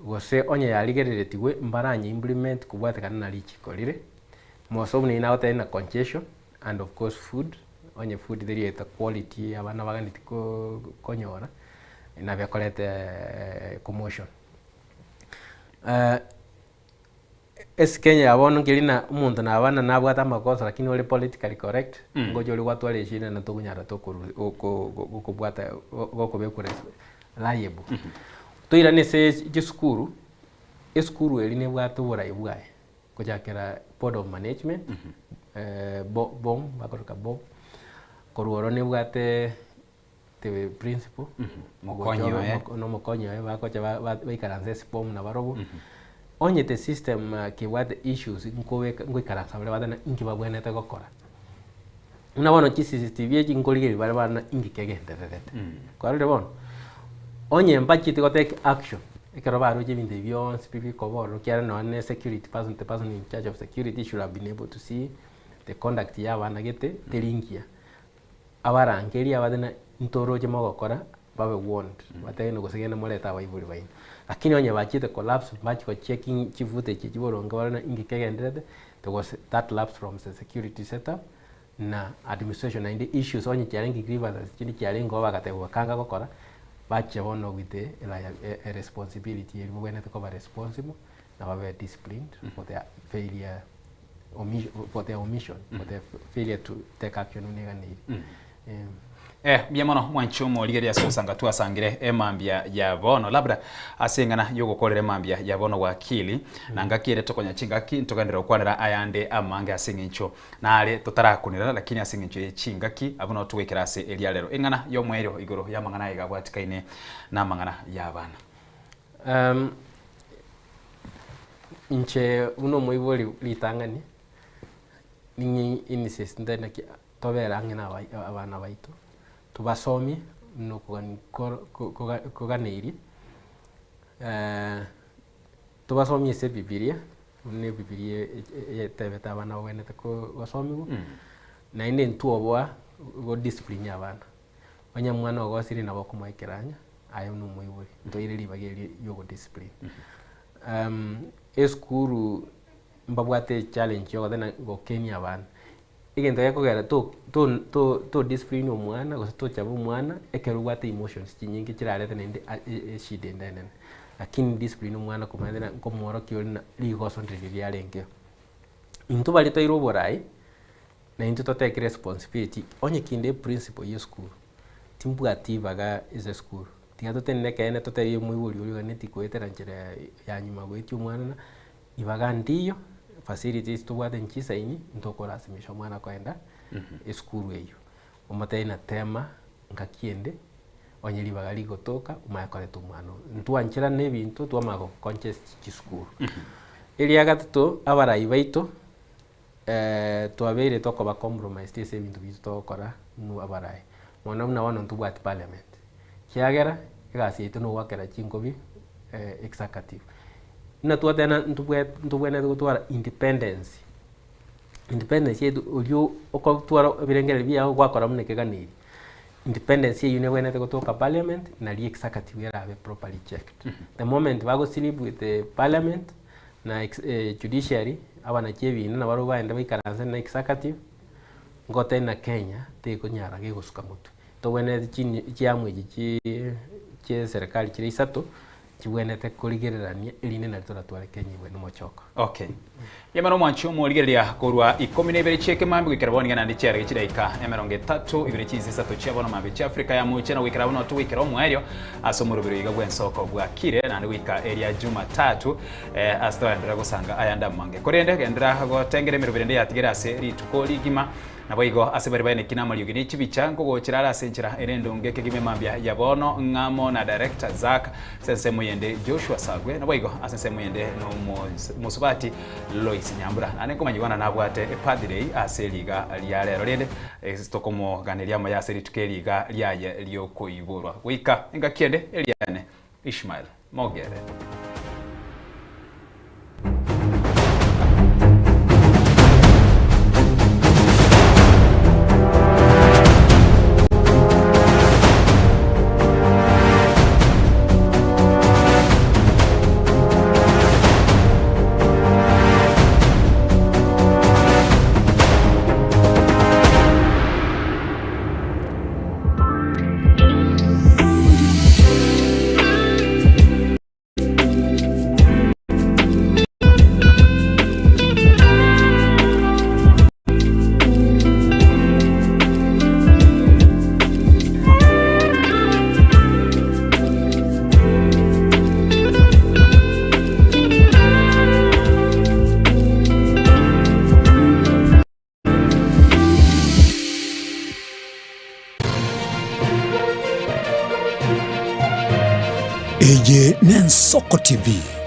Gose onye yaligereretiwe mbara anye implement kubwate kana na lichikolire. Most ni inaota na congestion and of course food. Onye food there is quality abana bagani tiko konyora na byakolete commotion. Kenya abono ngirina umuntu nabana nabwata amakosa lakini ole politically correct ngojo oli watwale shina na tokunyara okubwata okobekure liable. Toira ne se eskuru eline bwata burayi bwaye kujakera board of management bom bakoroka bom koruoro ne bwate the principal mokonyo bakocha baikaranze spom na barobo onye the system kiwate issues ngwikaranza bale badana ingibabwenete gokora unabona ki CCTV jingoligeri bale bana ingikegendererete kwarire bono onye mbachiti go take action ekero baro jibinde byonse bibi koboro kiara no ne security person, the person in charge of security should have been able to see the conduct ya bana gete telingia abarangeri abadana ntoroje mogokora babe warned batene gusegena moleta waiburi bain lakini onye bachite collapse bachi ko checking chivute chiboronga wana ingikegenderete there was that lapse from the security setup na administration and the issues onye challenge grievances chini challenge go bagategwa kanga gokora bache bono with a responsibility when they cover responsible na babe disciplined for their failure for their omission for their failure to take action unegani biamono mwanchumo ligeria sosanga twasangire emambia ya bono labda asengana yogokorere mambia ya bono wakili na ngakire tokonya chingaki ntokandira okwanira ayande amange asingincho nale tutarakunira lakini asingincho chingaki abuno tuwekera ase elialero engana yo mwero igoro ya mangana igabwatikaine na mangana ya bana inche uno moiboli litangani ninyi insist ndana tobera ngina abana baito tubasomi no kuganiri tubasomi ese Biblia ne Biblia yetebeta abana wenete ko basomi na inde ntuobwa go discipline abana banya mwana ogosiri nabo kumaikiranya ayo no moiboli ntoire libageri yogo discipline eskuru mbabwate challenge yogo thena go Kenya abana igenda yakogera to discipline omwana go to chabu mwana ekerugwate emotions chinyingi kirarete nende shide ndene lakini discipline omwana komandena komoro kiolina ligoso ndiri yarenge into bali to iroborai na into to take responsibility onye kinde principle ye school timbugati baga is a school tigato tenne kene to tayo muibuli uli ganeti kwetera njira ya nyuma gweti omwana ibaga ndiyo facilities to wade nchisa ini ndokora asimisha mwana kwenda eskuru eyo omatena tema ngakiende onyeli bagali gotoka umayakore tu mwana ntwanchira nebintu twamago conscious chiskuru eli agatuto abarai baito twabere tokoba compromise tese ebintu bitu tokora nu abarai mwana muna wano ntubwati parliament kiagera igasi itu no wakera chinkobi executive na tuatena ntubwene gutwara independence yetu ulio okotwara birengere bya gwakora muneke ganiri independence yetu ne bwene gutoka parliament na li executive yara be properly checked the moment bago sleep with the parliament na judiciary abana chebi na baro baenda bikaranze na executive ngote na Kenya te kunyara ge gusuka mutu to bwene chiamwe chi serikali chiri isato chibwenete kurigererania iline na tora tware Kenya bwe no mochoko okay yamano mwancho mo ligeria korwa 12 cheke mambi gikiraboni ngana ndichere gikiraika emeronge 3 ibire chizi sato chabona mambi cha Afrika ya muchena wikirabona to wikira omwerio asomuro biro bwensoko bwa kire na wika area Jumatatu astora ndira gusanga ayanda mange korende gendera go tengere miro birende yatigera ase rituko ligima naboigo asebari bane kinama lyugini chibicha ngo kirara senchira erendo ngeke gime mambia yabono ngamo na director Zak sense muyende Joshua Sagwe naboigo asense muyende no musubati Lois Nyambura ane komanyibana nabwate epadre aseliga lyalero lende stokomo ganelia maya seritukeliga lyaye lyokuiburwa wika ingakiende Eliane Ishmael Mogere. Eye Nensoko TV.